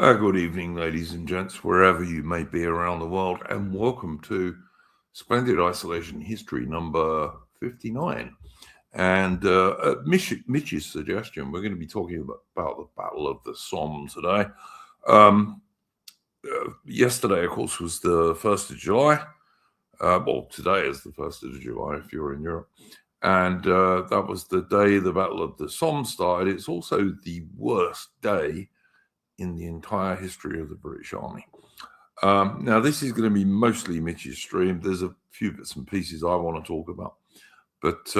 Good evening, ladies and gents, wherever you may be around the world, and welcome to Splendid Isolation History number 59. And at Mitch's suggestion, we're going to be talking about the Battle of the Somme today. Yesterday, of course, was the 1st of July. Well, today is the 1st of July if you're in Europe. And that was the day the Battle of the Somme started. It's also the worst day in the entire history of the British Army. Now, this is going to be mostly Mitch's stream. There's a few bits and pieces I want to talk about. But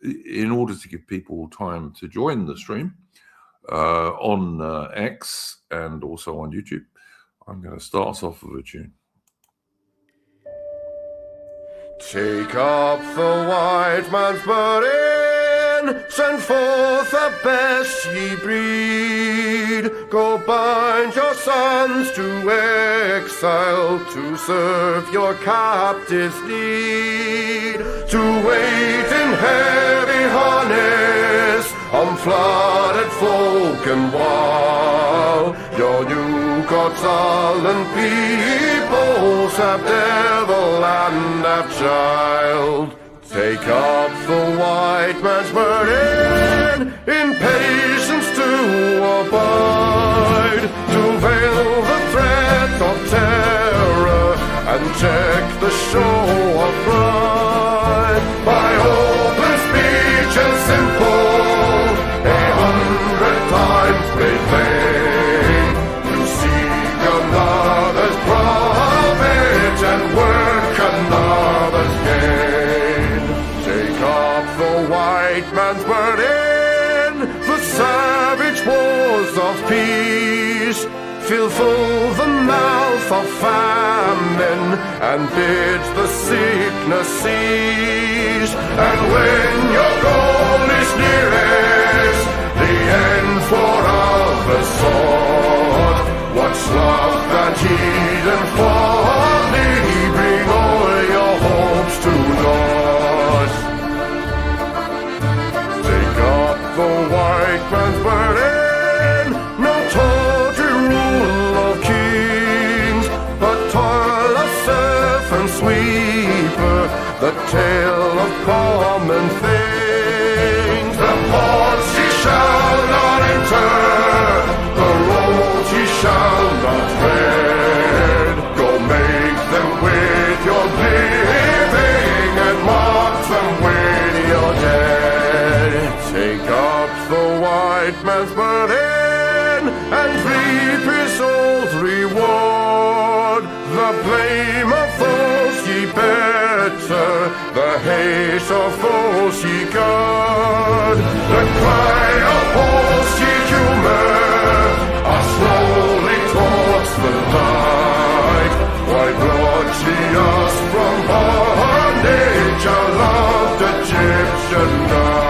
in order to give people time to join the stream on X and also on YouTube, I'm going to start us off with a tune. Take up the white man's burden, send forth the best ye breed. Go bind your sons to exile, to serve your captives' need. To wait in heavy harness on flooded folk and wall. Your new gods sullen peoples have devil and have child. Take up the white man's burden, in patience to abide, to veil the threat of terror and check the show of pride. By open speech and simple, 100 times made plain, to seek another's profit and work another's gain. Take up the white man's burden, the savage wars of peace. Fill full the mouth of famine and bid the sickness cease. And when your goal is nearest, the end for others sought, what's love that heed and folly? Bring all your hopes to naught. Take up the white man's burden, no tawdry rule of kings, but toil of serf and sweeper, the tale of common things. The ports ye shall not enter, the roads ye shall not tread. Go make them with your living and mark them with your dead. Take up the white man's burden and reap his old reward. The blame of those ye better, the hate of those ye guard. The cry of those ye humor are slowly towards the light. Why brought ye us from bondage, our loved Egyptian night?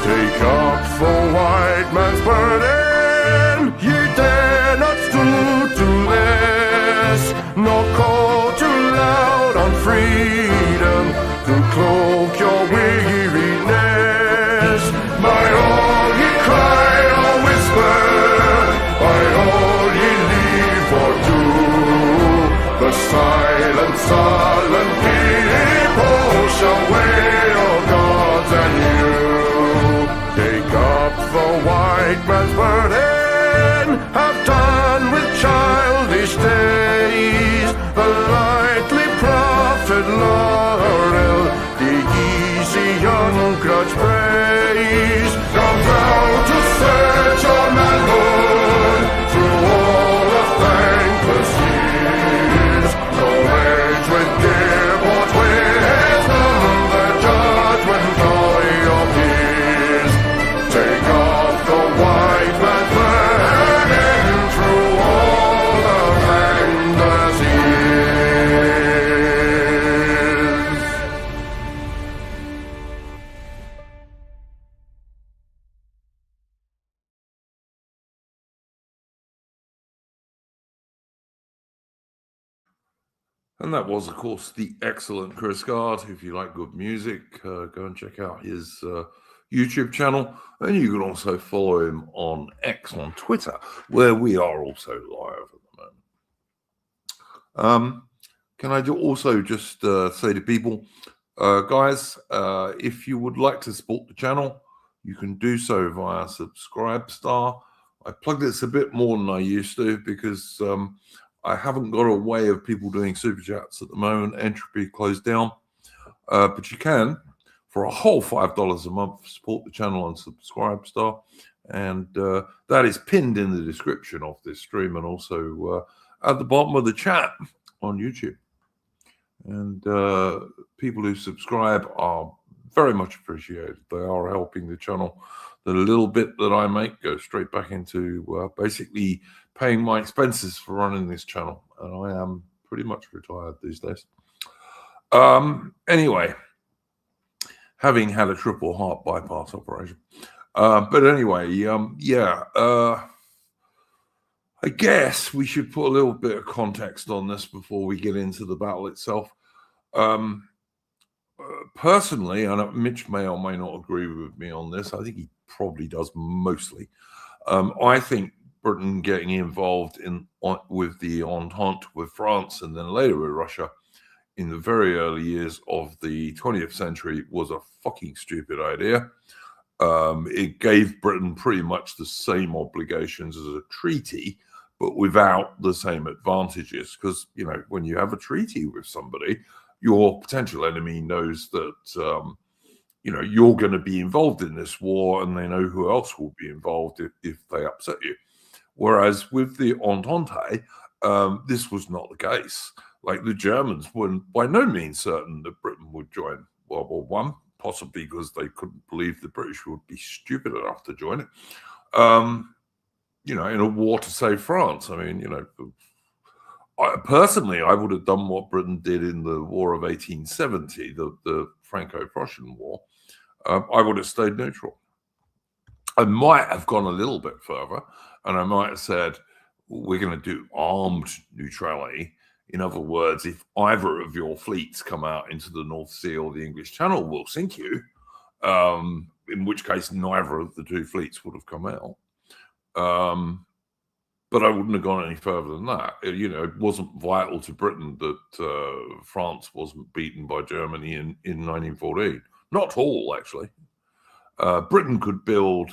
Take up the white man's burden, ye dare not stoop to less, nor call too loud on freedom to cloak your weariness. By all ye cry or whisper, by all ye leave or do, the silent, sullen people shall wail gods and you. Take up the white man's burden, have done with childish days, the lightly proffered laurel, the easy ungrudged praise. Come down to search your manhood through all of thankless years. No age with give or wisdom, the judgment of your peers. Take off the white man's burden through all of thankless years. And that was, of course, the excellent Chris Gard. If you like good music, go and check out his YouTube channel, and you can also follow him on X on Twitter, where we are also live at the moment. Can I also just say to people, guys, if you would like to support the channel, you can do so via Subscribestar. I plug this a bit more than I used to because I haven't got a way of people doing super chats at the moment. Entropy closed down, but you can, for a whole $5 a month, support the channel on Subscribestar, and that is pinned in the description of this stream and also at the bottom of the chat on YouTube. And people who subscribe are very much appreciated. They are helping the channel. The little bit that I make goes straight back into basically paying my expenses for running this channel. And I am pretty much retired these days. Anyway, having had a triple heart bypass operation. But anyway, I guess we should put a little bit of context on this before we get into the battle itself. Personally, and Mitch may or may not agree with me on this, I think he probably does mostly. I think Britain getting involved with the Entente with France and then later with Russia in the very early years of the 20th century was a fucking stupid idea. It gave Britain pretty much the same obligations as a treaty, but without the same advantages. Because, you know, when you have a treaty with somebody, your potential enemy knows that, you know, you're going to be involved in this war, and they know who else will be involved if they upset you. Whereas with the Entente, this was not the case. Like, the Germans were by no means certain that Britain would join World War I, possibly because they couldn't believe the British would be stupid enough to join it. You know, in a war to save France. I mean, you know, personally, I would have done what Britain did in the War of 1870, the Franco-Prussian War. I would have stayed neutral. I might have gone a little bit further, and I might have said, we're going to do armed neutrality. In other words, if either of your fleets come out into the North Sea or the English Channel, we'll sink you, in which case neither of the two fleets would have come out. But I wouldn't have gone any further than that. You know, it wasn't vital to Britain that France wasn't beaten by Germany in 1914. Not at all, actually. Britain could build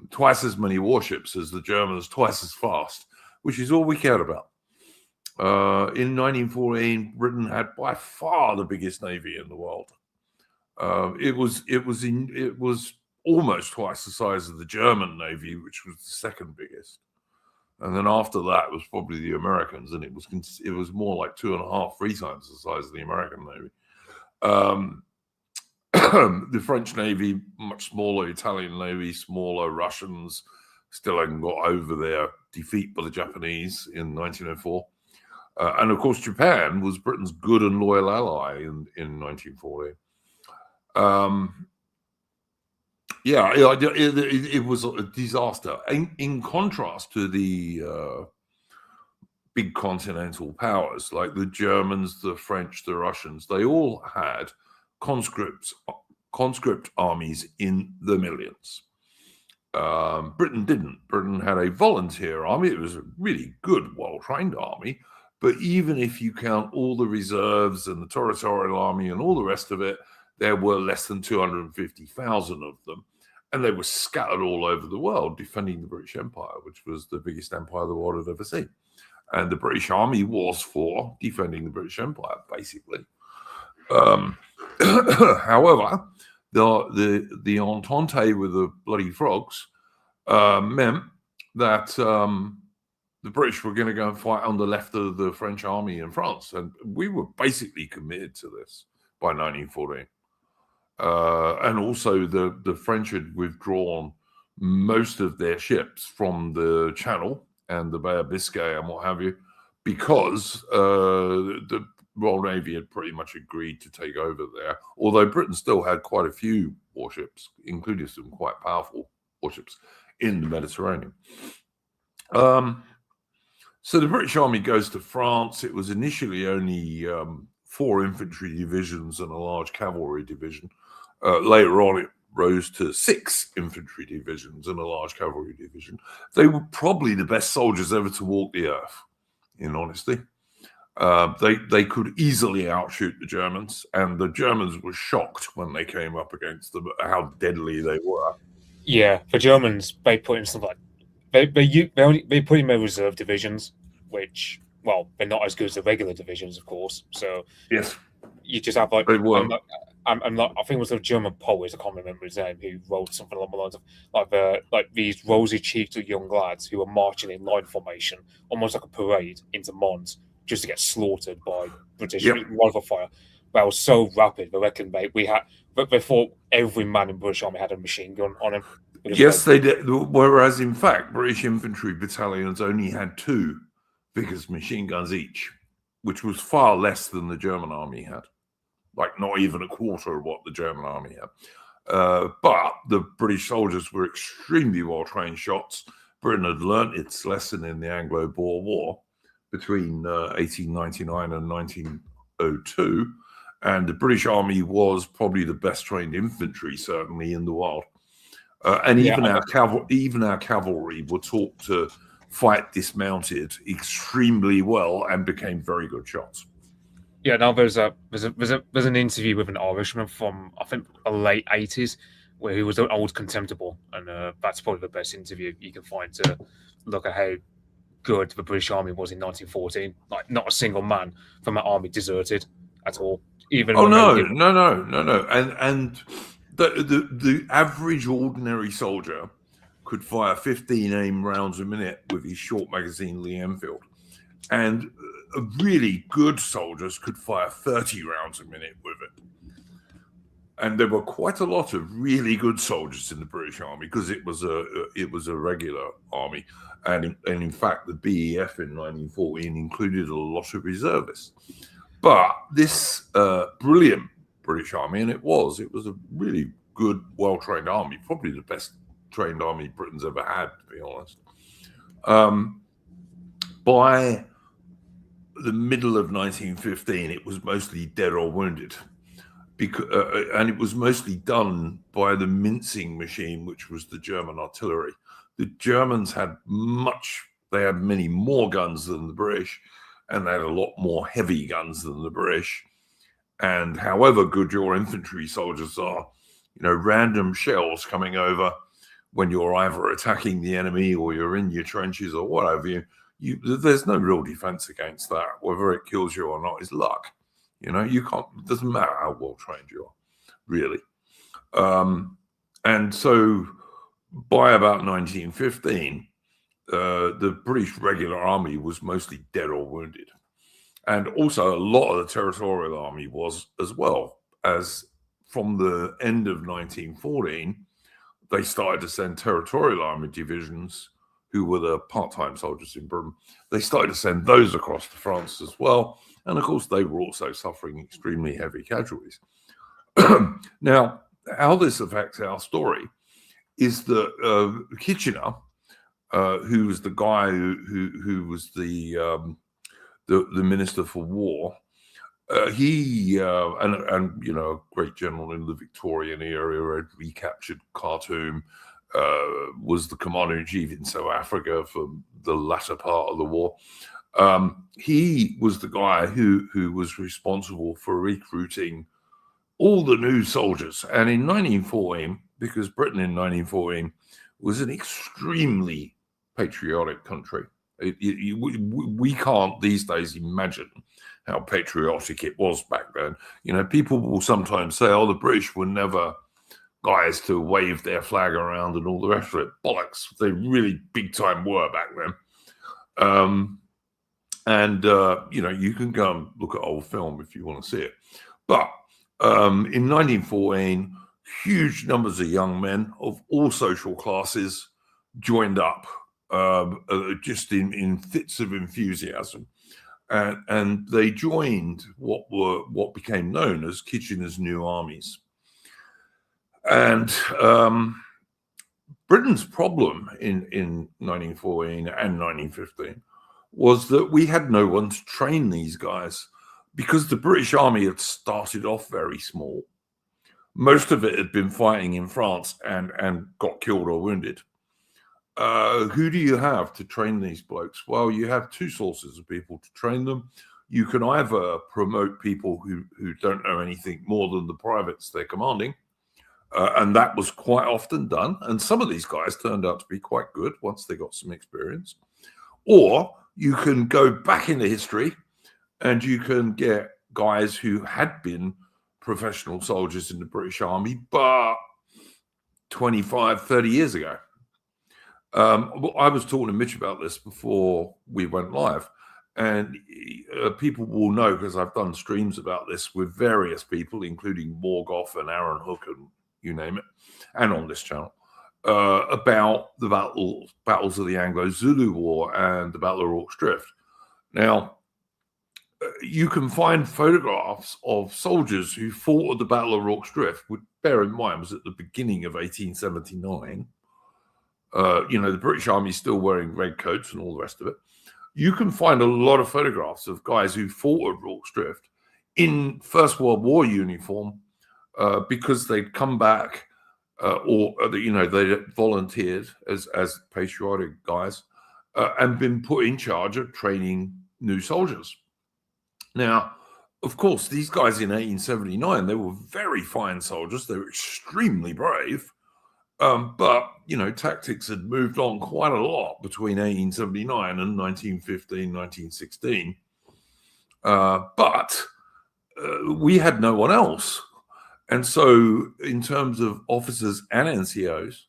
twice as many warships as the Germans, twice as fast, which is all we cared about. In 1914, Britain had by far the biggest navy in the world. It was almost twice the size of the German navy, which was the second biggest. And then after that, it was probably the Americans, and it was more like 2.5, 3 times the size of the American navy. The French Navy, much smaller. Italian Navy, smaller. Russians still hadn't got over their defeat by the Japanese in 1904. And of course, Japan was Britain's good and loyal ally in 1914. Yeah, it was a disaster. In contrast to the big continental powers like the Germans, the French, the Russians, they all had conscript armies in the millions. Britain didn't. Britain had a volunteer army. It was a really good, well-trained army. But even if you count all the reserves and the territorial army and all the rest of it, there were less than 250,000 of them. And they were scattered all over the world defending the British Empire, which was the biggest empire the world had ever seen. And the British Army was for defending the British Empire, basically. However, the Entente with the bloody frogs meant that the British were going to go and fight on the left of the French army in France. And we were basically committed to this by 1914. And also the French had withdrawn most of their ships from the Channel and the Bay of Biscay and what have you, because the Royal Navy had pretty much agreed to take over there, although Britain still had quite a few warships, including some quite powerful warships in the Mediterranean. So the British Army goes to France. It was initially only 4 infantry divisions and a large cavalry division. Later on, it rose to 6 infantry divisions and a large cavalry division. They were probably the best soldiers ever to walk the earth, in honesty. They could easily outshoot the Germans, and the Germans were shocked when they came up against them at how deadly they were. Yeah, the Germans, they put in something like they put in their reserve divisions, which, well, they're not as good as the regular divisions, of course. So yes, you just have like they were. I'm not. I think it was a German poet. I can't remember his name. Who wrote something along the lines of like these rosy-cheeked young lads who were marching in line formation, almost like a parade, into Mons, just to get slaughtered by British rifle fire. But it was so rapid. They reckon they thought every man in British Army had a machine gun on him. Yes, they did. Whereas in fact, British infantry battalions only had 2 Vickers machine guns each, which was far less than the German army had. Like not even a quarter of what the German army had. But the British soldiers were extremely well-trained shots. Britain had learnt its lesson in the Anglo-Boer War between 1899 and 1902. And the British Army was probably the best trained infantry, certainly, in the world. And even our cavalry were taught to fight dismounted extremely well and became very good shots. Yeah, now there's an interview with an Irishman from, I think, the late 80s, where he was an old contemptible, and that's probably the best interview you can find to look at how good the British Army was in 1914. Like, not a single man from that army deserted at all. Even no, and the average ordinary soldier could fire 15 aim rounds a minute with his short magazine Lee Enfield, and really good soldiers could fire 30 rounds a minute with it. And there were quite a lot of really good soldiers in the British Army because it was a regular army, and in fact the BEF in 1914 included a lot of reservists. But this brilliant British Army, and it was a really good, well-trained army, probably the best trained army Britain's ever had, to be honest. By the middle of 1915, it was mostly dead or wounded, and it was mostly done by the mincing machine, which was the German artillery. The Germans had many more guns than the British, and they had a lot more heavy guns than the British. And however good your infantry soldiers are, random shells coming over when you're either attacking the enemy or you're in your trenches or whatever, there's no real defense against that. Whether it kills you or not is luck. You can't. It doesn't matter how well trained you are, really. And so, by about 1915, the British regular army was mostly dead or wounded, and also a lot of the territorial army was as well. As from the end of 1914, they started to send territorial army divisions, who were the part-time soldiers in Britain. They started to send those across to France as well. And of course, they were also suffering extremely heavy casualties. Now, how this affects our story is that Kitchener, who was the guy who was the Minister for War, he and a great general in the Victorian era, had recaptured Khartoum, was the commander-in-chief in South Africa for the latter part of the war. He was the guy who was responsible for recruiting all the new soldiers. And in 1914, because Britain in 1914 was an extremely patriotic country, we can't these days imagine how patriotic it was back then. People will sometimes say, the British were never guys to wave their flag around and all the rest of it. Bollocks. They really big time were back then. You can go and look at old film if you want to see it. But in 1914, huge numbers of young men of all social classes joined up, just in fits of enthusiasm. And they joined what became known as Kitchener's New Armies. And Britain's problem in 1914 and 1915 was that we had no one to train these guys, because the British Army had started off very small. Most of it had been fighting in France and got killed or wounded. Who do you have to train these blokes? Well, you have two sources of people to train them. You can either promote people who don't know anything more than the privates they're commanding, and that was quite often done. And some of these guys turned out to be quite good once they got some experience. Or you can go back into history and you can get guys who had been professional soldiers in the British Army, but 25, 30 years ago. I was talking to Mitch about this before we went live, and people will know because I've done streams about this with various people, including Morgoth and Aaron Hook and you name it, and on this channel, about the battles of the Anglo-Zulu War and the Battle of Rorke's Drift. Now, you can find photographs of soldiers who fought at the Battle of Rorke's Drift, which, bear in mind, was at the beginning of 1879. The British Army still wearing red coats and all the rest of it. You can find a lot of photographs of guys who fought at Rorke's Drift in First World War uniform because they'd come back or they volunteered as patriotic guys and been put in charge of training new soldiers. Now, of course, these guys in 1879, they were very fine soldiers. They were extremely brave. But, tactics had moved on quite a lot between 1879 and 1915, 1916. But we had no one else. And so in terms of officers and NCOs,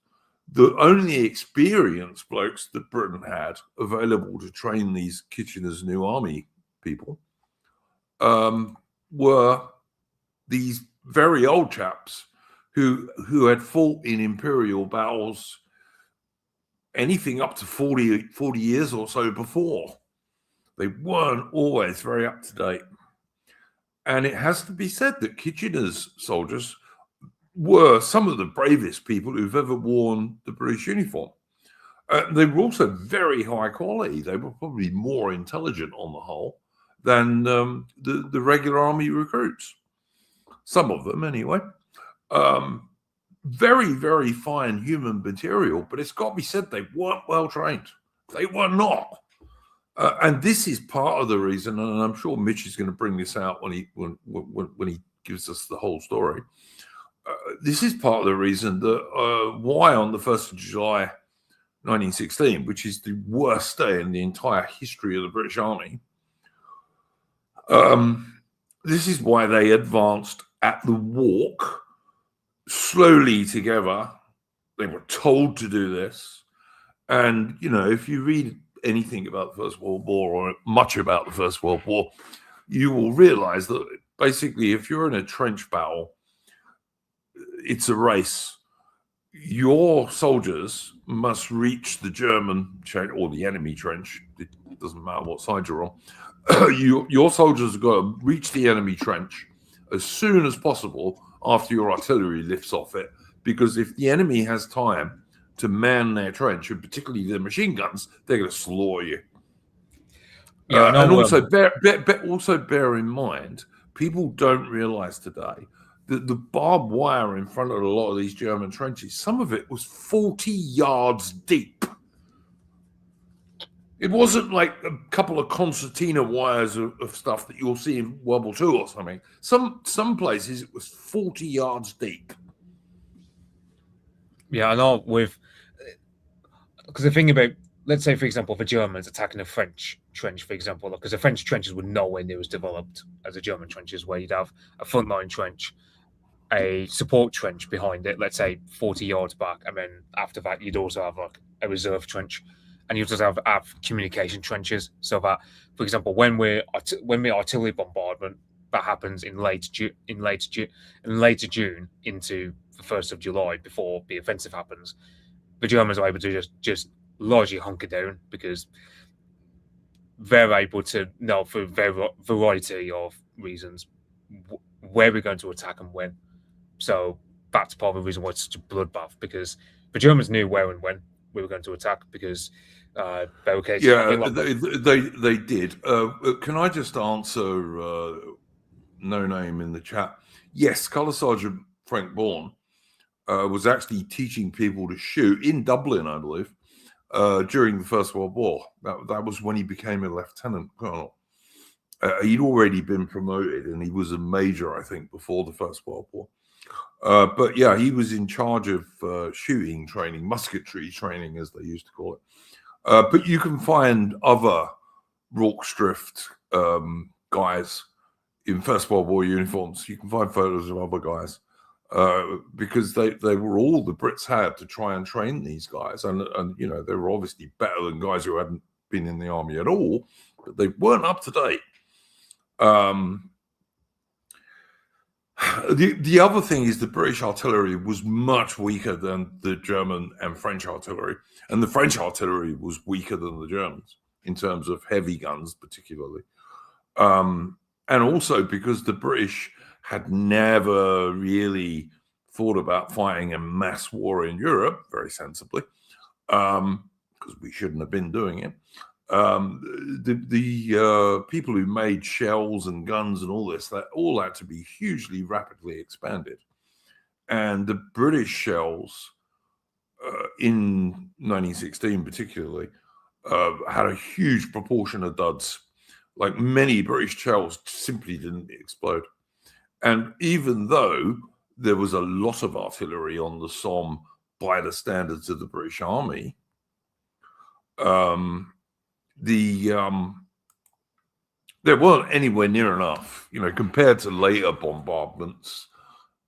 the only experienced blokes that Britain had available to train these Kitchener's New Army people were these very old chaps who had fought in imperial battles anything up to 40 years or so before. They weren't always very up to date. And it has to be said that Kitchener's soldiers were some of the bravest people who've ever worn the British uniform. They were also very high quality. They were probably more intelligent on the whole than the regular army recruits. Some of them, anyway. Very, very fine human material, but it's got to be said they weren't well trained. They were not. And this is part of the reason, and I'm sure Mitch is going to bring this out when he gives us the whole story. This is part of the reason that why on the 1st of July 1916, which is the worst day in the entire history of the British Army, this is why they advanced at the walk slowly together. They were told to do this. And, if you read anything about the First World War or much about the First World War, you will realize that basically if you're in a trench battle, it's a race. Your soldiers must reach the German trench or the enemy trench. It doesn't matter what side you're on. Your soldiers have got to reach the enemy trench as soon as possible after your artillery lifts off it, because if the enemy has time to man their trench, and particularly their machine guns, they're going to slaughter you. Yeah, and also bear in mind, people don't realize today that the barbed wire in front of a lot of these German trenches, some of it was 40 yards deep. It wasn't like a couple of concertina wires of stuff that you'll see in World War II or something. Some places it was 40 yards deep. Yeah, I know. Because the thing about, let's say, for example, the Germans attacking a French trench, for example, because the French trenches were nowhere near as developed as the German trenches, where you'd have a frontline trench, a support trench behind it, let's say 40 yards back, and then after that, you'd also have like a reserve trench. And you just have communication trenches, so that, for example, when we're artillery bombardment, that happens in later June into the 1st of July before the offensive happens. The Germans are able to just largely hunker down because they're able to know for a variety of reasons where we're going to attack and when. So that's part of the reason why it's such a bloodbath, because the Germans knew where and when we were going to attack, because they did. Can I just answer No Name in the chat? Yes, Colour Sergeant Frank Bourne, was actually teaching people to shoot in Dublin, I believe, during the First World War. That was when he became a lieutenant colonel. He'd already been promoted, and he was a major, I think, before the First World War. But yeah, he was in charge of shooting training, musketry training, as they used to call it. But you can find other Rorschach guys in First World War uniforms. You can find photos of other guys because they were all the Brits had to try and train these guys. And you know, they were obviously better than guys who hadn't been in the army at all, but they weren't up to date. The other thing is the British artillery was much weaker than the German and French artillery, and the French artillery was weaker than the Germans in terms of heavy guns, particularly. And also because the British had never really thought about fighting a mass war in Europe, very sensibly, because we shouldn't have been doing it. The people who made shells and guns and all this, that all had to be hugely rapidly expanded. And the British shells in 1916 particularly had a huge proportion of duds. Like many British shells simply didn't explode. And even though there was a lot of artillery on the Somme by the standards of the British Army, there weren't anywhere near enough, you know, compared to later bombardments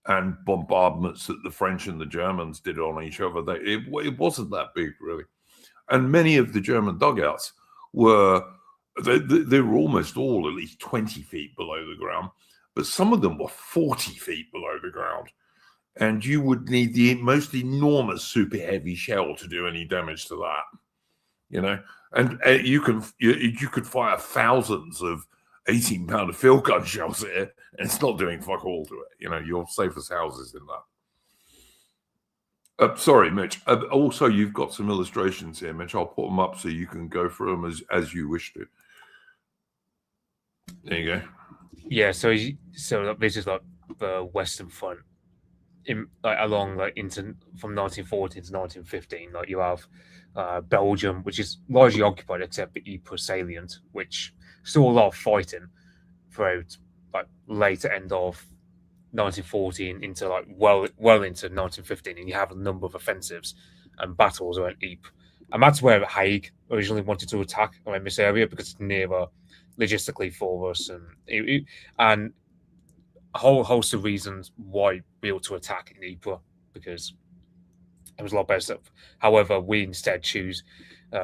and bombardments that the French and the Germans did on each other. It wasn't that big, really. And many of the German dugouts were, they were almost all at least 20 feet below the ground, but some of them were 40 feet below the ground. And you would need the most enormous super heavy shell to do any damage to that, you know. And you could fire thousands of 18-pounder field gun shells at it, and it's not doing fuck all to it. You know, you're safe as houses in that. Sorry, Mitch. Also, you've got some illustrations here, Mitch. I'll put them up so you can go through them as you wish to. There you go. Yeah. So this is like the Western Front, along from 1914 to 1915. Like you have Belgium, which is largely occupied except the Ypres salient, which saw a lot of fighting throughout like later end of 1914 into like well into 1915, and you have a number of offensives and battles around Ypres, and that's where Haig originally wanted to attack around this area because it's nearer logistically for us, and a whole host of reasons why we ought to attack in Ypres because it was a lot better stuff. However, we instead choose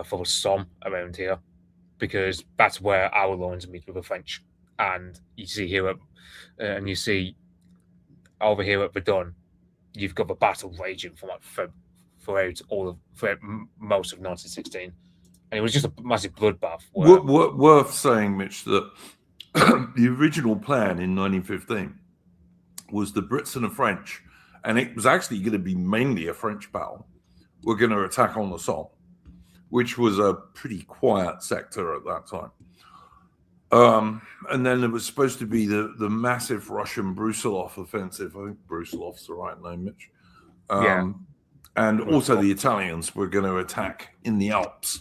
for the Somme around here because that's where our lines meet with the French. And you see here, and you see over here at Verdun, you've got the battle raging from throughout most of 1916, and it was just a massive bloodbath. Worth saying, Mitch, that the original plan in 1915 was the Brits and the French, and it was actually going to be mainly a French battle. We're going to attack on the Somme, which was a pretty quiet sector at that time. And then there was supposed to be the massive Russian Brusilov offensive. I think Brusilov's the right name, Mitch. Yeah. And also the Italians were going to attack in the Alps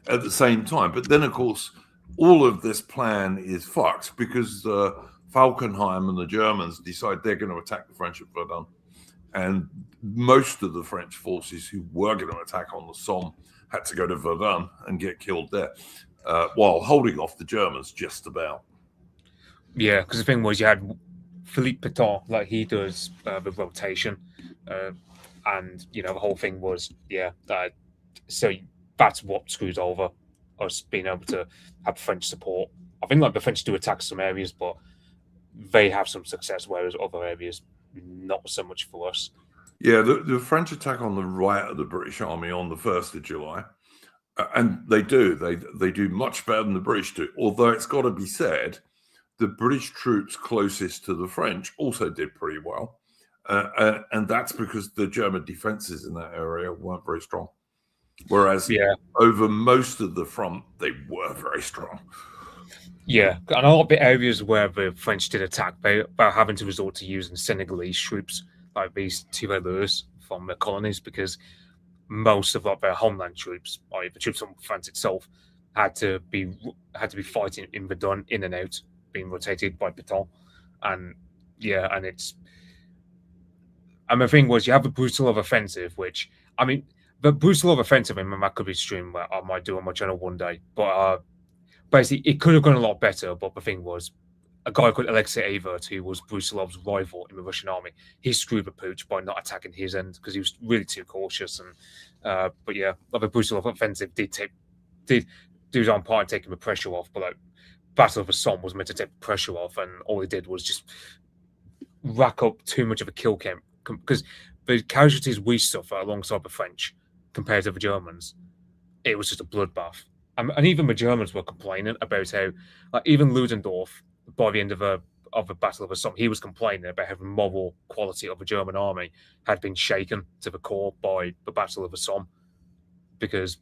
at the same time. But then, of course, all of this plan is fucked because Falkenhayn and the Germans decide they're going to attack the French at Verdun. And most of the French forces who were going to attack on the Somme had to go to Verdun and get killed there, while holding off the Germans just about. Yeah, because the thing was you had Philippe Pétain, like he does the rotation, and you know the whole thing was so that's what screws over us being able to have French support. I think like the French do attack some areas, but they have some success, whereas other areas not so much for us. Yeah, the French attack on the right of the British Army on the 1st of July, and they do much better than the British do. Although it's got to be said, the British troops closest to the French also did pretty well, and that's because the German defenses in that area weren't very strong. Whereas over most of the front, they were very strong. Yeah, and a lot of the areas where the French did attack, they were having to resort to using Senegalese troops, like these tirailleurs from the colonies, because most of like their homeland troops, or the troops from France itself, had to be fighting in Verdun, in and out, being rotated by Pétain, and the thing was, you have the Brusilov offensive, which, I mean, the Brusilov offensive in that could be streamed where I might do on my channel one day, but basically it could have gone a lot better. But the thing was, a guy called Alexei Avert, who was Brusilov's rival in the Russian army, he screwed the pooch by not attacking his end because he was really too cautious. And but yeah, the Brusilov offensive did do his own part in taking the pressure off. But like, Battle of the Somme was meant to take the pressure off, and all he did was just rack up too much of a kill camp, because the casualties we suffer alongside the French compared to the Germans, it was just a bloodbath. And even the Germans were complaining about how, like, even Ludendorff, by the end of the Battle of the Somme, he was complaining about how the moral quality of the German army had been shaken to the core by the Battle of the Somme, because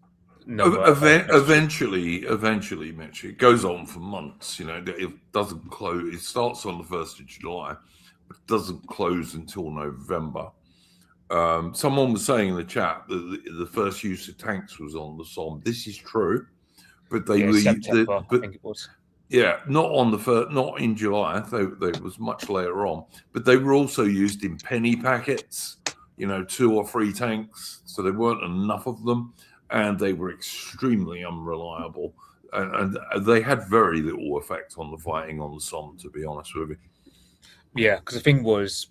eventually, Mitch, it goes on for months. You know, it doesn't close. It starts on the 1st of July, but it doesn't close until November. Someone was saying in the chat that the first use of tanks was on the Somme. This is true, but they were September, I think it was. Yeah, not on the first, not in July. They was much later on, but they were also used in penny packets. You know, 2 or 3 tanks, so there weren't enough of them, and they were extremely unreliable, and they had very little effect on the fighting on the Somme, to be honest with you. Yeah, because the thing was,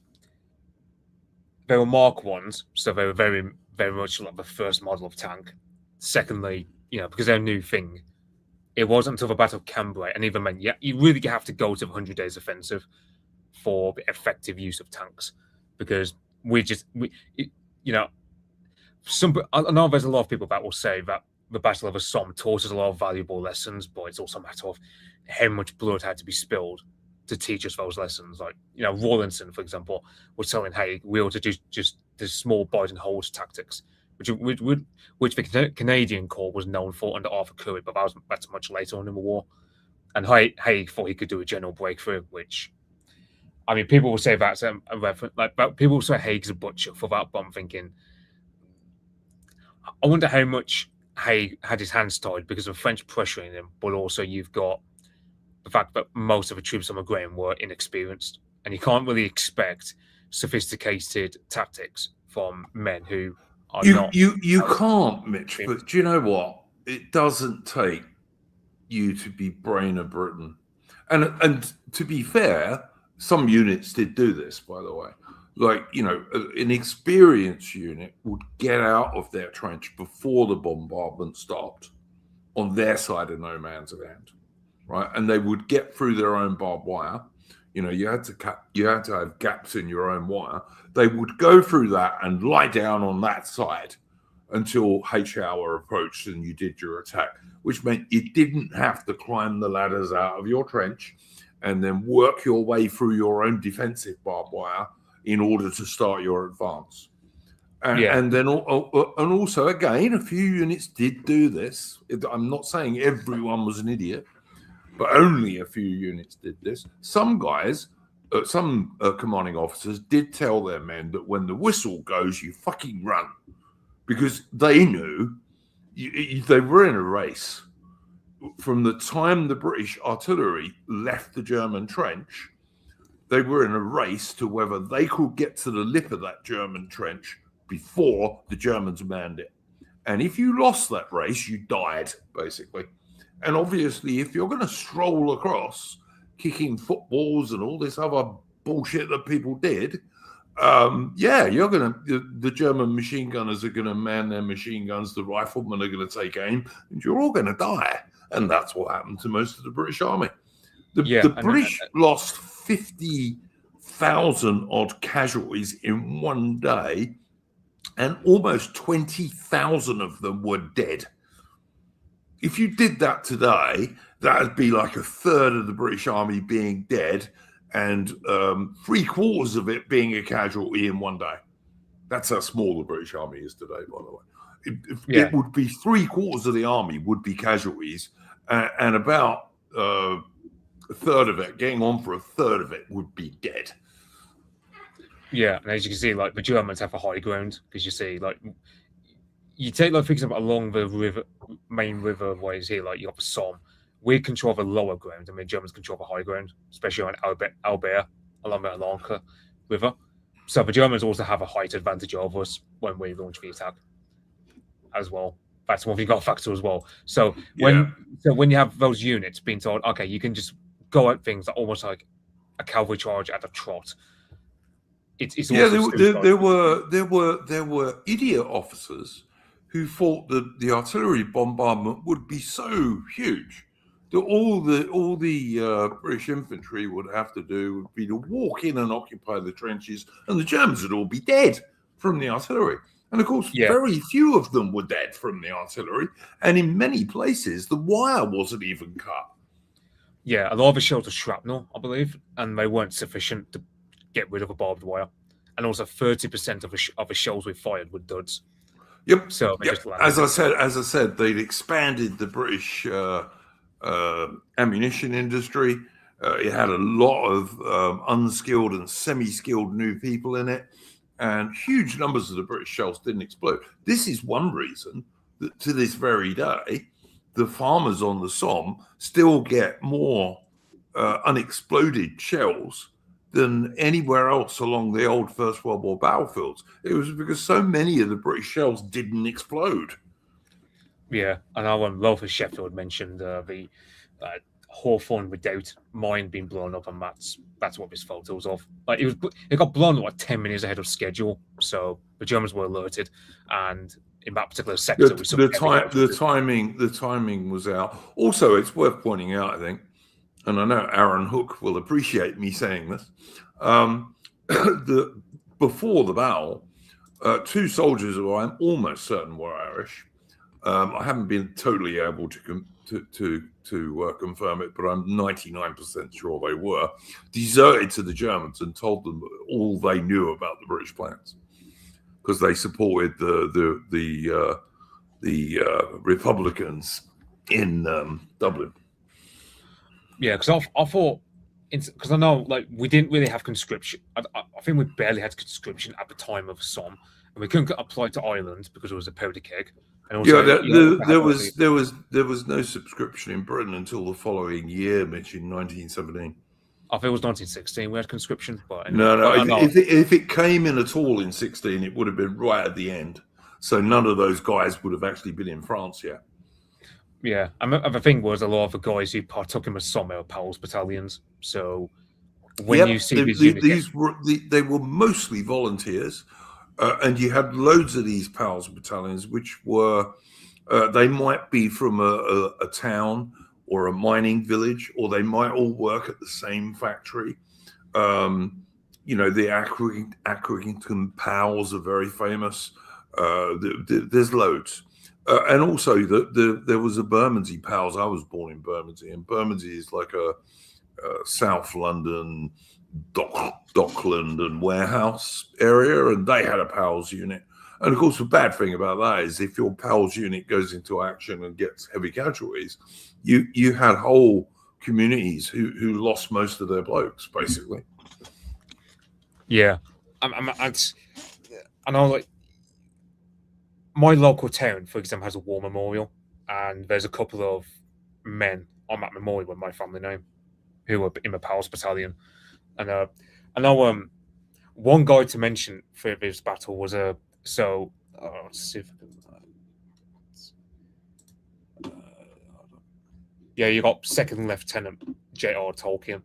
they were Mark 1s, so they were very, very much like the first model of tank. Secondly, you know, because they're a new thing, it wasn't until the Battle of Cambrai, and even then, yeah, you really have to go to the 100 Days Offensive for the effective use of tanks, because I know there's a lot of people that will say that the Battle of the Somme taught us a lot of valuable lessons, but it's also a matter of how much blood had to be spilled to teach us those lessons. Like, you know, Rawlinson, for example, was telling Haig we ought to do just the small bite and hold tactics, which the Canadian Corps was known for under Arthur Currie, but that's much later on in the war. And Haig thought he could do a general breakthrough, which, I mean, people will say that's a reference. Like, people will say Haig's a butcher for that, but I'm thinking, I wonder how much Haig had his hands tied because of French pressuring him, but also you've got the fact that most of the troops on the ground were inexperienced, and you can't really expect sophisticated tactics from men who are not. You can't, Mitch. But do you know what? It doesn't take you to be brain of Britain, and to be fair, some units did do this, by the way. Like, you know, an experienced unit would get out of their trench before the bombardment stopped on their side of no man's land, right? And they would get through their own barbed wire. You know, you had to have gaps in your own wire. They would go through that and lie down on that side until H hour approached and you did your attack, which meant you didn't have to climb the ladders out of your trench and then work your way through your own defensive barbed wire in order to start your advance. And then also, again, a few units did do this. I'm not saying everyone was an idiot, but only a few units did this. Some guys, some commanding officers did tell their men that when the whistle goes, you fucking run, because they knew they were in a race. From the time the British artillery left the German trench, they were in a race to whether they could get to the lip of that German trench before the Germans manned it. And if you lost that race, you died, basically. And obviously, if you're going to stroll across kicking footballs and all this other bullshit that people did, the German machine gunners are going to man their machine guns, the riflemen are going to take aim, and you're all going to die. And that's what happened to most of the British army. The British lost 50,000 odd casualties in one day, and almost 20,000 of them were dead. If you did that today, that would be like a third of the British army being dead and 3/4 of it being a casualty in one day. That's how small the British army is today, by the way. It would be 3/4 of the army would be casualties, and about a third of it, getting on for a third of it, would be dead. Yeah, and as you can see, like the Germans have a high ground because you see, like, you take, like, for example, along the main river ways here, like you have the Somme. We control the lower ground, and the Germans control the high ground, especially on Albert along the Alanka River. So the Germans also have a height advantage over us when we launch the attack as well. That's one thing you got to factor as well. So when you have those units being told, okay, you can just go at things almost like a cavalry charge at a trot. It's also there were idiot officers who thought that the artillery bombardment would be so huge that all the British infantry would have to do would be to walk in and occupy the trenches, and the Germans would all be dead from the artillery. And of course, very few of them were dead from the artillery, and in many places the wire wasn't even cut. Yeah, a lot of the shells were shrapnel, I believe, and they weren't sufficient to get rid of a barbed wire. And also 30% of the shells we fired were duds. Yep. So as I said, they'd expanded the British ammunition industry. It had a lot of unskilled and semi-skilled new people in it, and huge numbers of the British shells didn't explode. This is one reason that to this very day, the farmers on the Somme still get more unexploded shells than anywhere else along the old First World War battlefields. It was because so many of the British shells didn't explode. Yeah, and our Lothar Sheffield mentioned the Hawthorne Redoubt mine being blown up, and that's what this photo's of. Like it got blown up like 10 minutes ahead of schedule, so the Germans were alerted, and in that particular sector, the timing was out. Also, it's worth pointing out, I think, and I know Aaron Hook will appreciate me saying this, before the battle, two soldiers who I'm almost certain were Irish. I haven't been totally able to confirm it, but I'm 99% sure they were, deserted to the Germans and told them all they knew about the British plans, because they supported the Republicans in Dublin. Yeah, because I thought, because I know, like, we didn't really have conscription. I think we barely had conscription at the time of Somme, and we couldn't apply to Ireland because it was a powder keg. And also, there was no subscription in Britain until the following year, Mitch, in 1917. I think it was 1916 we had conscription, but if it came in at all in 16, it would have been right at the end. So none of those guys would have actually been in France yet. Yeah, and the thing was, a lot of the guys who partook in the Somme were Powell's battalions. So when you see they were mostly volunteers, and you had loads of these Powell's battalions, which were they might be from a town or a mining village, or they might all work at the same factory. The Accrington Powells are very famous. There's loads. And also, there was a Bermondsey Powells. I was born in Bermondsey, and Bermondsey is like a South London, Dockland and warehouse area, and they had a Powells unit. And of course, the bad thing about that is if your Powells unit goes into action and gets heavy casualties, you had whole communities who lost most of their blokes, basically. Yeah, I know, like, my local town, for example, has a war memorial, and there's a couple of men on that memorial with my family name who were in the Powell's battalion. And I know one guy to mention for this battle was let's see if I can, you got Second Lieutenant J.R. Tolkien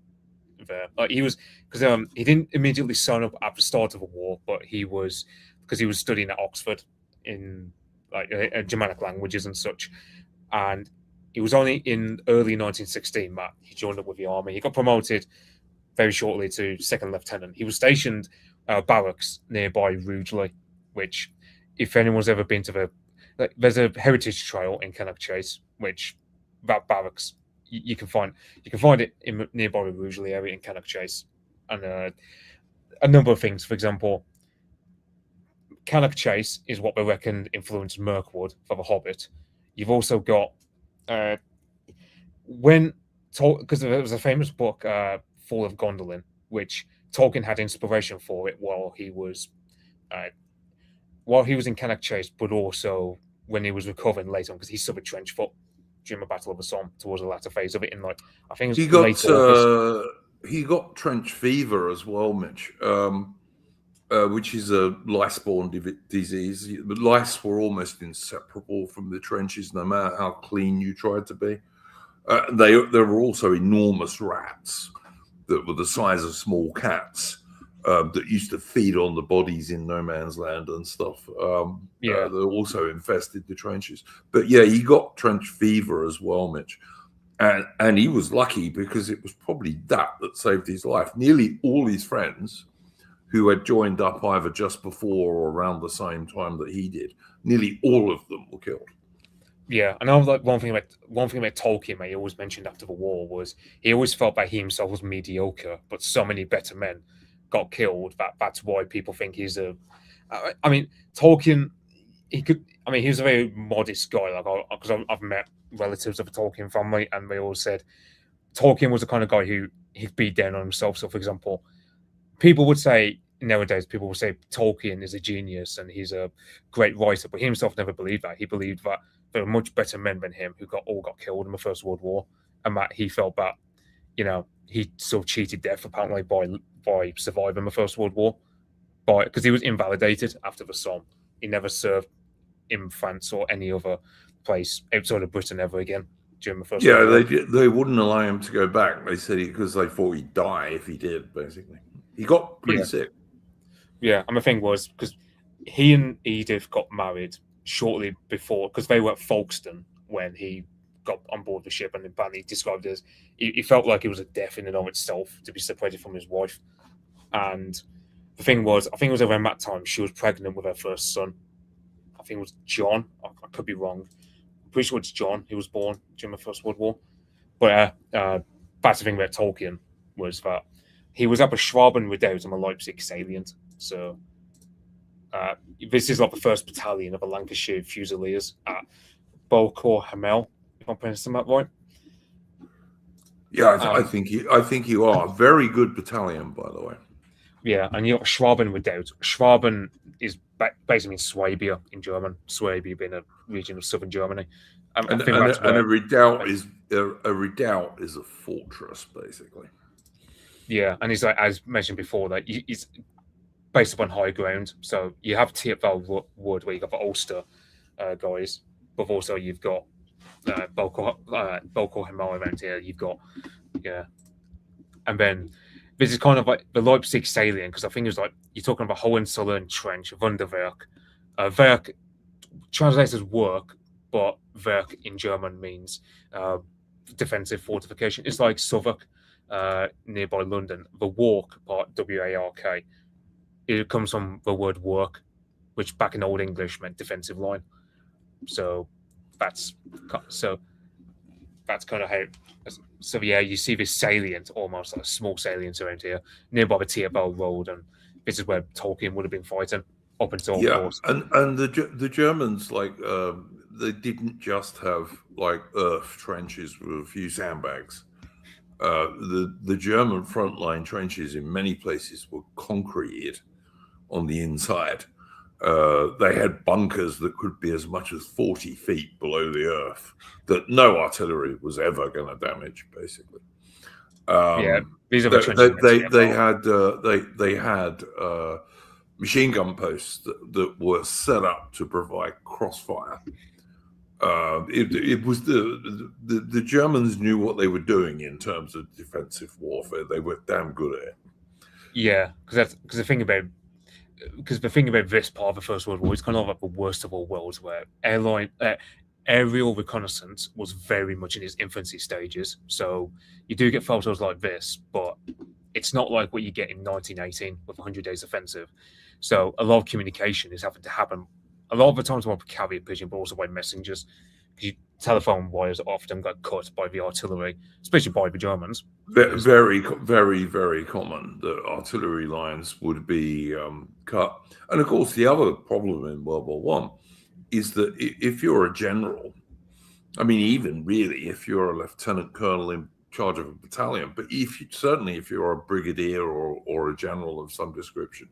there. He was, because he didn't immediately sign up at the start of the war, but he was, because he was studying at Oxford in Germanic languages and such, and it was only in early 1916 that he joined up with the army. He got promoted very shortly to second lieutenant. He was stationed barracks nearby Rugeley, which, if anyone's ever been to there's a heritage trail in Cannock Chase, which that barracks you can find it in nearby Rugeley area in Cannock Chase, and a number of things. For example, Cannock Chase is what they reckon influenced Mirkwood for The Hobbit. You've also got because there was a famous book, Fall of Gondolin, which Tolkien had inspiration for it while he was in Cannock Chase, but also when he was recovering later on, because he suffered trench foot during the Battle of the Somme towards the latter phase of it. In like, I think it was late August. He got trench fever as well, Mitch, which is a lice-borne disease. But lice were almost inseparable from the trenches, no matter how clean you tried to be. There were also enormous rats that were the size of small cats that used to feed on the bodies in no man's land and stuff. That also infested the trenches. But yeah, he got trench fever as well, Mitch. And he was lucky because it was probably that saved his life. Nearly all his friends who had joined up either just before or around the same time that he did, nearly all of them were killed. Yeah, and I was like one thing about Tolkien, he always mentioned after the war was he always felt that he himself was mediocre, but so many better men got killed that's why people think he's a. I mean, Tolkien, he was a very modest guy. Like, because I've met relatives of the Tolkien family, and they all said Tolkien was the kind of guy who he'd beat down on himself. So, for example, people would say nowadays, Tolkien is a genius and he's a great writer, but he himself never believed that. He believed that there were much better men than him who all got killed in the First World War, and that he felt that, he sort of cheated death apparently by surviving the First World War, because he was invalidated after the Somme. He never served in France or any other place outside of Britain ever again during the First World War. Yeah, they wouldn't allow him to go back. They said because they thought he'd die if he did. Basically, he got pretty sick. Yeah, and the thing was because he and Edith got married shortly before, because they were at Folkestone when he got on board the ship, and apparently described it as he felt like it was a death in and of itself to be separated from his wife. And the thing was, I think it was around that time she was pregnant with her first son. I think it was John. I could be wrong. I'm pretty sure it's John who was born during the First World War. But that's the thing about Tolkien, was that he was up a Schwaben Redoubt on the Leipzig salient. So this is like the first battalion of the Lancashire Fusiliers at Beaucourt Hamel, if I'm pronouncing that right. Yeah, I think you are. Very good battalion, by the way. Yeah, and you got Schwaben Redoubt. Schwaben is basically in Swabia in German. Swabia being a region of southern Germany. And a redoubt is a fortress, basically. Yeah, and it's like, as mentioned before, that it's based upon high ground. So you have Thiepval Wood, where you got the Ulster guys, but also you've got Beaucourt Hamel around here. You've got and then this is kind of like the Leipzig salient, because I think it was like you're talking about Hohenzollern Trench, Wunderwerk. Werk translates as work, but Werk in German means defensive fortification. It's like Southwark, nearby London. The Walk part, W-A-R-K, it comes from the word work, which back in Old English meant defensive line. So that's kind of how. So yeah, you see this salient, almost like a small salient around here, nearby the Thiepval Road, and this is where Tolkien would have been fighting up until and the Germans, like they didn't just have like earth trenches with a few sandbags. The German frontline trenches in many places were concreted on the inside. They had bunkers that could be as much as 40 feet below the earth that no artillery was ever going to damage, basically. These are the they had machine gun posts that were set up to provide crossfire. It was the Germans knew what they were doing in terms of defensive warfare. They were damn good at it. Yeah, because the thing about this part of the First World War is kind of like the worst of all worlds, where aerial reconnaissance was very much in its infancy stages. So you do get photos like this, but it's not like what you get in 1918 with 100 Days Offensive. So a lot of communication is having to happen a lot of the times by carrier pigeon, but also by messengers, because telephone wires often got cut by the artillery, especially by the Germans. Very, very, very common that artillery lines would be cut. And of course, the other problem in World War One is that if you're a general, I mean, even really, if you're a lieutenant colonel in charge of a battalion, but certainly if you're a brigadier or a general of some description,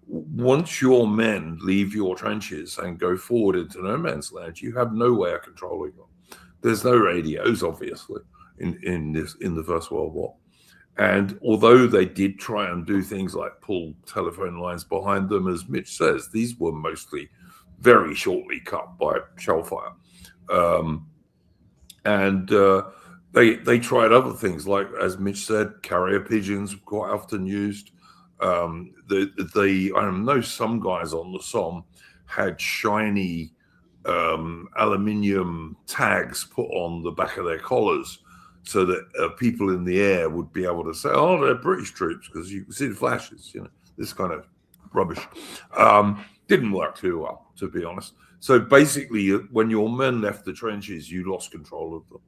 once your men leave your trenches and go forward into no man's land, you have no way of controlling them. There's no radios, obviously, in the First World War. And although they did try and do things like pull telephone lines behind them, as Mitch says, these were mostly very shortly cut by shell fire. They tried other things, like, as Mitch said, carrier pigeons were quite often used. I know some guys on the Somme had shiny aluminium tags put on the back of their collars, so that people in the air would be able to say, "Oh, they're British troops," because you can see the flashes. This kind of rubbish didn't work too well, to be honest. So basically, when your men left the trenches, you lost control of them.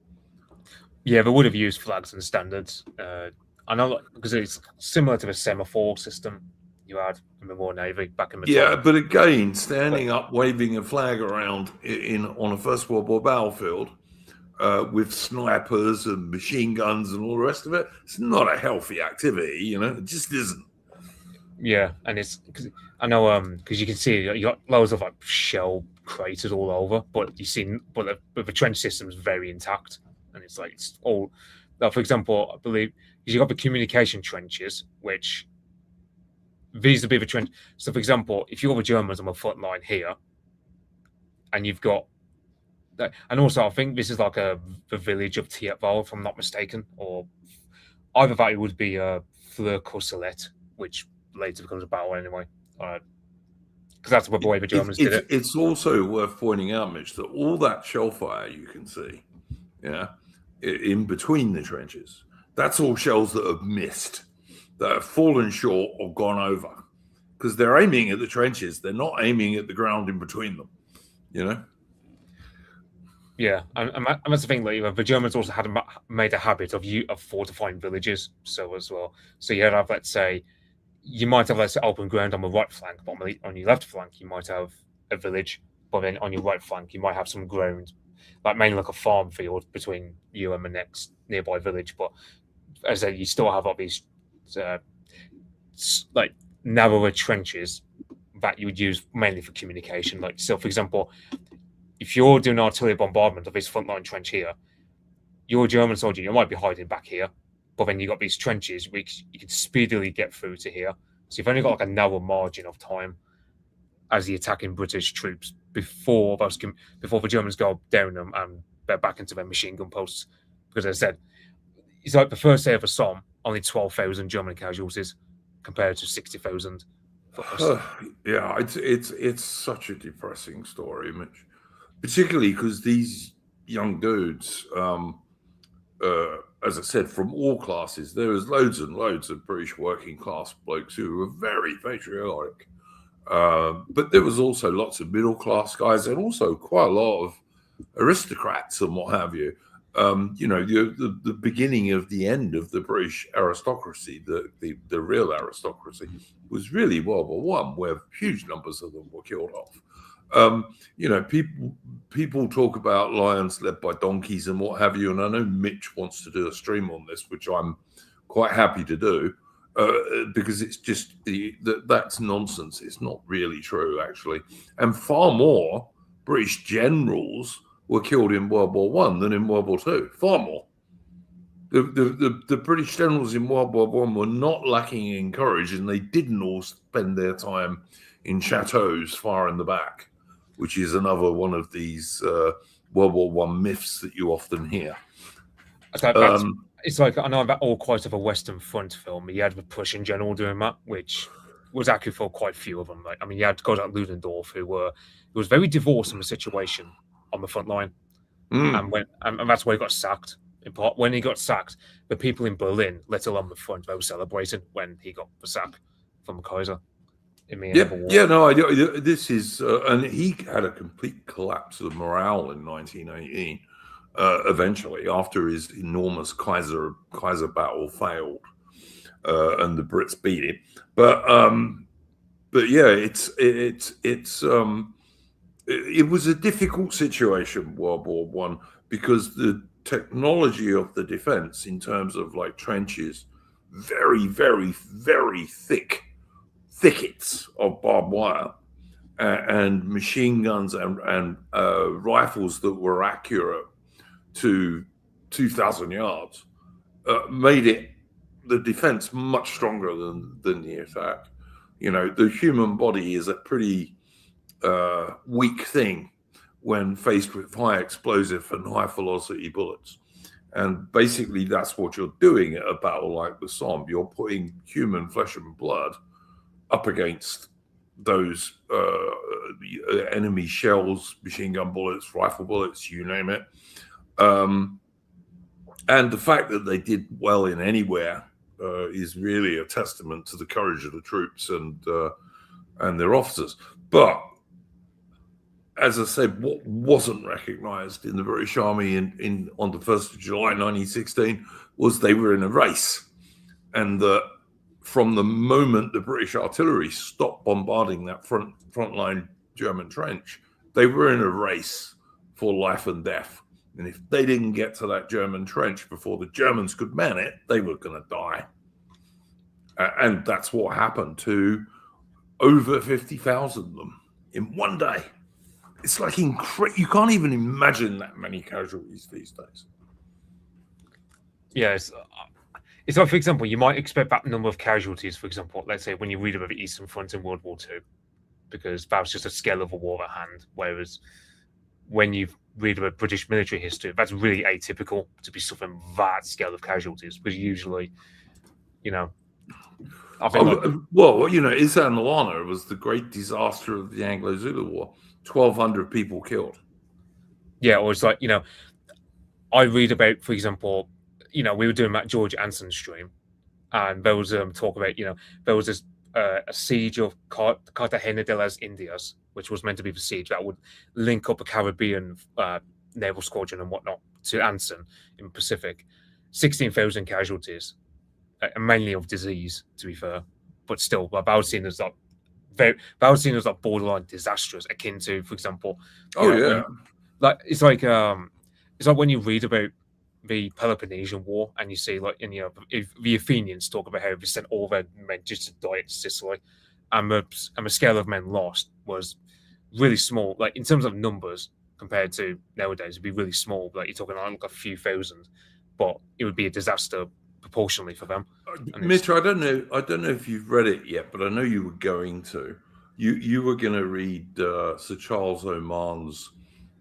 Yeah, they would have used flags and standards. I know, because it's similar to the semaphore system you had in the Royal Navy back in the time. But again, standing up, waving a flag around on a First World War battlefield with snipers and machine guns and all the rest of it, it's not a healthy activity. It just isn't. Yeah, and it's I know because you can see you got loads of like shell craters all over, but the trench system is very intact, and it's all. Now, for example, I believe you got the communication trenches, which these would be the trench. So, for example, if you're the Germans on the front line here, and you've got, and also I think this is like the village of Thiepval, if I'm not mistaken, or either that it would be Fleur-Courcelette, which later becomes a battle anyway, because that's the way the Germans did it. It's also worth pointing out, Mitch, that all that shell fire you can see, in between the trenches, that's all shells that have missed, that have fallen short or gone over, because they're aiming at the trenches. They're not aiming at the ground in between them, Yeah, and that's the thing. Like, the Germans also had made a habit of fortifying villages. So as well, so you have, let's say, you might have, let's say, open ground on the right flank, but on your left flank you might have a village, but then on your right flank you might have some ground, like mainly like a farm field between you and the next nearby village. But as I said, you still have all these like narrower trenches that you would use mainly for communication. Like, so for example, if you're doing artillery bombardment of this frontline trench here, you're a German soldier, you might be hiding back here, but then you got these trenches which you can speedily get through to here. So you've only got like a narrow margin of time as the attacking British troops before the Germans go down them and they're back into their machine gun posts. Because as I said, it's like the first day of the Somme, only 12,000 German casualties compared to 60,000 for us. Yeah, it's such a depressing story, Mitch. Particularly because these young dudes, as I said, from all classes, there was loads and loads of British working class blokes who were very patriotic. But there was also lots of middle class guys, and also quite a lot of aristocrats and what have you. The beginning of the end of the British aristocracy, the real aristocracy, was really World War I, where huge numbers of them were killed off. People talk about lions led by donkeys and what have you, and I know Mitch wants to do a stream on this, which I'm quite happy to do, because it's just that's nonsense. It's not really true, actually, and far more British generals were killed in World War I than in World War II. Far more. The British generals in World War I were not lacking in courage, and they didn't all spend their time in chateaus far in the back, which is another one of these World War I myths that you often hear. It's like, I know about all quite of a Western Front film. You had the Prussian general doing that, which was accurate for quite a few of them. Like, I mean, you had guys like Ludendorff who was very divorced from the situation on the front line, and that's why he got sacked. In part, when he got sacked, the people in Berlin, let alone the front, they were celebrating when he got the sack from the Kaiser. This is, and he had a complete collapse of morale in 1918. Eventually, after his enormous Kaiser battle failed, and the Brits beat him. But yeah, it was a difficult situation, World War I, because the technology of the defense in terms of like trenches, very, very, very thick thickets of barbed wire and machine guns and rifles that were accurate to 2,000 yards, made it the defense much stronger than the attack. You know, the human body is a pretty weak thing when faced with high explosive and high velocity bullets. And basically that's what you're doing at a battle like the Somme. You're putting human flesh and blood up against those enemy shells, machine gun bullets, rifle bullets, you name it. And the fact that they did well in anywhere is really a testament to the courage of the troops and their officers. But as I said, what wasn't recognised in the British Army on the 1st of July 1916 was they were in a race, and that from the moment the British artillery stopped bombarding that frontline German trench, they were in a race for life and death. And if they didn't get to that German trench before the Germans could man it, they were going to die. And that's what happened to over 50,000 of them in one day. It's like incredible. You can't even imagine that many casualties these days. Yes. It's like, for example, you might expect that number of casualties, for example, let's say when you read about the Eastern Front in World War II, because that was just a scale of a war at hand. Whereas when you read about British military history, that's really atypical to be suffering that scale of casualties, because usually, you know, I think well, you know, Isa Milano was the great disaster of the Anglo-Zulu War. 1,200 people killed. Yeah, or it's like, you know, I read about, for example, you know, we were doing that George Anson stream, and there was talk about, you know, there was this a siege of Cartagena de las Indias, which was meant to be the siege that would link up a Caribbean naval squadron and whatnot to Anson in the Pacific. 16,000 casualties, mainly of disease, to be fair, but still, that was seen as like borderline disastrous, akin to, for example, it's like when you read about the Peloponnesian War and you see, like, and you know, if the Athenians talk about how they sent all their men just to die at Sicily, and the scale of men lost was really small, like in terms of numbers compared to nowadays, it'd be really small. Like you're talking like a few thousand, but it would be a disaster proportionally for them. Mitch, I don't know if you've read it yet, but I know you were going to. You were going to read Sir Charles Oman's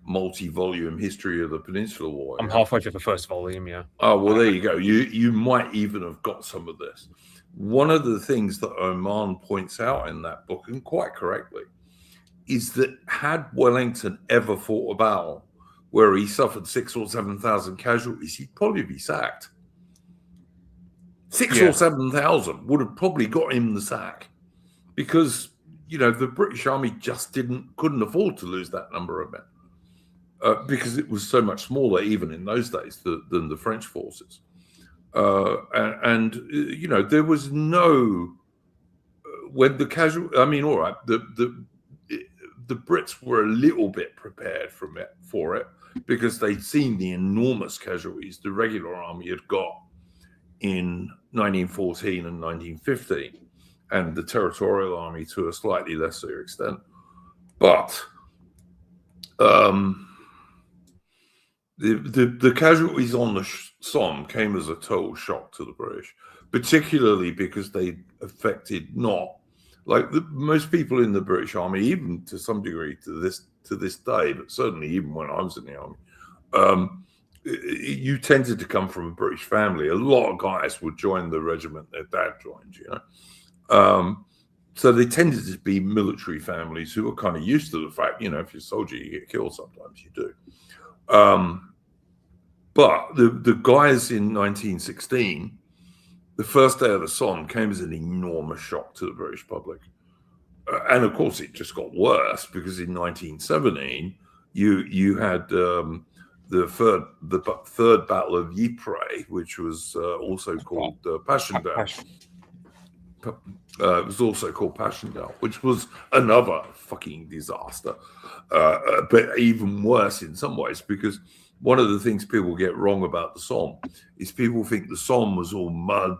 multi-volume history of the Peninsular War. I'm halfway through the first volume, yeah. Oh, well, there you go. You might even have got some of this. One of the things that Oman points out in that book, and quite correctly, is that had Wellington ever fought a battle where he suffered 6,000 or 7,000 casualties, he'd probably be sacked. 6,000 or 7,000 would have probably got him the sack, because, you know, the British Army just couldn't afford to lose that number of men. Because it was so much smaller, even in those days, than the French forces. And you know, there was no, when the casual, I mean, all right, the Brits were a little bit prepared for it, because they'd seen the enormous casualties the regular army had got in 1914 and 1915, and the territorial army to a slightly lesser extent. But the casualties on the Somme came as a total shock to the British, particularly because they affected not, like most people in the British Army, even to some degree to this day, but certainly even when I was in the army, you tended to come from a British family. A lot of guys would join the regiment their dad joined, you know. So they tended to be military families who were kind of used to the fact, you know, if you're a soldier, you get killed sometimes, you do. But the guys in 1916, the first day of the Somme came as an enormous shock to the British public. And of course, it just got worse, because in 1917, you had the third Battle of Ypres, which was also called Passchendaele. It was also called Passchendaele, which was another fucking disaster, but even worse in some ways, because one of the things people get wrong about the Somme is people think the Somme was all mud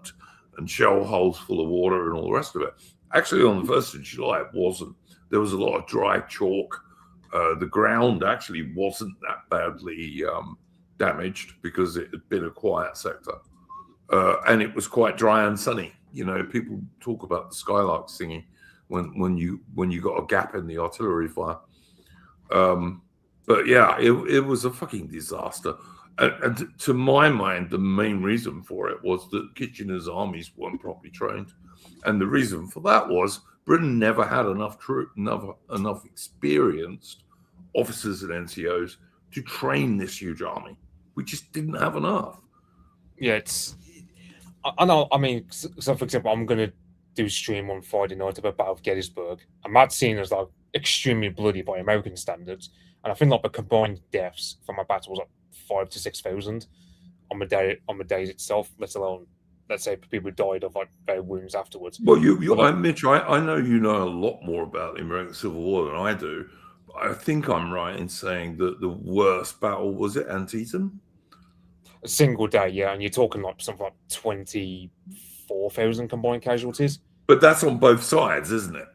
and shell holes full of water and all the rest of it. Actually, on the 1st of July, it wasn't. There was a lot of dry chalk. The ground actually wasn't that badly damaged because it had been a quiet sector. And it was quite dry and sunny. People talk about the skylarks singing when you got a gap in the artillery fire. But yeah, it was a fucking disaster. And to my mind, the main reason for it was that Kitchener's armies weren't properly trained. And the reason for that was Britain never had enough experienced officers and NCOs to train this huge army. We just didn't have enough. Yeah, I know. I mean, so for example, I'm going to do a stream on Friday night about Battle of Gettysburg, and that's seen as like extremely bloody by American standards. And I think like the combined deaths from my battle was like 5,000 to 6,000 on the days itself, let alone, let's say, people who died of like their wounds afterwards. Well, Mitch, I know you know a lot more about the American Civil War than I do. I think I'm right in saying that the worst battle was at Antietam. A single day, yeah, and you're talking like something like 24,000 combined casualties. But that's on both sides, isn't it?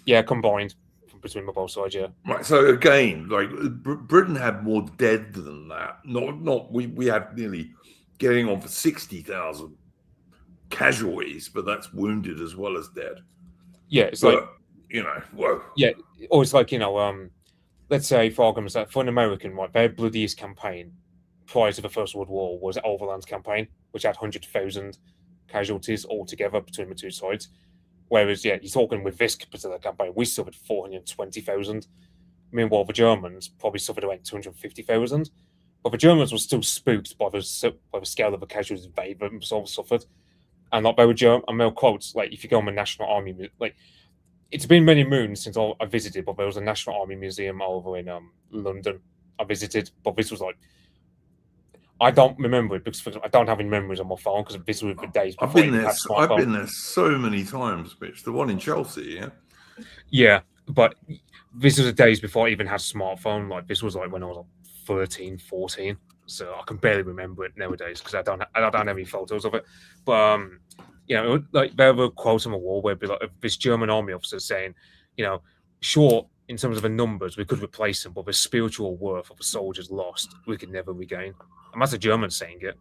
Yeah, combined between both sides, yeah. Right. So again, like Britain had more dead than that. We had nearly getting on for 60,000 casualties, but that's wounded as well as dead. Yeah, it's like whoa. Yeah, or it's like let's say for argument's sake, for an American, right, their bloodiest campaign prior to the First World War was the Overland campaign, which had 100,000 casualties altogether between the two sides. Whereas, yeah, you're talking with this particular campaign, we suffered 420,000. Meanwhile, the Germans probably suffered around 250,000. But the Germans were still spooked by the scale of the casualties they themselves suffered. And like they were and there were quotes, like if you go on the National Army, like it's been many moons since I visited, but there was a National Army Museum over in London I visited, but this was like, I don't remember it because I don't have any memories on my phone because this was the days before I've been there so many times, Mitch. The one in Chelsea, yeah? Yeah, but this was the days before I even had a smartphone. Like this was like when I was like 13, 14. So I can barely remember it nowadays because I don't have any photos of it. But like there were quotes on the wall where it'd be like this German army officer saying, sure, in terms of the numbers, we could replace them, but the spiritual worth of the soldiers lost, we could never regain. And that's a German saying it,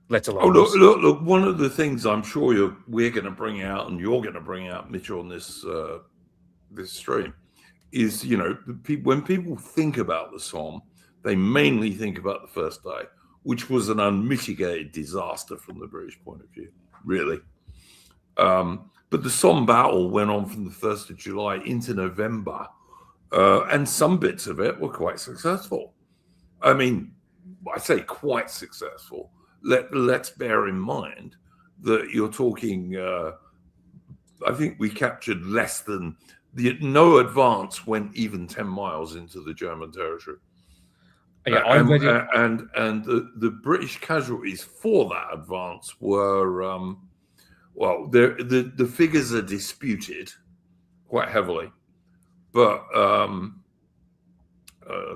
let alone. Look! One of the things I'm sure we're going to bring out, and you're going to bring out, Mitch, on this stream, is when people think about the Somme, they mainly think about the first day, which was an unmitigated disaster from the British point of view, really. But the Somme battle went on from the 1st of July into November, and some bits of it were quite successful. I mean, I say quite successful. Let's bear in mind that you're talking, I think we captured less than, no advance went even 10 miles into the German territory. Yeah, and the British casualties for that advance were, the figures are disputed quite heavily, but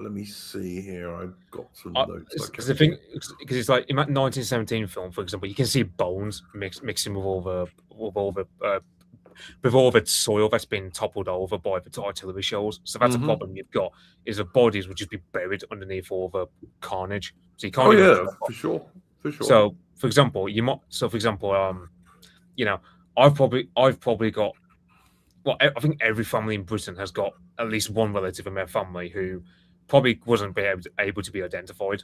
let me see here. I've got some notes. Because it's like in that 1917 film, for example, you can see bones mixing with all the soil that's been toppled over by the artillery shells. So that's a problem you've got. Is the bodies would just be buried underneath all the carnage. So you can't. For sure. So, for example, I've probably got. Well, I think every family in Britain has got at least one relative in their family who probably wasn't able to be identified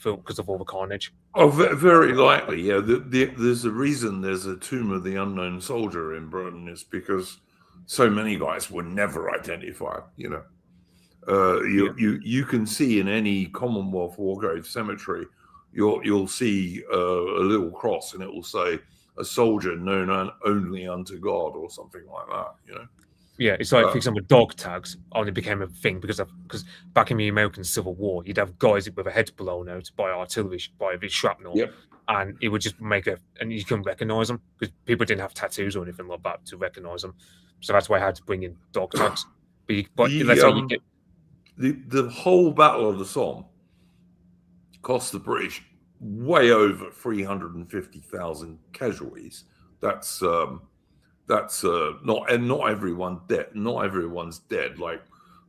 because of all the carnage. Oh, very likely, yeah. There's a reason there's a tomb of the unknown soldier in Britain. It's because so many guys were never identified. You can see in any Commonwealth war grave cemetery, you'll see a little cross, and it will say a soldier known only unto God or something like that. Yeah, it's like, for example, dog tags only became a thing because back in the American Civil War, you'd have guys with a head blown out by artillery, by the shrapnel, and it would just and you couldn't recognize them because people didn't have tattoos or anything like that to recognize them. So that's why I had to bring in dog tags. But let's say you get the whole Battle of the Somme cost the British way over 350,000 casualties. That's not everyone dead. Not everyone's dead. Like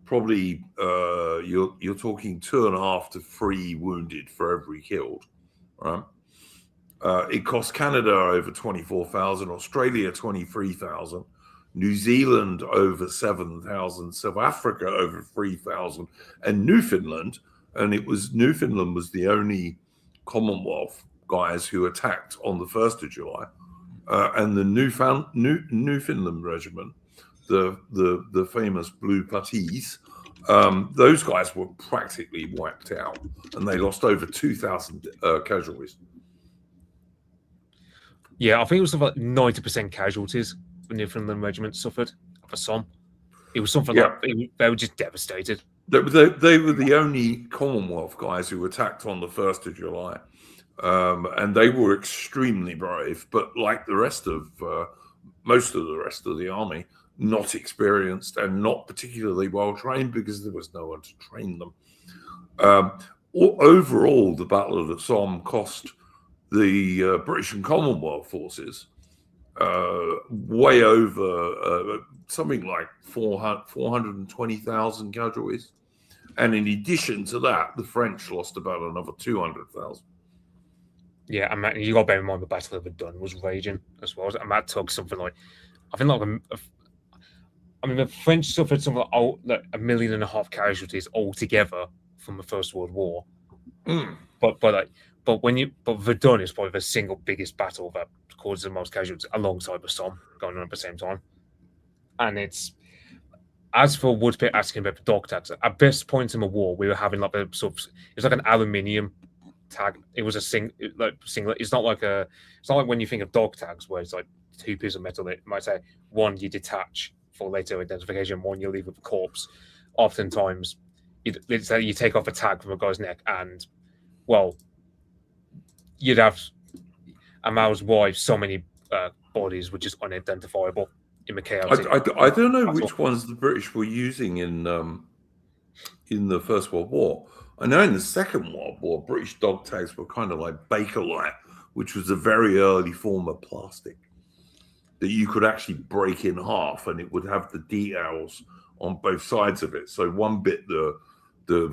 probably you're talking 2.5 to 3 wounded for every killed, right? It cost Canada over 24,000, Australia 23,000, New Zealand over 7,000, South Africa over 3,000, and Newfoundland. And Newfoundland was the only Commonwealth guys who attacked on the 1st of July. And the Newfoundland Regiment, the famous Blue Puttees, those guys were practically wiped out, and they lost over 2,000 casualties. Yeah, I think it was something like 90% casualties the Newfoundland Regiment suffered for Somme. It was something like they were just devastated. They were the only Commonwealth guys who attacked on the 1st of July. And they were extremely brave, but like the rest of most of the rest of the army, not experienced and not particularly well trained because there was no one to train them. Overall, the Battle of the Somme cost the British and Commonwealth forces way over something like 420,000 casualties. And in addition to that, the French lost about another 200,000. Yeah, and you got to bear in mind the Battle of Verdun was raging as well. And that took something like, I think, the French suffered something like 1.5 million casualties altogether from the First World War. Mm. But Verdun is probably the single biggest battle that causes the most casualties, alongside the Somme going on at the same time. And as for Woodpit asking about the dog tags, at best points in the war, we were having like it was like an aluminium tag. It was a single. It's not like when you think of dog tags where it's like 2 pieces of metal. It might say one you detach for later identification, one you leave with a corpse. Oftentimes, it's that you take off a tag from a guy's neck, and well, you'd have, and that was why so many bodies were just unidentifiable in the chaos. I don't know which ones the British were using in the First World War. I know in the Second World War, British dog tags were kind of like Bakelite, which was a very early form of plastic that you could actually break in half, and it would have the details on both sides of it. So one bit the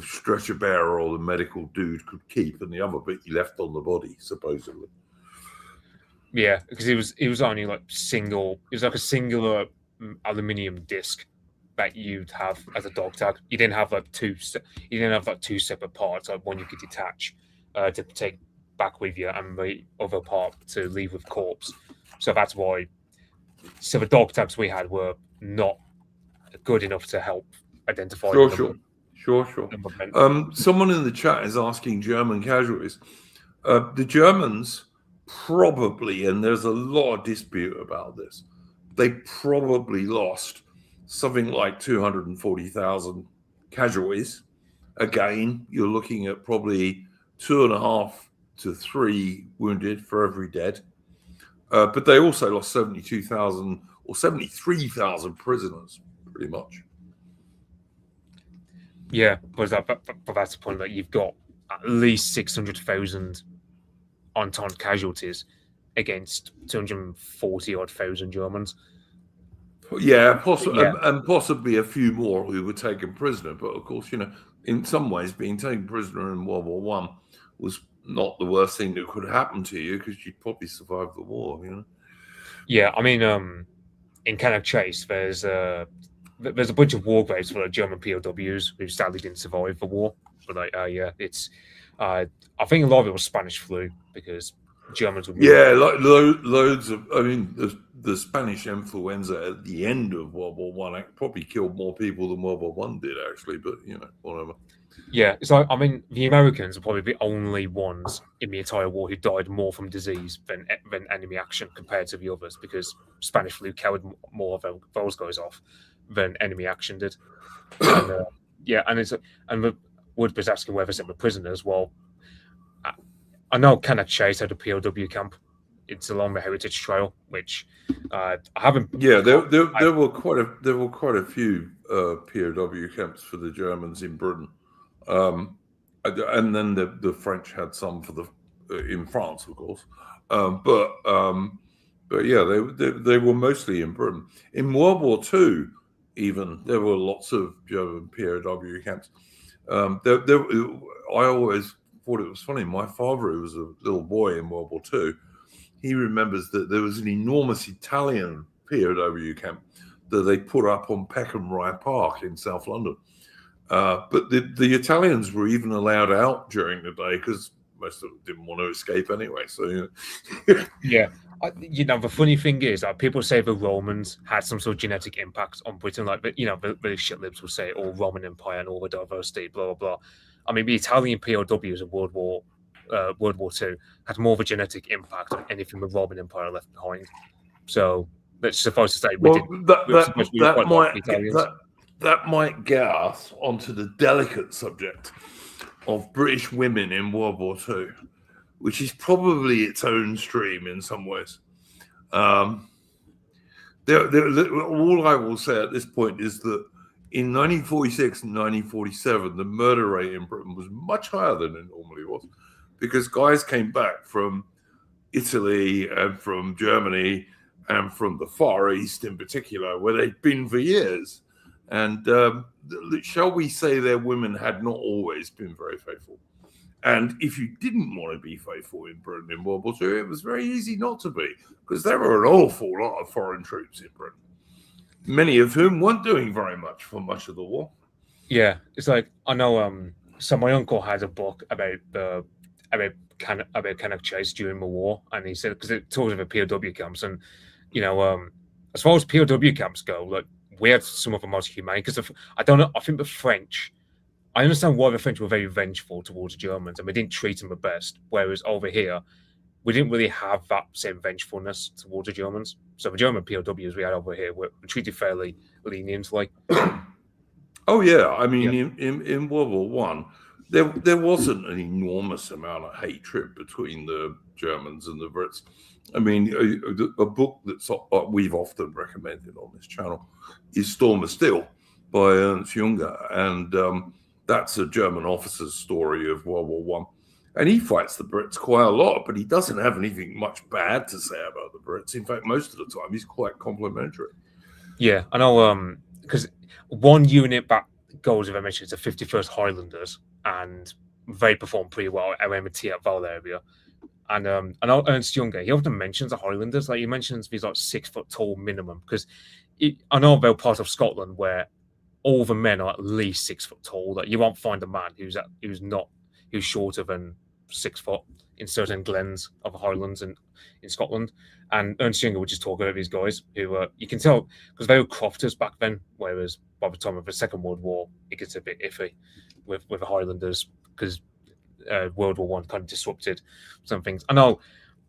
stretcher bearer or the medical dude could keep, and the other bit you left on the body, supposedly. Yeah, because it was only like single. It was like a singular aluminium disc that you'd have as a dog tag. You didn't have like two separate parts, like one you could detach to take back with you, and the other part to leave with corpse. So that's why. So the dog tags we had were not good enough to help identify. Sure. Someone in the chat is asking German casualties. The Germans probably, and there's a lot of dispute about this, they probably lost something like 240,000 casualties. Again, you're looking at probably 2.5 to 3 wounded for every dead. But they also lost 72,000 or 73,000 prisoners, pretty much. Yeah, but that's the point that you've got at least 600,000 unarmed casualties against 240,000 Germans. Yeah, and possibly a few more who were taken prisoner. But of course, in some ways, being taken prisoner in World War I was not the worst thing that could happen to you, because you'd probably survive the war. Yeah, I mean, in Cannock Chase, there's a bunch of war graves for German POWs who sadly didn't survive the war. But I think a lot of it was Spanish flu, because Germans would. Loads of. I mean, the Spanish influenza at the end of World War I probably killed more people than World War I did, actually. But whatever. Yeah, so I mean, the Americans are probably the only ones in the entire war who died more from disease than enemy action compared to the others, because Spanish flu killed more of those guys off than enemy action did. And Wood was asking whether some of the prisoners. Well, I know Cannock Chase had a POW camp. It's along the Heritage Trail, which I haven't. Yeah, there were quite a few POW camps for the Germans in Britain. and then the French had some for in France, of course. But yeah, they were mostly in Britain. In World War II, even there were lots of German POW camps. I always thought it was funny. My father, who was a little boy in World War II, he remembers that there was an enormous Italian POW camp that they put up on Peckham Rye Park in South London. But the Italians were even allowed out during the day because most of them didn't want to escape anyway. So yeah. The funny thing is that people say the Romans had some sort of genetic impact on Britain, like the shit libs will say, "Oh, Roman Empire and all the diversity, blah blah blah." I mean, the Italian POWs of World War II had more of a genetic impact on anything the Roman Empire left behind. So let's suffice to say, that might get us onto the delicate subject of British women in World War II, which is probably its own stream in some ways. All I will say at this point is that in 1946 and 1947, the murder rate in Britain was much higher than it normally was, because guys came back from Italy and from Germany and from the Far East in particular, where they'd been for years. And shall we say their women had not always been very faithful. And if you didn't want to be faithful in Britain in World War II, it was very easy not to be, because there were an awful lot of foreign troops in Britain, many of whom weren't doing very much for much of the war. Yeah, it's like, I know. So my uncle had a book about Cannock Chase during the war, and he said, because it talks about POW camps, and as far as POW camps go, like, we had some of the most humane. Because I don't know, I think the French. I understand why the French were very vengeful towards the Germans, and we didn't treat them the best. Whereas over here, we didn't really have that same vengefulness towards the Germans. So the German POWs we had over here were treated fairly leniently. Oh yeah, I mean, in World War One, there wasn't an enormous amount of hatred between the Germans and the Brits. I mean, a book that we've often recommended on this channel is Storm of Steel by Ernst Junger, and that's a German officer's story of World War One. And he fights the Brits quite a lot, but he doesn't have anything much bad to say about the Brits. In fact, most of the time, he's quite complimentary. Yeah, I know, because one unit that goes, if I mentioned, is the 51st Highlanders, and they perform pretty well around the Tiat Val area. And I know Ernst Junger, he often mentions the Highlanders. Like, he mentions these like 6 foot tall minimum, because I know they're part of Scotland where all the men are at least 6 foot tall. That you won't find a man who's shorter than 6 foot in certain glens of the Highlands in Scotland. And Ernst Junger would just talk about these guys who you can tell, because they were crofters back then, whereas by the time of the Second World War, it gets a bit iffy with the Highlanders, because World War One kind of disrupted some things. I know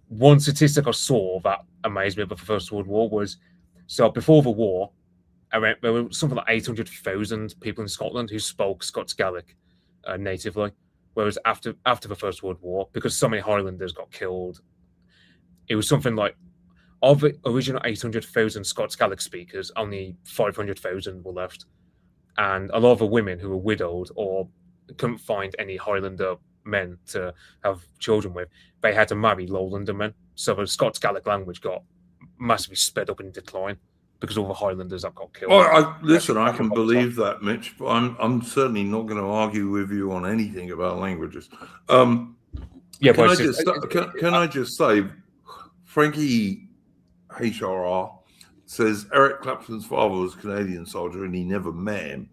one statistic I saw that amazed me about the First World War was, so before the war, there were something like 800,000 people in Scotland who spoke Scots Gaelic natively. Whereas after the First World War, because so many Highlanders got killed, it was something like, of the original 800,000 Scots Gaelic speakers, only 500,000 were left. And a lot of the women who were widowed or couldn't find any Highlander men to have children with, they had to marry Lowlander men. So the Scots Gaelic language got massively sped up in decline because all the Highlanders that got killed. Well, listen, I can believe that, Mitch, but I'm certainly not going to argue with you on anything about languages. Can I just say, Frankie HRR says Eric Clapton's father was a Canadian soldier and he never met him.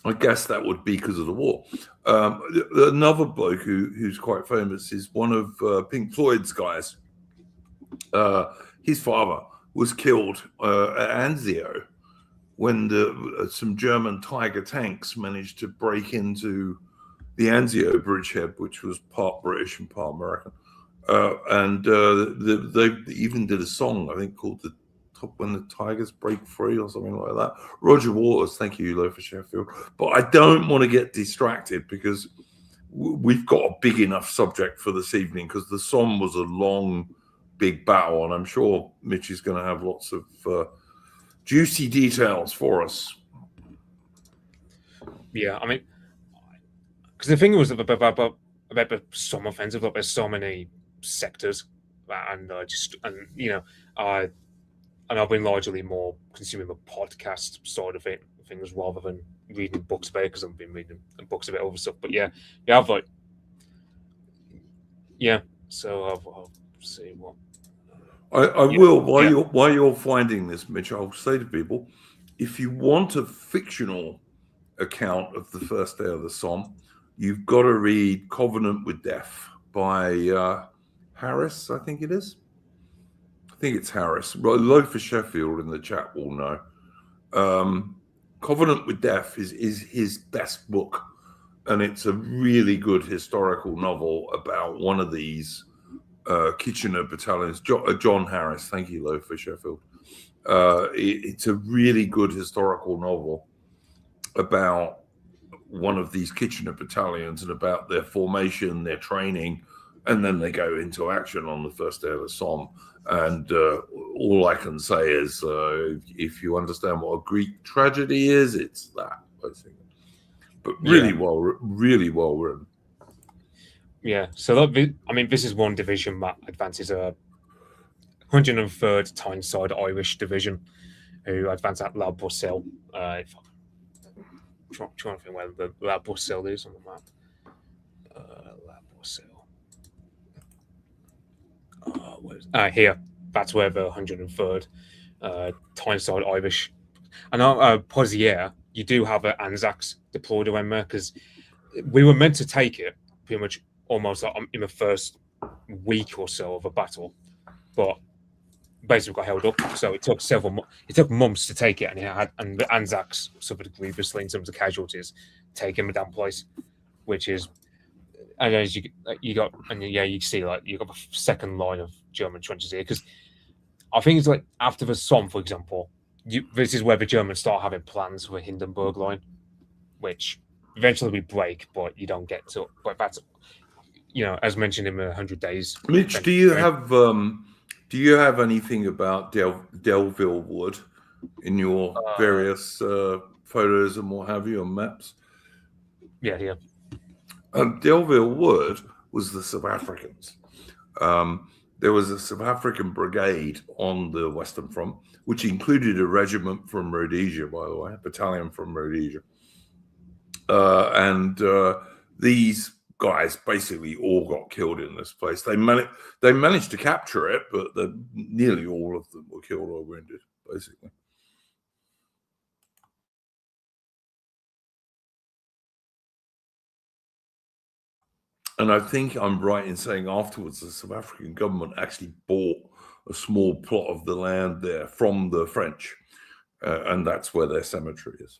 I guess that would be because of the war. Another bloke who's quite famous is one of Pink Floyd's guys. His father was killed at Anzio when some German Tiger tanks managed to break into the Anzio bridgehead, which was part British and part American. They even did a song, I think, called When the Tigers Break Free or something like that. Roger Waters, thank you, Lofa Sheffield. But I don't want to get distracted because we've got a big enough subject for this evening, because the Somme was a long, big battle, and I'm sure Mitch is going to have lots of juicy details for us. Yeah, I mean, because the thing was about the Somme offensive, like there's so many sectors, and and I've been largely more consuming the podcast side of things rather than reading books about it, because I've been reading books about other stuff. But I've like, so I'll see what. I will, while you're finding this, Mitch, I'll say to people, if you want a fictional account of the first day of the Somme, you've got to read Covenant with Death by Harris, I think it is. I think it's Harris. Loafer Sheffield in the chat will know. Covenant with Death is his best book, and it's a really good historical novel about one of these Kitchener battalions. John Harris, thank you, Loafer Sheffield. It's a really good historical novel about one of these Kitchener battalions and about their formation, their training, and then they go into action on the first day of the Somme. And all I can say is, if you understand what a Greek tragedy is, it's that, basically. But really well written. Yeah, so this is one division that advances a 103rd Tyneside Irish Division, who advance at La Boisselle. I'm trying to think where the La Boisselle is on the map. La Boisselle. Here. That's where the 103rd Tyneside Irish. And Pozières, you do have Anzacs deployed around there, because we were meant to take it pretty much almost like in the first week or so of a battle, but basically got held up. So it took months to take it, and the Anzacs suffered grievously in terms of casualties taking the damn place, which is, and as you see, like, you got the second line of German trenches here, because I think it's like after the Somme, for example, this is where the Germans start having plans for Hindenburg Line, which eventually we break, but you don't get to. But that's, as mentioned in the 100 Days. Mitch, do you have anything about Delville Wood in your various photos and what have you, and maps? Yeah. Delville Wood was the South Africans. There was a South African brigade on the Western Front, which included a regiment from Rhodesia, by the way, a battalion from Rhodesia. And these guys basically all got killed in this place. They managed to capture it, but nearly all of them were killed or wounded, basically. And I think I'm right in saying afterwards the South African government actually bought a small plot of the land there from the French, and that's where their cemetery is.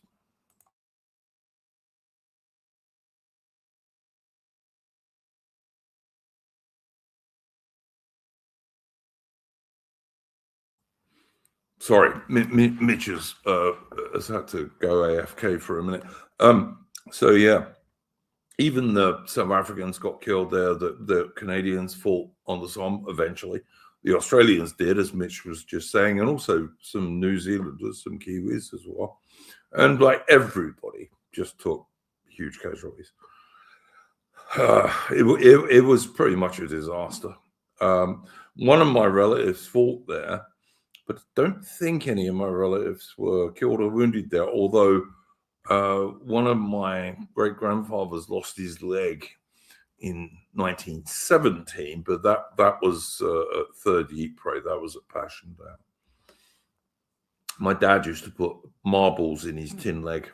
Sorry, Mitch has had to go AFK for a minute. So yeah, even the South Africans got killed there. The Canadians fought on the Somme eventually. The Australians did, as Mitch was just saying, and also some New Zealanders, some Kiwis as well. And like everybody just took huge casualties. It was pretty much a disaster. One of my relatives fought there, but I don't think any of my relatives were killed or wounded there, although one of my great-grandfathers lost his leg in 1917, but that was at Third Ypres. That was at Passchendaele. My dad used to put marbles in his tin leg,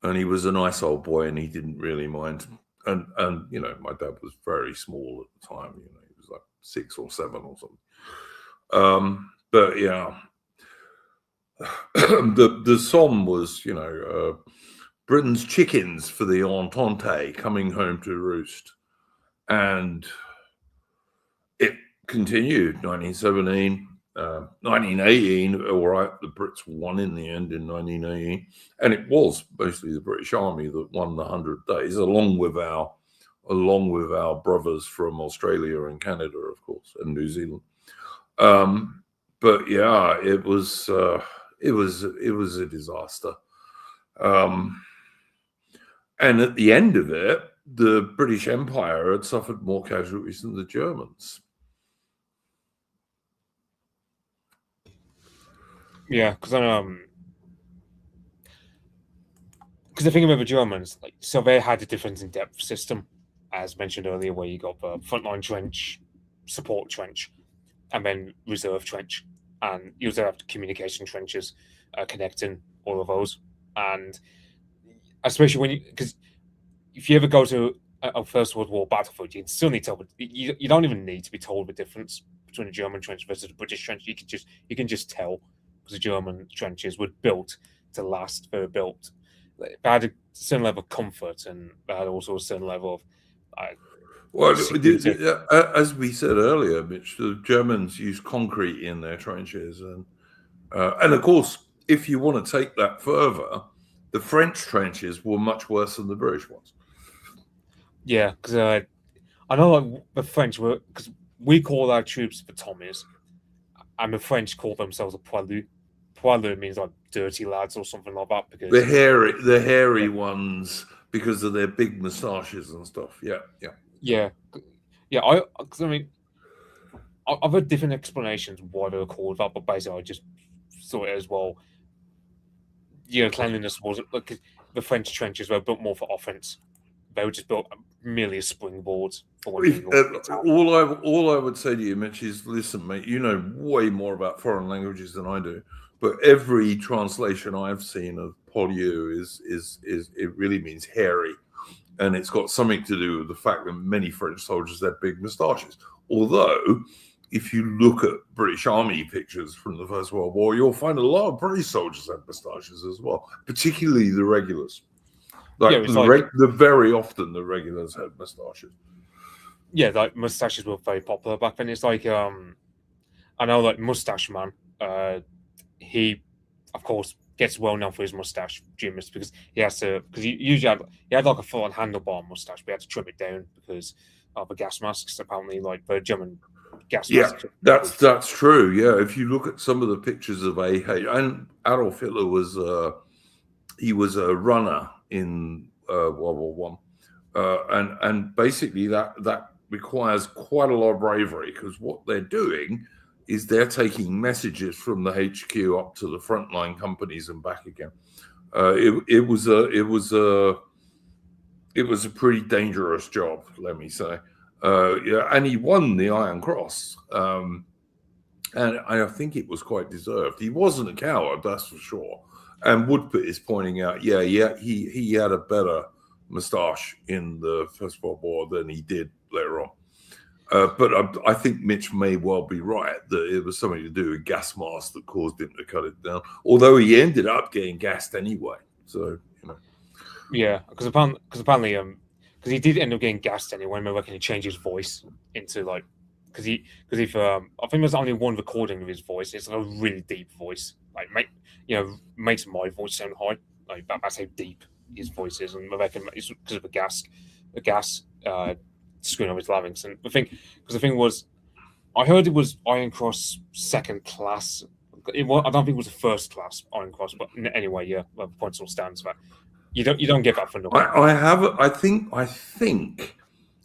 and he was a nice old boy, and he didn't really mind. And my dad was very small at the time. He was like 6 or 7 or something. But yeah, the Somme was, Britain's chickens for the Entente coming home to roost. And it continued, 1917, 1918, all right, the Brits won in the end in 1918. And it was basically the British Army that won the 100 Days, along with our brothers from Australia and Canada, of course, and New Zealand. But yeah, it was a disaster. And at the end of it, the British Empire had suffered more casualties than the Germans. Yeah, because the thing about the Germans, like, so they had a difference in depth system, as mentioned earlier, where you got the frontline trench, support trench, and then reserve trench, and you also have communication trenches connecting all of those. And especially when because if you ever go to a First World War battlefield, you still need to you don't even need to be told the difference between the German trench versus the British trench. You can just tell, because the German trenches were built to last. They were built. They had a certain level of comfort, and they had also a certain level of. Well, as we said earlier, Mitch, the Germans used concrete in their trenches, and of course, if you want to take that further, the French trenches were much worse than the British ones. Yeah, because I know like the French were, because we call our troops the Tommies, and the French call themselves a poilu. Poilu means like dirty lads or something like that. Because the hairy ones, because of their big moustaches and stuff. Yeah. Because I mean, I've heard different explanations why they were called that, but basically, I just saw it as well. Cleanliness wasn't like the French trenches were built more for offense. They were just built merely as springboards for all I would say to you, Mitch, is listen, mate. You know way more about foreign languages than I do, but every translation I've seen of polio is it really means hairy, and it's got something to do with the fact that many French soldiers had big moustaches. Although, if you look at British Army pictures from the First World War, you'll find a lot of British soldiers had moustaches as well, particularly the regulars. Very often the regulars had moustaches. Yeah, like moustaches were very popular back then. It's like I know like Mustache Man. He, of course, gets well known for his mustache because he has to, because he had like a full-on handlebar mustache, but he had to trim it down because of the gas masks. Apparently, like the German gas masks. Yeah, that's true. Yeah, if you look at some of the pictures of and Adolf Hitler was a runner in World War I, and basically that requires quite a lot of bravery, because what they're doing is they're taking messages from the HQ up to the frontline companies and back again. It was a pretty dangerous job, let me say. And he won the Iron Cross, and I think it was quite deserved. He wasn't a coward, that's for sure. And Woodpert is pointing out, he had a better moustache in the First World War than he did later on. But I think Mitch may well be right that it was something to do with gas masks that caused him to cut it down. Although he ended up getting gassed anyway. So, Yeah, because apparently, because he did end up getting gassed anyway. I reckon he changed his voice into like, I think there's only one recording of his voice. It's like a really deep voice, like makes my voice sound high. Like that's how deep his voice is, and I reckon it's because of the gas screwing up his larynx. And the thing was, I heard it was Iron Cross second class. I don't think it was a first class Iron Cross, but anyway, yeah, well, the point still stands. But you don't get that for nothing. I think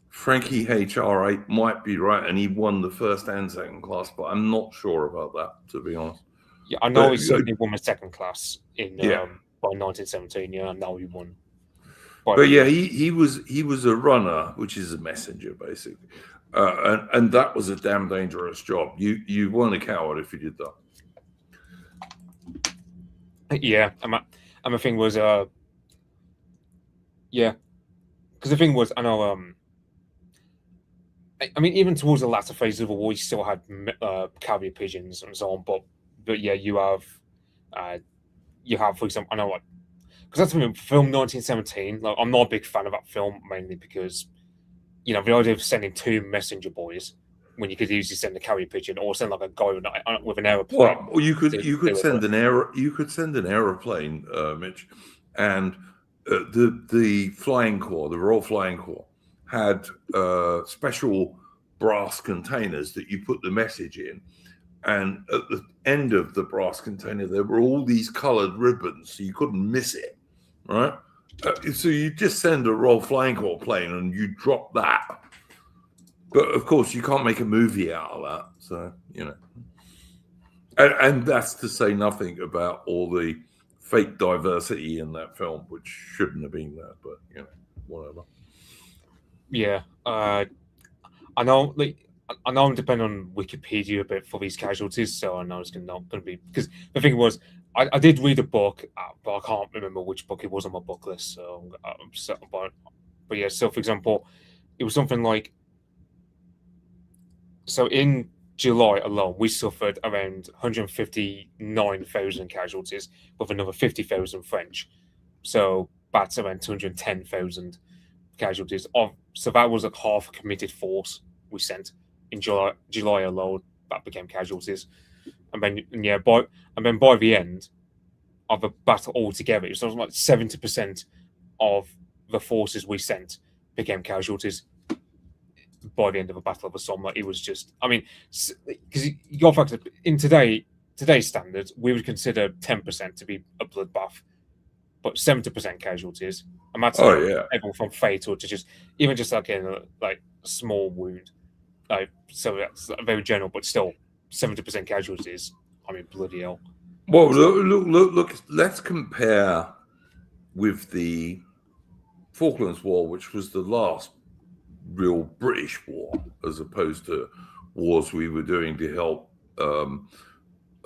Frankie HR8 might be right, and he won the first and second class, but I'm not sure about that, to be honest. Yeah, I know he certainly won the second class in by 1917. Yeah, I know he won. But yeah, he was a runner, which is a messenger basically, and that was a damn dangerous job. You weren't a coward if you did that. Yeah, and the thing was, because the thing was, I know, I mean, even towards the latter phase of the war, you still had carrier pigeons and so on, but yeah, you have, for example, I know, like, because that's the film 1917. Like, I'm not a big fan of that film, mainly because, the idea of sending two messenger boys when you could easily send a carrier pigeon or send like a guy with an aeroplane. Well, you could send an aeroplane, Mitch, and the flying corps, the Royal Flying Corps, had special brass containers that you put the message in. And at the end of the brass container, there were all these colored ribbons, so you couldn't miss it, right? So you just send a Roll Flying Corps plane and you drop that. But of course, you can't make a movie out of that. So, and that's to say nothing about all the fake diversity in that film, which shouldn't have been there, but, whatever. Yeah. I know, I'm depending on Wikipedia a bit for these casualties, so I know it's not going to be, because the thing was, I did read a book, but I can't remember which book it was on my book list, so I'm upset about it. But yeah, so for example, it was something like, so in July alone, we suffered around 159,000 casualties, with another 50,000 French. So that's around 210,000 casualties. So that was like half a committed force we sent in July alone that became casualties. And then by the end of the battle altogether, it was something like 70% of the forces we sent became casualties by the end of the Battle of the Somme. Like, it was just, I mean, because you got factor in today's standards, we would consider 10% to be a bloodbath, but 70% casualties, and that's everyone from fatal to just even just like a small wound. So that's very general, but still 70% casualties. I mean, bloody hell. Well, look. Let's compare with the Falklands War, which was the last real British war, as opposed to wars we were doing to help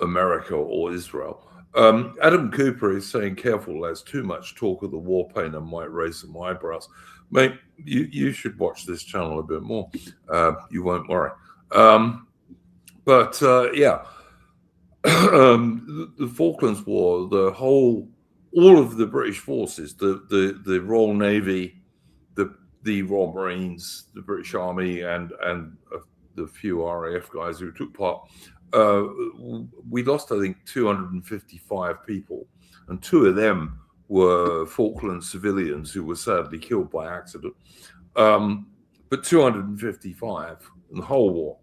America or Israel. Adam Cooper is saying, careful, there's too much talk of the war pain and might raise some eyebrows. Mate, you should watch this channel a bit more. You won't worry. The Falklands War, all of the British forces, the Royal Navy, the Royal Marines, the British Army, and the few RAF guys who took part, we lost, I think, 255 people, and 2 of them were Falkland civilians who were sadly killed by accident. But 255 in the whole war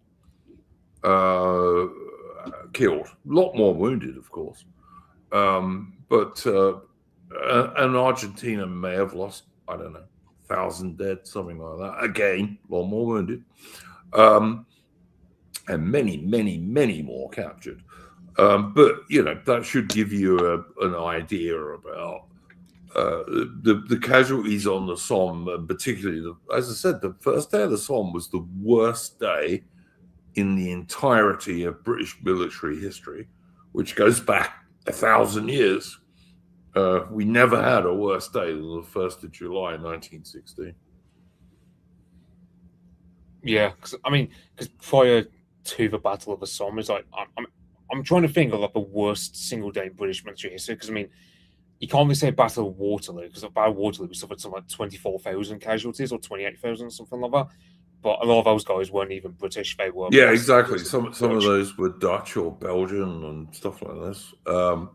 killed. A lot more wounded, of course. And Argentina may have lost, I don't know, 1,000 dead, something like that. Again, a lot more wounded. And many, many, many more captured. But, that should give you an idea about the casualties on the Somme, and particularly, as I said, the first day of the Somme was the worst day in the entirety of British military history, which goes back 1,000 years. We never had a worse day than the 1st of July, 1916. Yeah, because prior to the Battle of the Somme, it's like I'm trying to think of like the worst single day in British military history. Because you can't really say Battle of Waterloo, because by Waterloo we suffered something like 24,000 casualties or 28,000, something like that. But a lot of those guys weren't even British; they were. Yeah, exactly. Some of those were Dutch or Belgian and stuff like this. No.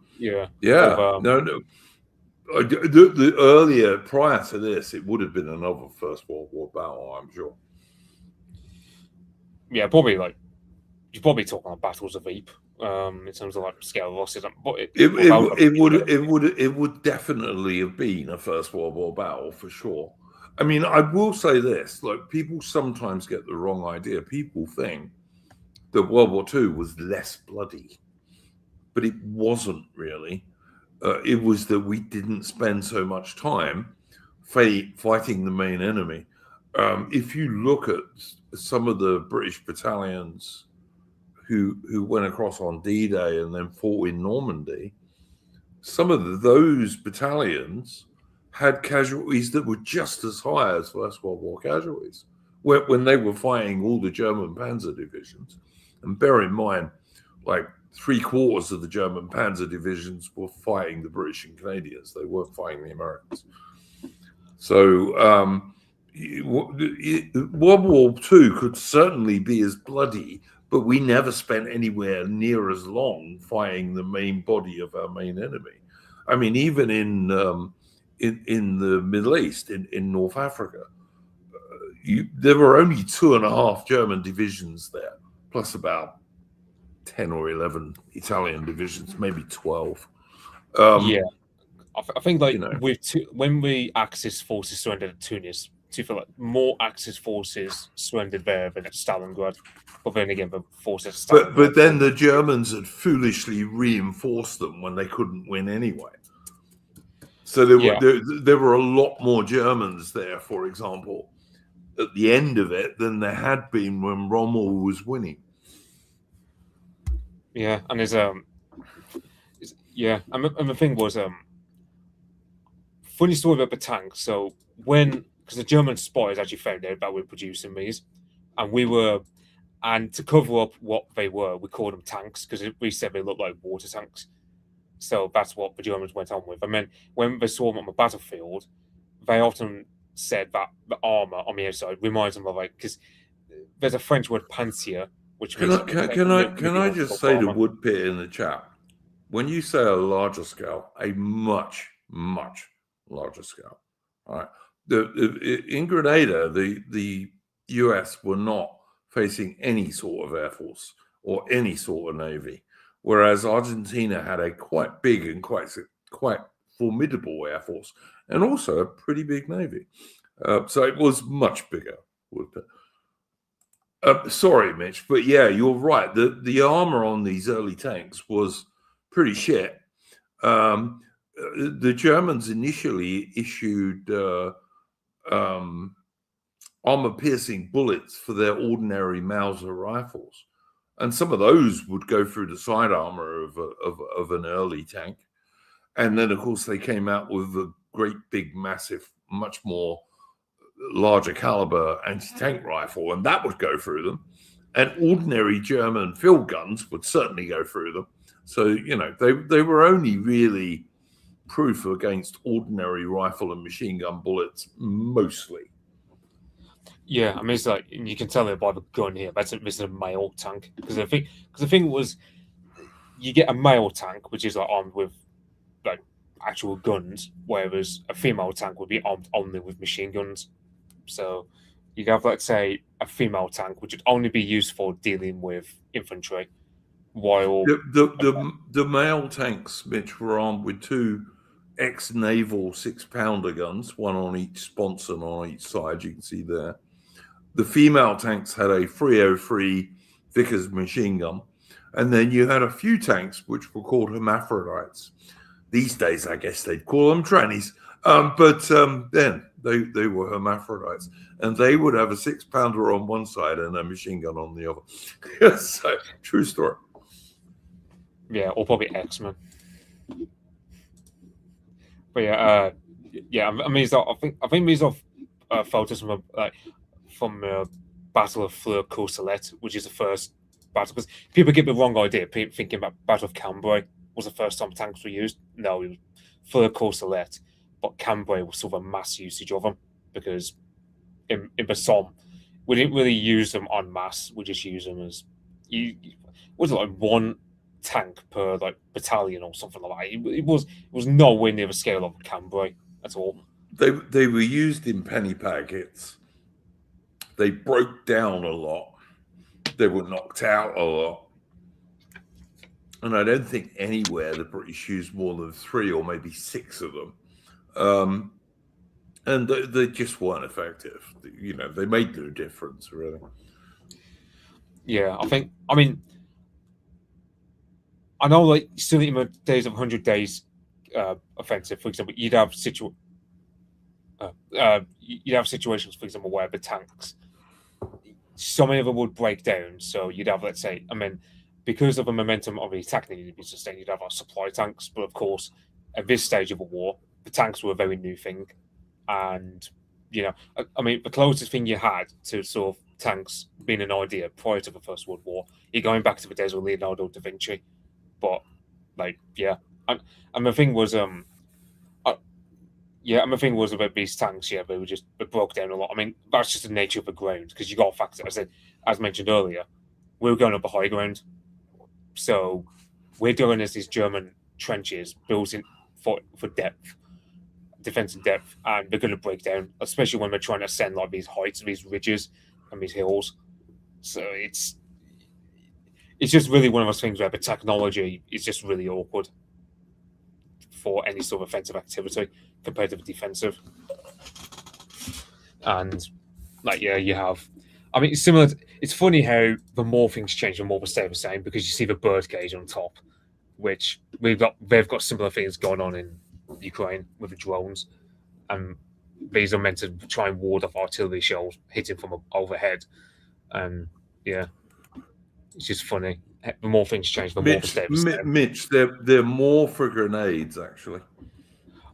The earlier, prior to this, it would have been another First World War battle, I'm sure. Yeah, probably you're probably talking about battles of Ypres, in terms of scale of losses. But it would definitely have been a First World War battle for sure. I mean, I will say this: people sometimes get the wrong idea. People think that World War II was less bloody, but it wasn't really. It was that we didn't spend so much time fighting the main enemy. If you look at some of the British battalions who went across on D-Day and then fought in Normandy, some of those battalions had casualties that were just as high as First World War casualties when they were fighting all the German panzer divisions. And bear in mind, 3/4 of the German panzer divisions were fighting the British and Canadians. They weren't fighting the Americans. So World War II could certainly be as bloody, but we never spent anywhere near as long fighting the main body of our main enemy. I mean, even in the Middle East, in North Africa, there were only 2.5 German divisions there, plus about 10 or 11 Italian divisions, maybe 12. I think like You know. when the Axis forces surrendered at Tunis, to feel like more Axis forces surrendered there than at Stalingrad. But then again, the forces at Stalingrad. But then the Germans had foolishly reinforced them when they couldn't win anyway. So there were a lot more Germans there, for example, at the end of it than there had been when Rommel was winning. Yeah, and there's and the thing was funny story about the tanks. So because the German spies actually found out that we were producing these, and to cover up what they were, we called them tanks because we said they looked like water tanks. So that's what the Germans went on with. I mean, when they saw them on the battlefield, they often said that the armor on the outside reminds them of because there's a French word pansier, which can I just say to Woodpit in the chat, when you say a larger scale, a much larger scale, all right? In Grenada, the US were not facing any sort of air force or any sort of navy, whereas Argentina had a quite big and quite formidable air force and also a pretty big navy. So it was much bigger. Sorry, Mitch, but yeah, you're right. The armor on these early tanks was pretty shit. The Germans initially issued armor-piercing bullets for their ordinary Mauser rifles, and some of those would go through the side armor of an early tank. And then, of course, they came out with a great, big, massive, much more larger caliber anti-tank rifle, and that would go through them. And ordinary German field guns would certainly go through them. So, they were only really proof against ordinary rifle and machine gun bullets, mostly. Yeah, I mean, it's like you can tell it by the gun here. This is a male tank because the thing was, you get a male tank which is like armed with like actual guns, whereas a female tank would be armed only with machine guns. So you have, let's say, a female tank which would only be used for dealing with infantry, while the male tanks, Mitch, were armed with two ex-naval 6-pounder guns, one on each sponson on each side. You can see there. The female tanks had a 303 Vickers machine gun, and then you had a few tanks which were called hermaphrodites. These days, I guess they'd call them trannies, but then they were hermaphrodites, and they would have a 6-pounder on one side and a machine gun on the other. So, true story. Yeah, or probably X-Men. But yeah. I mean, I think these are photos from the Battle of Fleur-Courcelette, which is the first battle. Because people get the wrong idea, thinking about Battle of Cambrai was the first time tanks were used. No, it was Fleur-Courcelette, but Cambrai was sort of a mass usage of them because in the Somme, we didn't really use them en masse. We just use them as was it like one tank per like battalion or something like that. It was nowhere near the scale of Cambrai at all. They were used in penny packets. They broke down a lot. They were knocked out a lot. And I don't think anywhere the British used more than 3 or maybe 6 of them. And they just weren't effective. They made no difference, really. Yeah, I know, like, still in the days of 100 Days offensive, for example, you'd have situations, for example, where the tanks, so many of them would break down. So you'd have, let's say, because of the momentum of the attack needed to be sustained, you'd have our supply tanks. But of course, at this stage of a war, the tanks were a very new thing. And, the closest thing you had to sort of tanks being an idea prior to the First World War, you're going back to the days of Leonardo da Vinci. But, and the thing was, about these tanks, they broke down a lot. That's just the nature of the ground, because you got to factor, as mentioned earlier, we were going up a high ground. So we're doing these German trenches built in for depth, defense in depth, and they're going to break down, especially when we're trying to ascend like these heights, these ridges, and these hills. So it's just really one of those things where the technology is just really awkward for any sort of offensive activity compared to the defensive. And you have. I mean, it's similar. It's funny how the more things change, the more they stay the same because you see the birdcage on top, which they've got similar things going on in Ukraine with the drones, and these are meant to try and ward off artillery shells hitting from overhead, and it's just funny. The more things change, the more they stay the same. Mitch, they're more for grenades actually.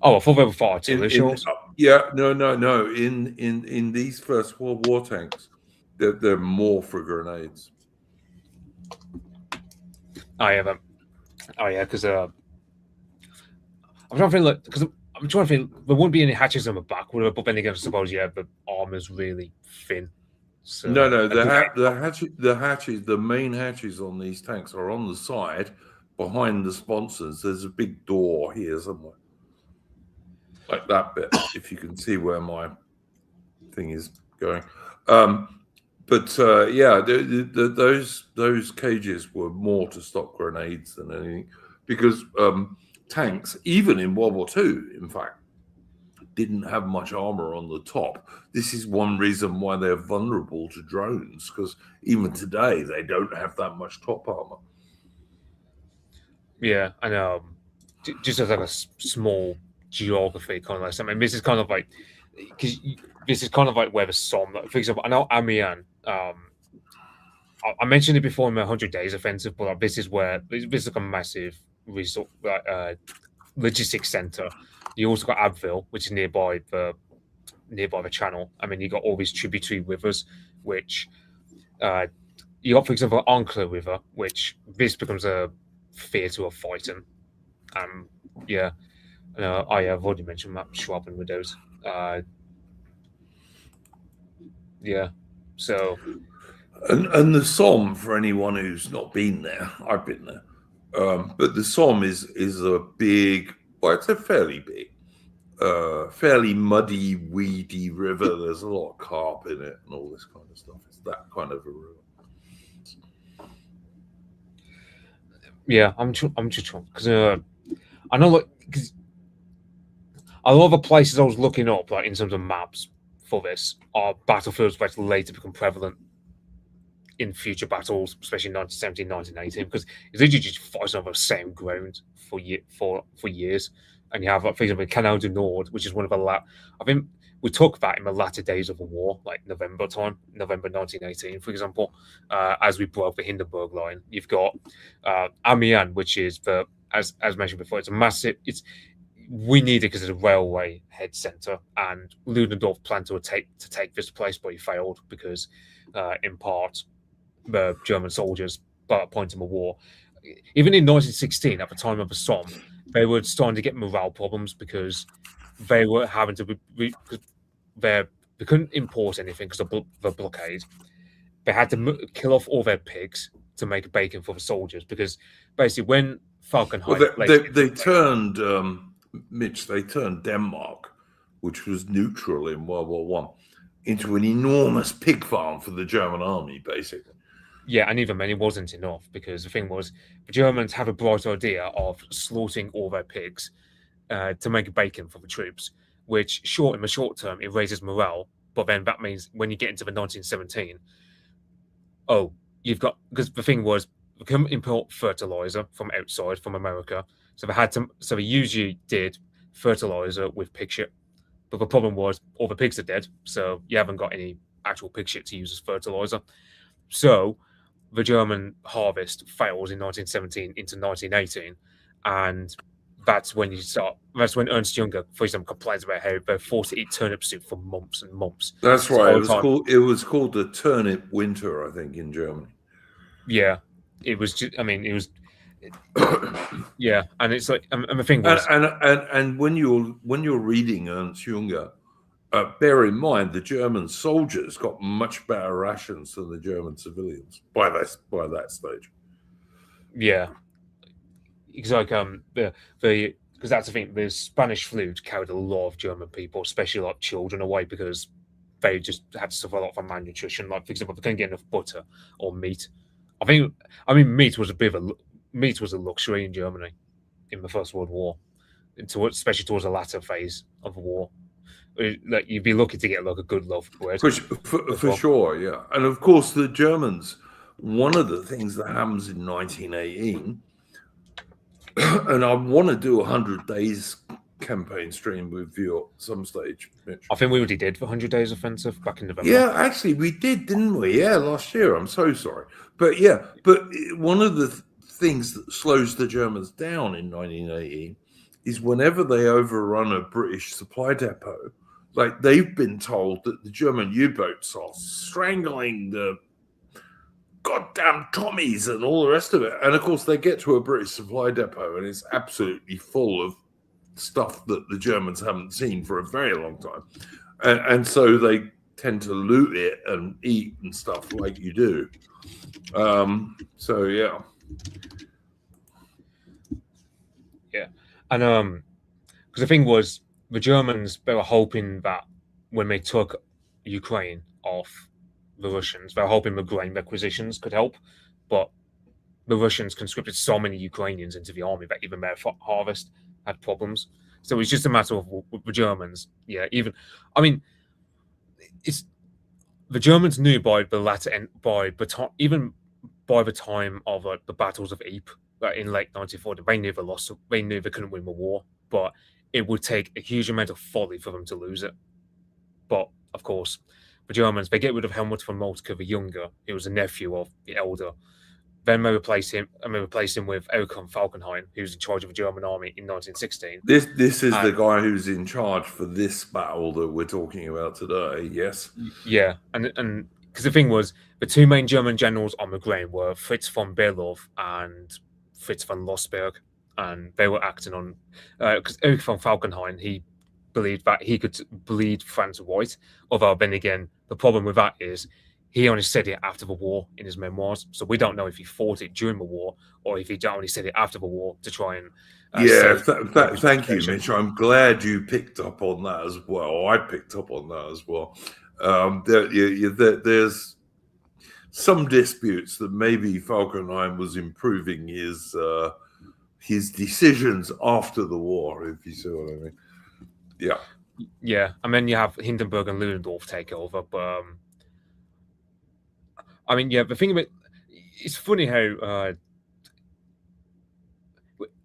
Oh, I thought they were for artillery shells. No. In these First World War tanks, they're more for grenades. Because I'm trying to think. Because I'm trying to think, there wouldn't be any hatches on the back, would there? But then again, I suppose the armor's really thin. So No. The hatches, the main hatches on these tanks are on the side behind the sponsons. There's a big door here somewhere, like that bit. If you can see where my thing is going, those cages were more to stop grenades than anything, because tanks, even in World War II, in fact, didn't have much armor on the top. This is one reason why they're vulnerable to drones, because even today they don't have that much top armor. Yeah, and just as like a small geography kind of like something. This is kind of like where the Somme, like, for example, I know Amiens. I mentioned it before in my 100 Days Offensive, but this is like a massive resort, logistics center. You also got Abbeville, which is nearby the channel. I mean, you got all these tributary rivers, which you got, for example, Ancre River, which this becomes a theatre of fighting. I've already mentioned that, Schwab and Widows. So. And the Somme, for anyone who's not been there, I've been there, but the Somme is a big, well, it's a fairly big, fairly muddy, weedy river. There's a lot of carp in it and all this kind of stuff. It's that kind of a river. Yeah, I'm just trying, because I know, like, because a lot of the places I was looking up, like in terms of maps for this, are battlefields that later become prevalent in future battles, especially 1917, 1918, because it's literally just fighting over the same ground for years. And you have, like, for example, Canal du Nord, which is one of the I think we talk about in the latter days of the war, like November 1918, for example, as we broke the Hindenburg line. You've got Amiens, which is as mentioned before, it's a massive. We need it because it's a railway head center, and Ludendorff planned to take this place, but he failed because, in part, the German soldiers, by that point in the war, even in 1916, at the time of the Somme, they were starting to get morale problems because they were having to they couldn't import anything because of the blockade. They had to kill off all their pigs to make bacon for the soldiers, because basically when Falkenhayn... Well, they turned, Mitch, they turned Denmark, which was neutral in World War I, into an enormous pig farm for the German army, basically. Yeah, and even then it wasn't enough, because the thing was, the Germans have a bright idea of slaughtering all their pigs to make bacon for the troops, which in the short term, it raises morale. But then that means when you get into the 1917, because the thing was, we couldn't import fertilizer from outside, from America. So they usually did fertilizer with pig shit. But the problem was all the pigs are dead, so you haven't got any actual pig shit to use as fertilizer. So the German harvest fails in 1917 into 1918, and that's when Ernst Jünger, for example, complains about how they're forced to eat turnip soup for months and months. That's right. It was called the turnip winter, I think, in Germany. Yeah, it was. Yeah, and it's like, and the thing was, and when you're reading Ernst Jünger, bear in mind the German soldiers got much better rations than the German civilians by that stage. Yeah, it's like because that's the thing. The Spanish flu carried a lot of German people, especially like children, away because they just had to suffer a lot from malnutrition. Like, for example, they couldn't get enough butter or meat. Meat was a luxury in Germany in the First World War. especially towards the latter phase of the war. Like you'd be lucky to get like a good loaf of bread. For sure, yeah. And of course, the Germans. One of the things that happens in 1918, and I want to do 100 days campaign stream with you at some stage, Mitch. I think we already did for 100 Days Offensive back in November. Yeah, actually, we did, didn't we? Yeah, last year. I'm so sorry. But yeah, one of the things that slows the Germans down in 1918 is whenever they overrun a British supply depot, like they've been told that the German U-boats are strangling the goddamn Tommies and all the rest of it. And of course, they get to a British supply depot and it's absolutely full of stuff that the Germans haven't seen for a very long time. And so they tend to loot it and eat and stuff like you do. So, yeah. Yeah. And because the thing was, the Germans, they were hoping that when they took Ukraine off the Russians, they were hoping the grain requisitions could help, but the Russians conscripted so many Ukrainians into the army that even their harvest had problems. So it's just a matter of the Germans. Yeah, it's the Germans knew by the latter end, even by the time of the battles of Ypres in late 1940, they knew they lost. They knew they couldn't win the war, but it would take a huge amount of folly for them to lose it. But of course, the Germans, they get rid of Helmut von Moltke the Younger, who was a nephew of the elder. Then they replace him with Erich von Falkenhayn, who's in charge of the German army in 1916. This is the guy who's in charge for this battle that we're talking about today, yes? Yeah, and because the thing was, the two main German generals on the ground were Fritz von Below and Fritz von Lossberg, and they were acting on, because Erich von Falkenhayn, he believed that he could bleed France white, although then again, the problem with that is he only said it after the war in his memoirs, so we don't know if he fought it during the war or if he only said it after the war to try and. Thank you, Mitch. I'm glad you picked up on that as well. I picked up on that as well. There's some disputes that maybe Falkenhayn was improving his decisions after the war, if you see what I mean. Yeah. Yeah, and then you have Hindenburg and Ludendorff take over, but. The thing about it's funny how,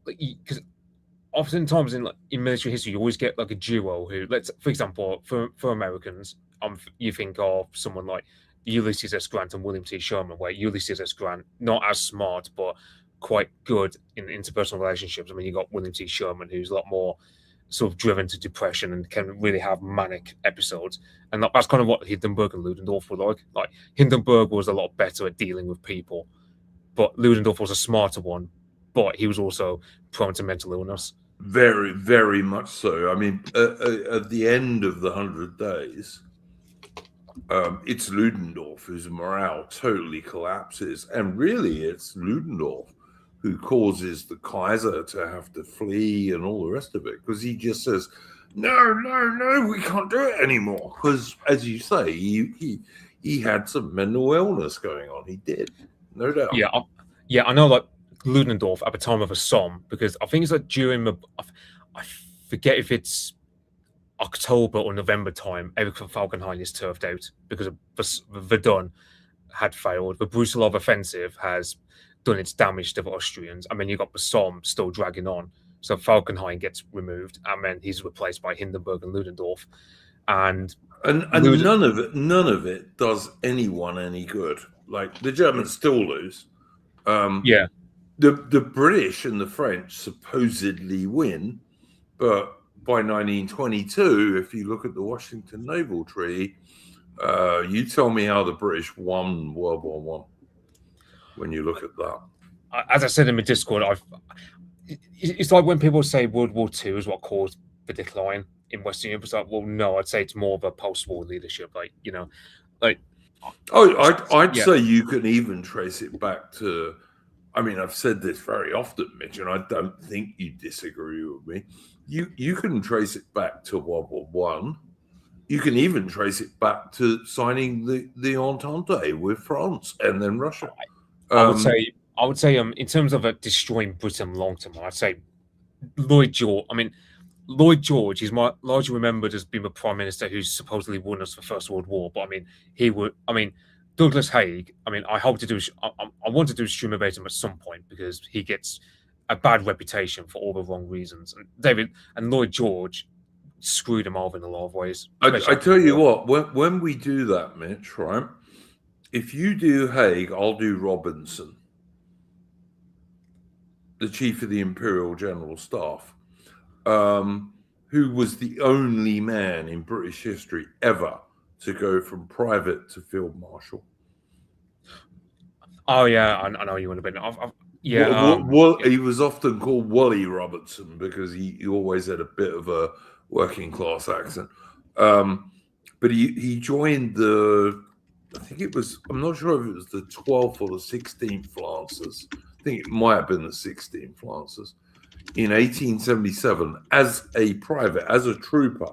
because oftentimes in military history, you always get like a duo who, for example, for Americans, you think of someone like Ulysses S. Grant and William T. Sherman, where Ulysses S. Grant not as smart but quite good in interpersonal relationships. I mean, you got William T. Sherman, who's a lot more sort of driven to depression and can really have manic episodes. And that's kind of what Hindenburg and Ludendorff were like. Like, Hindenburg was a lot better at dealing with people, but Ludendorff was a smarter one, but he was also prone to mental illness. Very, very much so. I mean, at the end of the 100 days, it's Ludendorff whose morale totally collapses. And really, it's Ludendorff who causes the Kaiser to have to flee and all the rest of it, because he just says, no, we can't do it anymore. Because, as you say, he had some mental illness going on. He did, no doubt. Yeah, I know, like, Ludendorff at the time of the Somme, because I think it's like during I forget if it's October or November time, Erich von Falkenhayn is turfed out because of Verdun had failed. The Brusilov offensive has done its damage to the Austrians. I mean, you got the Somme still dragging on. So Falkenhayn gets removed, and then he's replaced by Hindenburg and Ludendorff. And none of it does anyone any good. Like, the Germans still lose. The British and the French supposedly win, but by 1922, if you look at the Washington Naval Treaty, you tell me how the British won World War I. When you look at that, as I said in the Discord, it's like when people say World War II is what caused the decline in Western Europe. It's like, well, no, I'd say it's more of a post-war leadership. I'd say you can even trace it back to. I mean, I've said this very often, Mitch, and I don't think you disagree with me. You can trace it back to World War One. You can even trace it back to signing the Entente with France and then Russia. I would say, in terms of destroying Britain long term, I'd say Lloyd George. I mean, Lloyd George is largely remembered as being the prime minister who supposedly won us the First World War. But I mean, he would. I mean, Douglas Haig. I mean, I hope to do. I want to do a stream about him at some point because he gets a bad reputation for all the wrong reasons. And Lloyd George screwed him over in a lot of ways. I tell you what, when we do that, Mitch, right? If you do Haig, I'll do Robinson, the chief of the Imperial General Staff, who was the only man in British history ever to go from private to field marshal. Oh yeah, I know you want to be. He was often called Wally Robertson because he always had a bit of a working class accent. But he joined I think it was, I'm not sure if it was the 12th or the 16th Lancers. I think it might have been the 16th Lancers in 1877 as a private, as a trooper.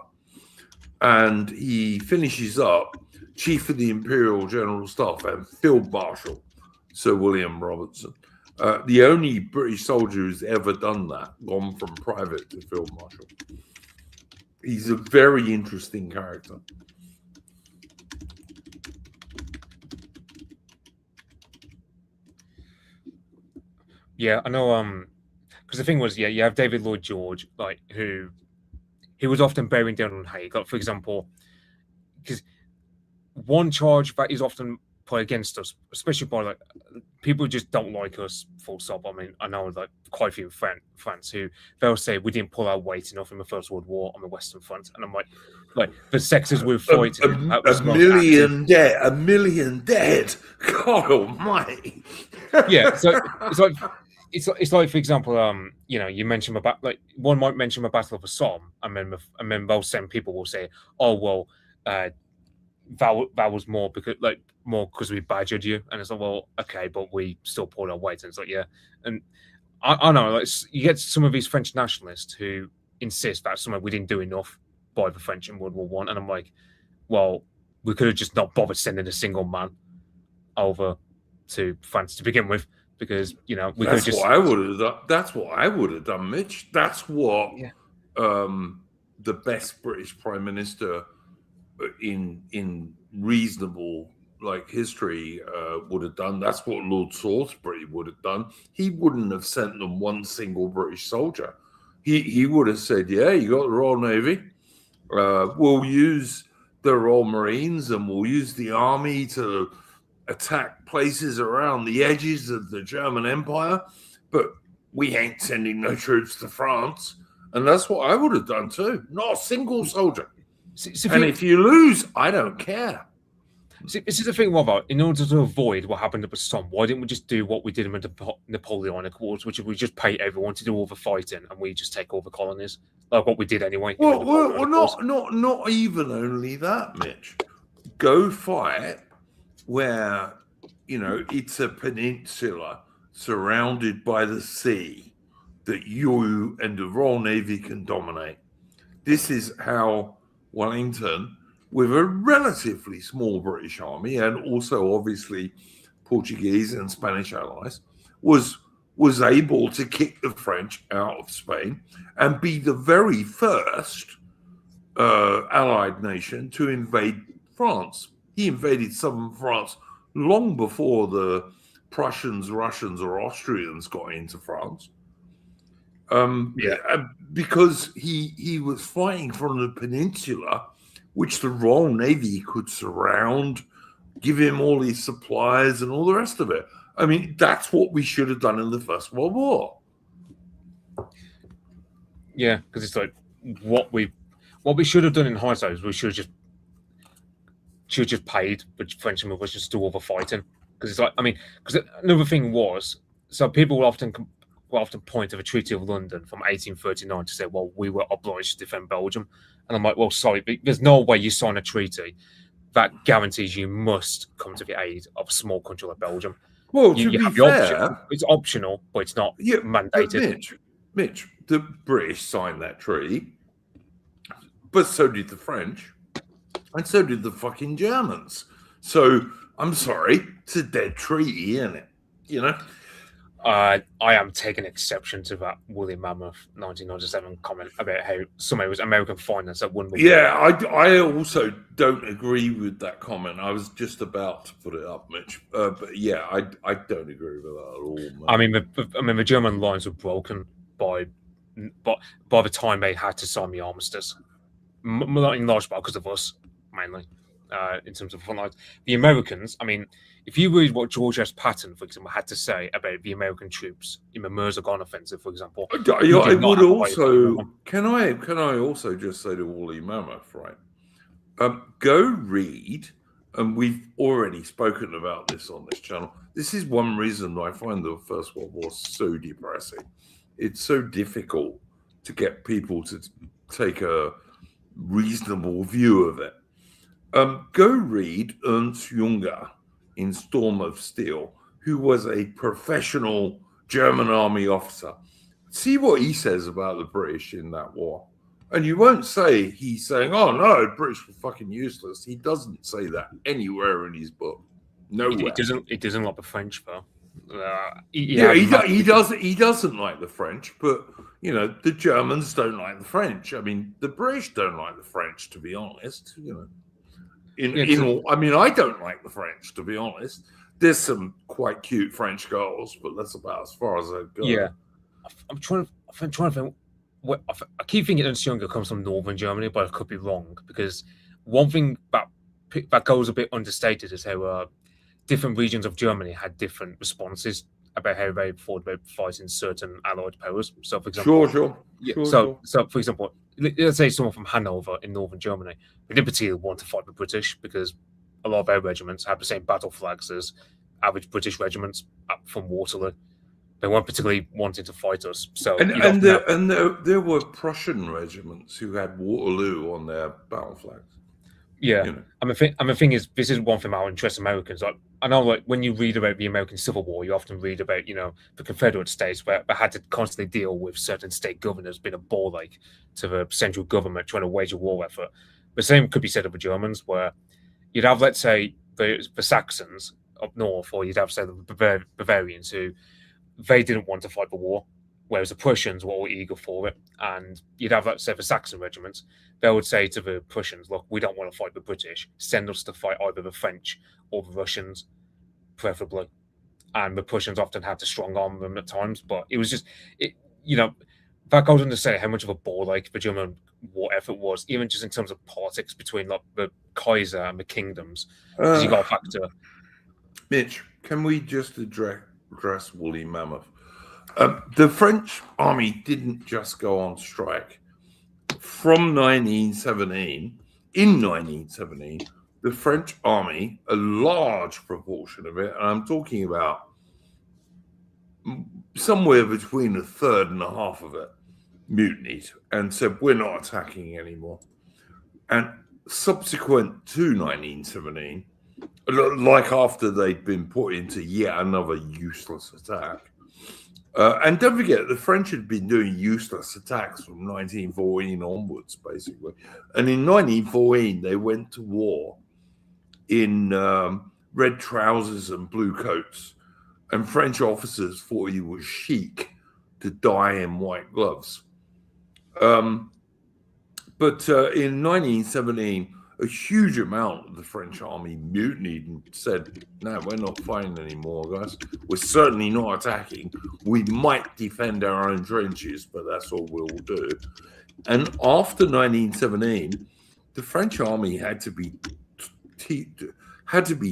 And he finishes up Chief of the Imperial General Staff and Field Marshal, Sir William Robertson. The only British soldier who's ever done that, gone from private to Field Marshal. He's a very interesting character. Yeah, I know. Because the thing was, you have David Lloyd George, like who he was often bearing down on Haig. Like, for example, because one charge that is often put against us, especially by like people who just don't like us, full stop. I mean, I know like quite a few France who they'll say we didn't pull our weight enough in the First World War on the Western Front, and I'm like the sectors we're fighting. A million dead. God Almighty. Yeah, so it's like for example, you mentioned about like one might mention the Battle of the Somme, and then those same people will say, oh well, that was more because we badgered you, and it's like, well, okay, but we still pulled our weight, and it's like, yeah, and I know, like you get some of these French nationalists who insist that something we didn't do enough by the French in World War One, and I'm like, well, we could have just not bothered sending a single man over to France to begin with, because we could have just. What I would have done. That's what I would have done, Mitch. That's what the best British Prime Minister in reasonable history would have done. That's what Lord Salisbury would have done. He wouldn't have sent them one single British soldier. He would have said, yeah, you got the Royal Navy. We'll use the Royal Marines and we'll use the army to attack places around the edges of the German Empire, but we ain't sending no troops to France. And that's what I would have done too. Not a single soldier. If you lose, I don't care. This is the thing, Robert. In order to avoid what happened at the Somme, why didn't we just do what we did in the Napoleonic Wars, which is we just pay everyone to do all the fighting and we just take all the colonies, like what we did anyway? Well, not even only that, Mitch. Go fight where it's a peninsula surrounded by the sea that you and the Royal Navy can dominate. This is how Wellington, with a relatively small British army and also obviously Portuguese and Spanish allies, was able to kick the French out of Spain and be the very first allied nation to invade France. He invaded southern France long before the Prussians, Russians, or Austrians got into France. Because he was fighting from the peninsula, which the Royal Navy could surround, give him all his supplies and all the rest of it. I mean, that's what we should have done in the First World War. Yeah, because it's like what we should have done in hindsight is we should have just paid the French and British just do all the fighting. Because it's like, I mean, because another thing was, so people will often point to the Treaty of London from 1839 to say, well, we were obliged to defend Belgium. And I'm like, well, sorry, but there's no way you sign a treaty that guarantees you must come to the aid of a small country like Belgium. Well, to be fair, it's optional, but it's not mandated. Mitch, the British signed that treaty, but so did the French, and so did the fucking Germans. So I'm sorry, it's a dead treaty, isn't it? I am taking exception to that woolly mammoth 1997 comment about how some of it was American finance that won the war. Yeah, I also don't agree with that comment. I was just about to put it up, Mitch. But yeah, I don't agree with that at all. Man. I mean, the German lines were broken by the time they had to sign the armistice, not in large part because of us, mainly, in terms of front lines. The Americans, I mean, if you read what George S. Patton, for example, had to say about the American troops in the Meuse-Argonne offensive, for example, I would also can I also just say to Woolly Mammoth, right? Go read, and we've already spoken about this on this channel. This is one reason I find the First World War so depressing. It's so difficult to get people to take a reasonable view of it. Go read Ernst Junger in Storm of Steel, who was a professional German army officer. See what he says about the British in that war. And you won't say he's saying, oh, no, the British were fucking useless. He doesn't say that anywhere in his book. Nowhere. It doesn't like the French, though. He doesn't like the French, but, you know, the Germans don't like the French. I mean, the British don't like the French, to be honest, you know. I mean, I don't like the French, to be honest. There's some quite cute French girls, but that's about as far as I go. Yeah, I'm trying to think. I keep thinking Ernst Junger comes from northern Germany, but I could be wrong, because one thing that goes a bit understated is how different regions of Germany had different responses about how they thought about fighting certain Allied powers. So, for example, So, for example, let's say someone from Hanover in northern Germany, they didn't particularly want to fight the British because a lot of our regiments had the same battle flags as average British regiments from Waterloo. They weren't particularly wanting to fight us. So, there were Prussian regiments who had Waterloo on their battle flags. Yeah, you know. And the thing is, this is one thing that interests Americans. Like, I know, like, when you read about the American Civil War, you often read about, you know, the Confederate states where they had to constantly deal with certain state governors being a ball ache to the central government trying to wage a war effort. The same could be said of the Germans, where you'd have, let's say, the Saxons up north, or you'd have, say, the Bavarians, who they didn't want to fight the war, whereas the Prussians were all eager for it. And you'd have, let's say, the Saxon regiments. They would say to the Prussians, look, we don't want to fight the British. Send us to fight either the French or the Russians, preferably. And the Prussians often had to strong arm them at times. But it was just, you know, that goes on to say how much of a ball ache the German war effort was, even just in terms of politics between, like, the Kaiser and the kingdoms. Because you got to factor. Mitch, can we just address Woolly Mammoth? The French army didn't just go on strike. From 1917, the French army, a large proportion of it, and I'm talking about somewhere between a third and a half of it, mutinied and said, we're not attacking anymore. And subsequent to 1917, like after they'd been put into yet another useless attack, and don't forget, the French had been doing useless attacks from 1914 onwards, basically. And in 1914, they went to war in red trousers and blue coats. And French officers thought it was chic to die in white gloves. But in 1917, a huge amount of the French army mutinied and said, no, we're not fighting anymore, guys. We're certainly not attacking. We might defend our own trenches, but that's all we'll do. And after 1917, the French army had to be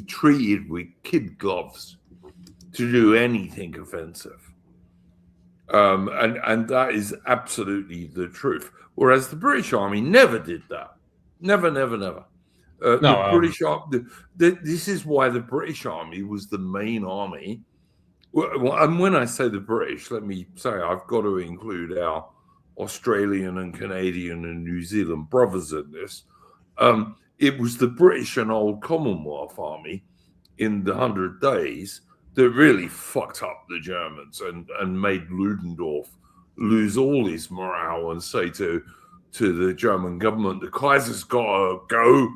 treated with kid gloves to do anything offensive. And that is absolutely the truth. Whereas the British army never did that. Never. The British army. This is why the British army was the main army. Well, and when I say the British, let me say I've got to include our Australian and Canadian and New Zealand brothers in this. It was the British and Old Commonwealth Army in the 100 Days that really fucked up the Germans and made Ludendorff lose all his morale and say to the German government, the Kaiser's got to go,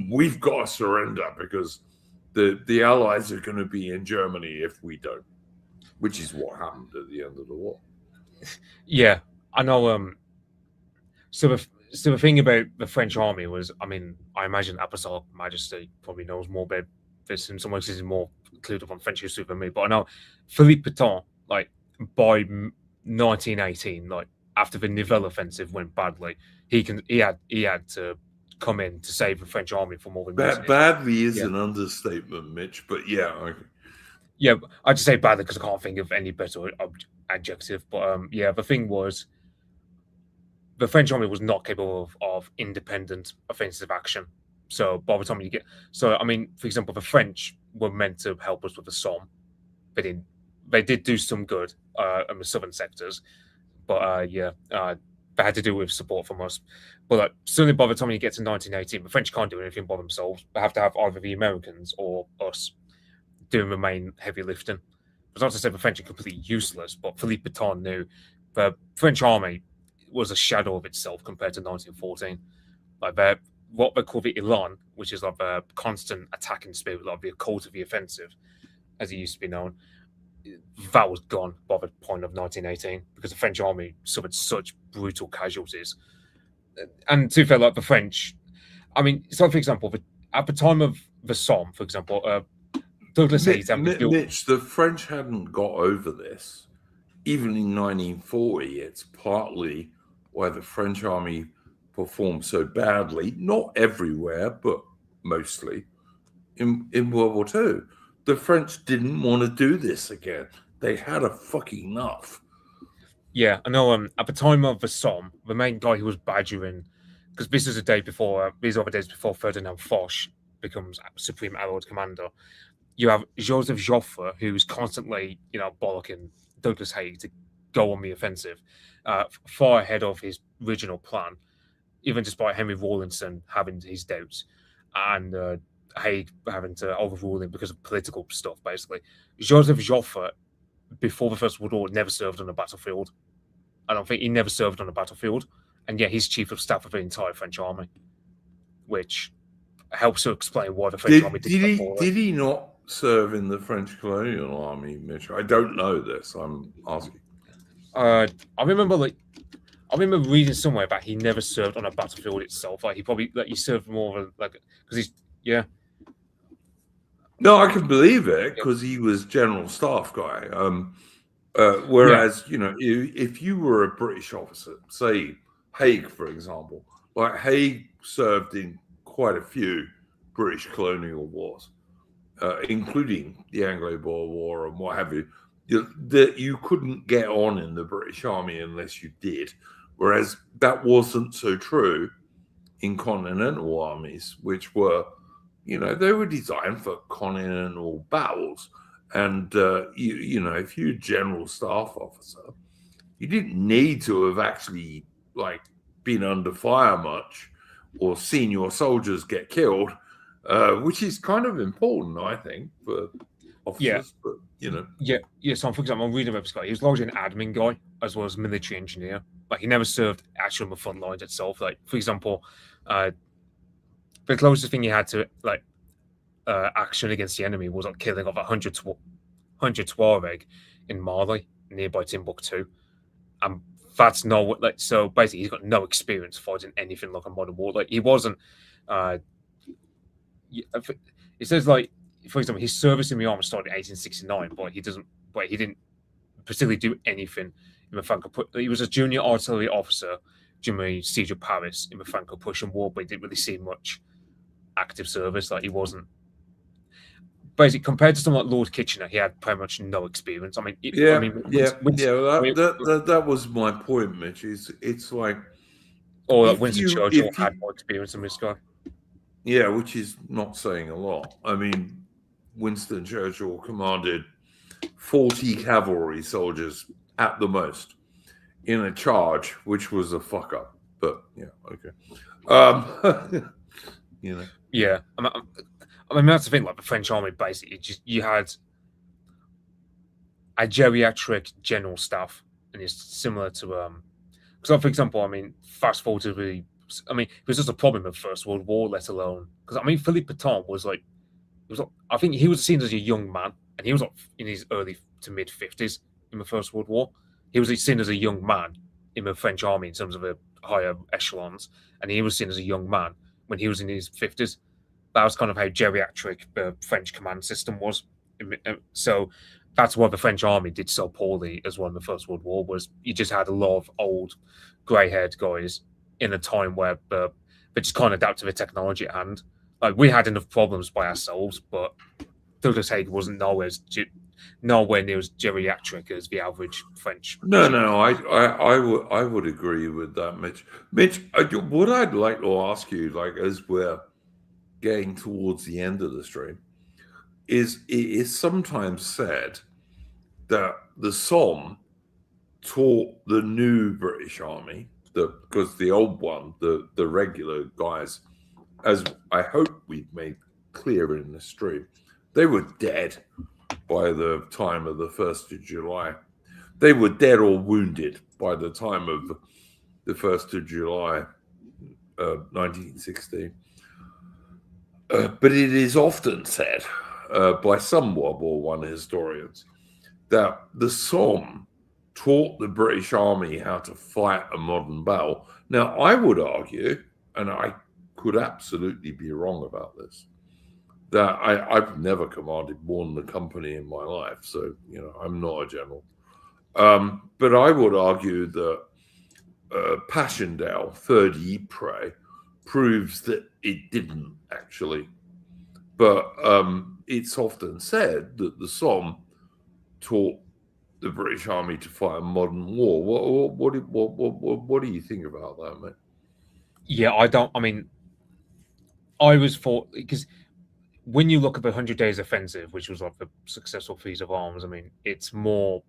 we've got to surrender because the Allies are going to be in Germany if we don't. which is what happened at the end of the war. Yeah, I know. So the thing about the French army was, I mean, I imagine Apostolic Majesty probably knows more about this in some ways. He's more clued up on French history than me. But I know Philippe Pétain, like by 1918, like after the Nivelle offensive went badly, he had to come in to save the French army from all the badly is an understatement, Mitch. But yeah, yeah, I just say badly because I can't think of any better adjective. But yeah, the thing was, the French army was not capable of independent offensive action. So by the time you get, so I mean, for example, the French were meant to help us with the Somme. They did do some good in the southern sectors, but they had to do with support from us. But certainly by the time you get to 1918, the French can't do anything by themselves. They have to have either the Americans or us doing the main heavy lifting. It's not to say the French are completely useless, but Philippe Pétain knew the French army was a shadow of itself compared to 1914. Like what they call the Elan, which is like a constant attacking spirit, like the occult of the offensive, as it used to be known, that was gone by the point of 1918 because the French army suffered such brutal casualties. And to be fair, like the French, I mean, so for example, at the time of the Somme, for example, Douglas Hayes. Mitch, the French hadn't got over this. Even in 1940, it's partly why the French army performed so badly, not everywhere, but mostly, in World War II. The French didn't want to do this again. They had a fucking enough. Yeah, I know. At the time of the Somme, the main guy who was badgering, because this is a day before, these are the days before Ferdinand Foch becomes Supreme Allied Commander. You have Joseph Joffre, who's constantly, bollocking Douglas Haig to go on the offensive, far ahead of his original plan, even despite Henry Rawlinson having his doubts and Haig having to overrule him because of political stuff, basically. Joseph Joffre, before the First World War, never served on a battlefield. I don't think he never served on a battlefield, and yet he's chief of staff of the entire French army, which helps to explain why the French army did he not serve in the French colonial army, Mitch? I don't know this. I'm asking. I remember reading somewhere that he never served on a battlefield itself. Like he served more of because he's No, I can believe it because he was general staff guy. Whereas if you were a British officer, say Haig, for example, like Haig served in quite a few British colonial wars. Including the Anglo-Boer War and what have you, that you couldn't get on in the British Army unless you did. Whereas that wasn't so true in continental armies, which were, they were designed for continental battles. And, if you're a general staff officer, you didn't need to have actually, been under fire much or seen your soldiers get killed. Which is kind of important, I think, for officers. But Yeah. So, for example, I'm reading about this guy. He was largely an admin guy as well as military engineer. Like he never served actually on the front lines itself. Like, for example, the closest thing he had to action against the enemy was killing of 100 Tuareg in Mali, nearby Timbuktu, and that's no so basically he's got no experience fighting anything like a modern war. Like he wasn't. It says for example, his service in the army started in 1869, but he didn't particularly do anything in the Franco-Prussian. He was a junior artillery officer during the siege of Paris in the Franco-Prussian War, but he didn't really see much active service. Like he wasn't basically compared to someone like Lord Kitchener, he had pretty much no experience. I mean, that was my point, Mitch. It's like, Winston Churchill had more experience than this guy. Yeah, which is not saying a lot. I mean, Winston Churchill commanded 40 cavalry soldiers at the most in a charge, which was a fuck up. But yeah, okay. Yeah, I mean that's the thing. Like the French army, basically, you had a geriatric general staff, and it's similar to because, for example, I mean, fast forward to it was just a problem of First World War, let alone because I mean, Philippe Pétain was I think he was seen as a young man and he was like in his early to mid 50s in the First World War. He was seen as a young man in the French army in terms of the higher echelons, and he was seen as a young man when he was in his 50s. That was kind of how geriatric the French command system was. So that's why the French army did so poorly as well in the First World War, was you just had a lot of old grey-haired guys in a time where they just can't adapt to the technology at hand. Like, we had enough problems by ourselves, but Douglas Haig wasn't nowhere near as geriatric as the average French. No, I would agree with that, Mitch. Mitch, what I'd like to ask you, like as we're getting towards the end of the stream, is it is sometimes said that the Somme taught the new British Army, because the old one, the regular guys, as I hope we've made clear in the stream, they were dead by the time of the 1st of July. They were dead or wounded by the time of the 1st of July, 1916. But it is often said by some World War I historians that the Somme taught the British Army how to fight a modern battle. Now, I would argue, and I could absolutely be wrong about this, that I've never commanded more than a company in my life, so I'm not a general. But I would argue that Passchendaele, Third Ypres, proves that it didn't actually. But it's often said that the Somme taught the British Army to fight a modern war. What do you think about that, mate? Yeah, I was for, because when you look at the 100 Days Offensive, which was like the successful feat of arms, I mean, it's more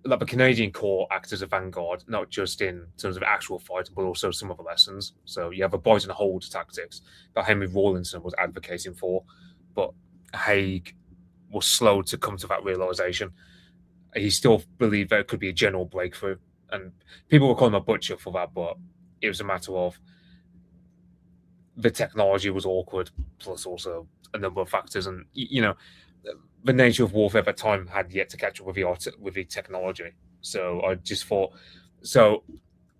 like the Canadian Corps acts as a vanguard, not just in terms of actual fight, but also some of the lessons. So you have a bite and hold tactics that Henry Rawlinson was advocating for, but Haig was slow to come to that realization. He still believed there could be a general breakthrough, and people were calling him a butcher for that, but it was a matter of the technology was awkward, plus also a number of factors, and the nature of warfare at the time had yet to catch up with the technology. So I just thought,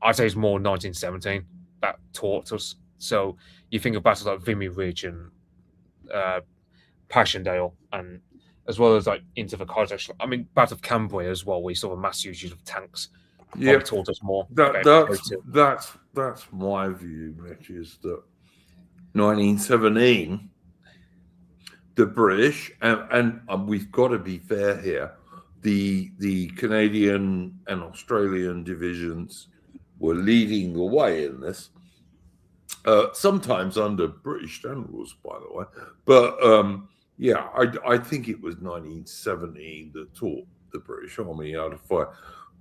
I'd say it's more 1917 that taught us. So you think of battles like Vimy Ridge and Passchendaele, and as well as like into the Kaiser. I mean, Battle of Cambrai as well, where you saw the mass usage of tanks. Yeah, taught us more. That's my view, Mitch, is that 1917. The British, and we've got to be fair here, the Canadian and Australian divisions were leading the way in this, sometimes under British generals, by the way. But I think it was 1917 that taught the British Army how to fight.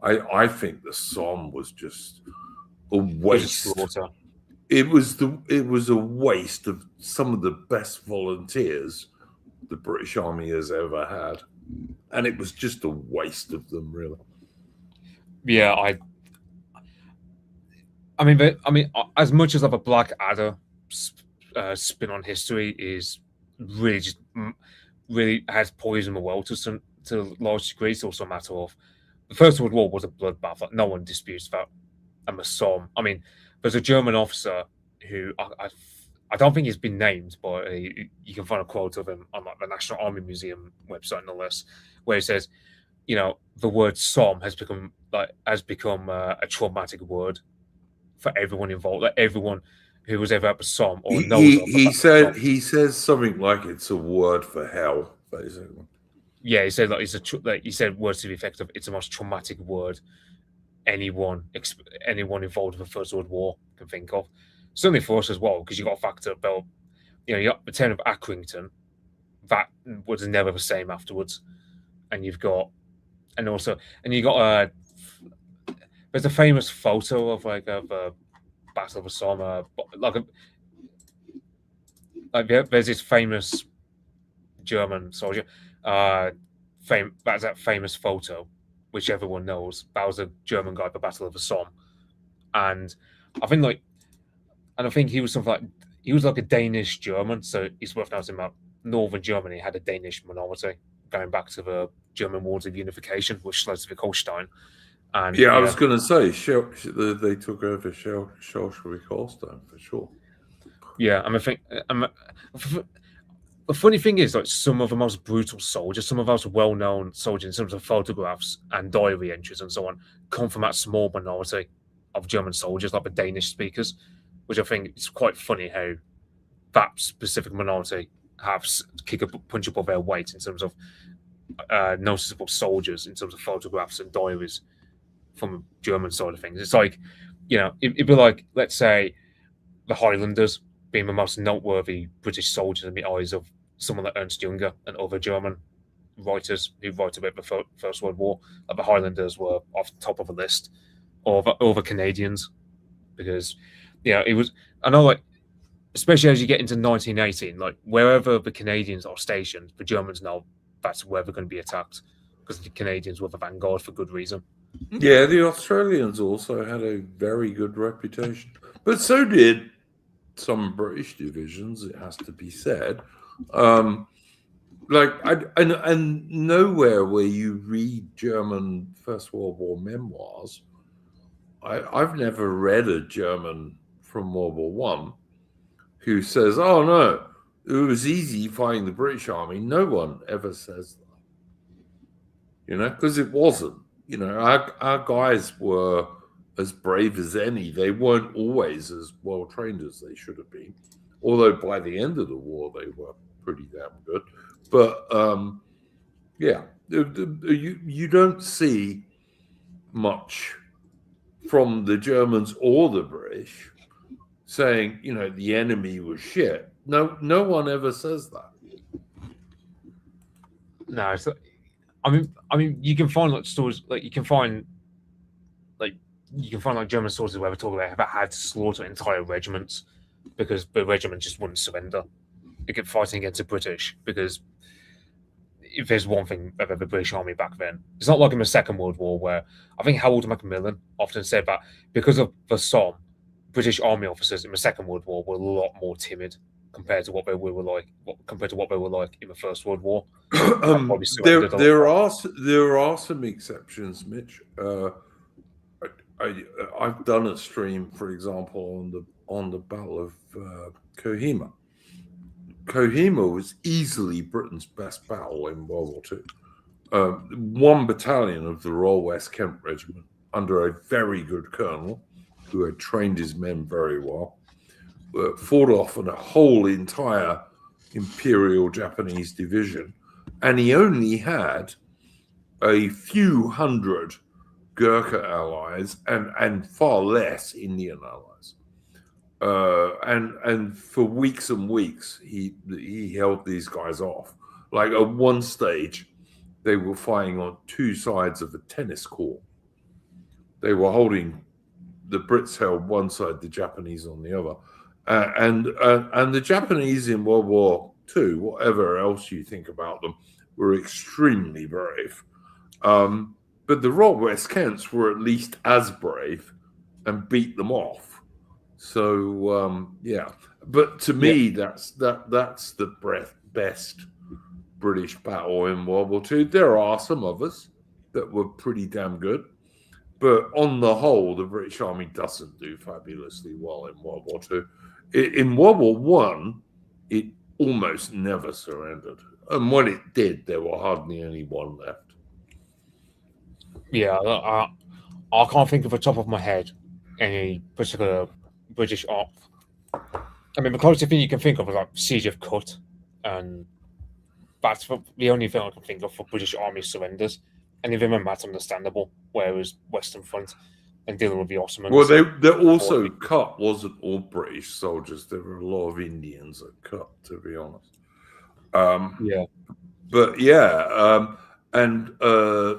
I think the Somme was just a waste. It was a waste of some of the best volunteers the British Army has ever had, and it was just a waste of them, really. Yeah, I mean, as much as like a Blackadder spin on history is really just really has poisoned the world to a large degree. It's also a matter of the First World War was a bloodbath. Like, no one disputes that. And the Somme. I mean, there's a German officer who I don't think he's been named, but you can find a quote of him on like the National Army Museum website, no less, where he says, the word Somme has become a traumatic word for everyone involved, like everyone who was ever at the Somme or knows. He says something like it's a word for hell, basically. Yeah, he said he said words to the effect of it's the most traumatic word anyone involved with the First World War can think of. Certainly for us as well, because you got to factor about, you got the town of Accrington, that was never the same afterwards, and you got there's a famous photo of like a Battle of the Somme, there's this famous German soldier, that's that famous photo, which everyone knows. That was a German guy at the Battle of the Somme, and I think he was like a Danish German, so it's worth noting about Northern Germany had a Danish minority going back to the German Wars of Unification with Schleswig-Holstein. And I was going to say, they took over Schleswig-Holstein for sure. Yeah, and I think the funny thing is, like, some of the most brutal soldiers, some of the most well-known soldiers in terms of photographs and diary entries and so on, come from that small minority of German soldiers, like the Danish speakers, which I think is quite funny how that specific minority have punch above their weight in terms of noticeable soldiers, in terms of photographs and diaries from the German side of things. It's like, it'd be like, let's say, the Highlanders being the most noteworthy British soldiers in the eyes of someone like Ernst Junger and other German writers who wrote about the First World War. Like the Highlanders were off the top of the list, or the Canadians, because it was. I know, like, especially as you get into 1918, like wherever the Canadians are stationed, the Germans know that's where they're going to be attacked, because the Canadians were the vanguard for good reason. Yeah, the Australians also had a very good reputation, but so did some British divisions, it has to be said. And nowhere where you read German First World War memoirs, I've never read a German from World War One who says, "Oh no, it was easy fighting the British Army." No one ever says that, because it wasn't. Our guys were as brave as any. They weren't always as well trained as they should have been, although by the end of the war they were pretty damn good. But you don't see much from the Germans or the British saying, the enemy was shit. No one ever says that. No, I mean, you can find like stories, like you can find like German sources where they talk about how they had to slaughter entire regiments because the regiment just wouldn't surrender. They kept fighting against the British, because if there's one thing about the British Army back then, it's not like in the Second World War, where I think Harold Macmillan often said that because of the Somme, British Army officers in the Second World War were a lot more timid compared to what they were like in the First World War. There are some exceptions, Mitch. I've done a stream, for example, on the Battle of Kohima. Kohima was easily Britain's best battle in World War II. One battalion of the Royal West Kent Regiment, under a very good colonel who had trained his men very well, fought off a whole entire Imperial Japanese division, and he only had a few hundred Gurkha allies and far less Indian allies. And for weeks and weeks, he held these guys off. Like at one stage, they were fighting on two sides of a tennis court. The Brits held one side, the Japanese on the other. And the Japanese in World War II, whatever else you think about them, were extremely brave. But the Royal West Kents were at least as brave and beat them off. So but to me, that's the best British battle in World War II. There are some others that were pretty damn good, but on the whole, the British Army doesn't do fabulously well in World War II. In World War One, it almost never surrendered, and when it did, there were hardly anyone left. Yeah, I can't think of the top of my head any particular British art. I mean, the closest thing you can think of is like Siege of Kut, and that's the only thing I can think of for British Army surrenders. And even then, that's understandable, whereas Western Front and dealing with the Ottomans. Well, they're also Kut wasn't all British soldiers. There were a lot of Indians at Kut, to be honest. And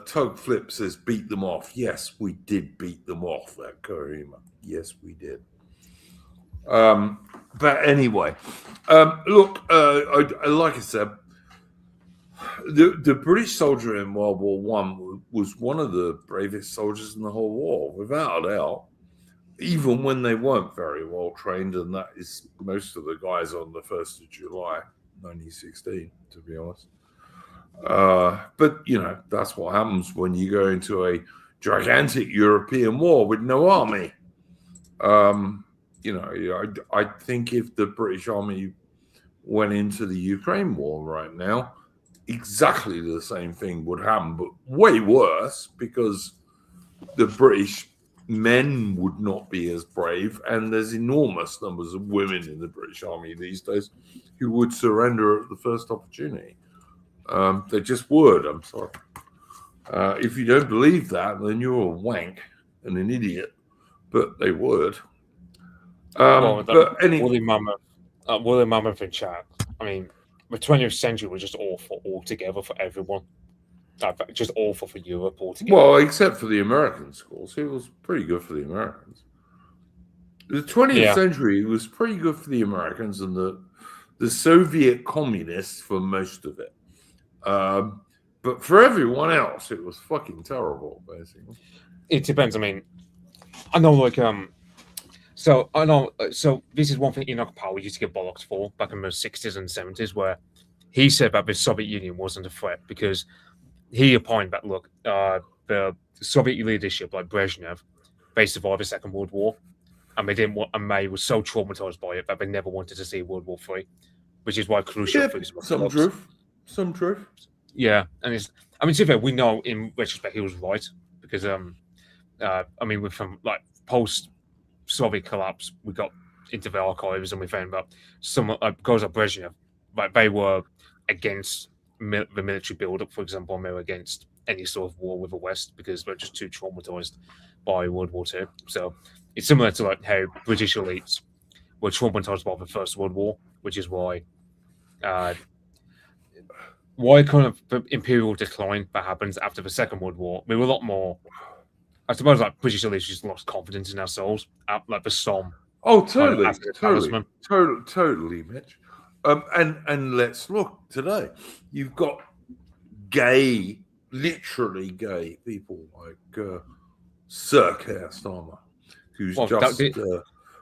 Tug Flip says, beat them off. Yes, we did beat them off at Kohima. Yes, we did. But anyway, look, like I said, the British soldier in World War One was one of the bravest soldiers in the whole war, without a doubt, even when they weren't very well trained, and that is most of the guys on the 1st of July, 1916, to be honest. But that's what happens when you go into a gigantic European war with no army. I think if the British Army went into the Ukraine war right now, exactly the same thing would happen, but way worse, because the British men would not be as brave, and there's enormous numbers of women in the British Army these days who would surrender at the first opportunity. They just would. I'm sorry. If you don't believe that, then you're a wank and an idiot. But they would. William Mammoth in chat. I mean, the 20th century was just awful altogether for everyone. Just awful for Europe altogether. Well, except for the American schools. It was pretty good for the Americans. The 20th century was pretty good for the Americans and the Soviet communists for most of it. But for everyone else, it was fucking terrible, basically. It depends. I mean, I know, so this is one thing Enoch Powell used to get bollocked for back in the 60s and 70s, where he said that the Soviet Union wasn't a threat because he opined that, look, the Soviet leadership, like Brezhnev, they survived the Second World War, and they didn't want, and they were so traumatized by it that they never wanted to see World War III, which is why Khrushchev. Some truth. Yeah, and to be fair, we know in retrospect he was right because with from post-Soviet collapse, we got into the archives and we found that some guys like Brezhnev, they were against the military build-up, for example, and they were against any sort of war with the West because they're just too traumatized by World War II. So it's similar to how British elites were traumatized by the First World War, which is why kind of the imperial decline that happens after the Second World War. We were a lot more, I suppose, British elites just lost confidence in ourselves, like the Somme. Oh, totally, Mitch. And let's look today. You've got literally gay people like Sir Keir Starmer, who's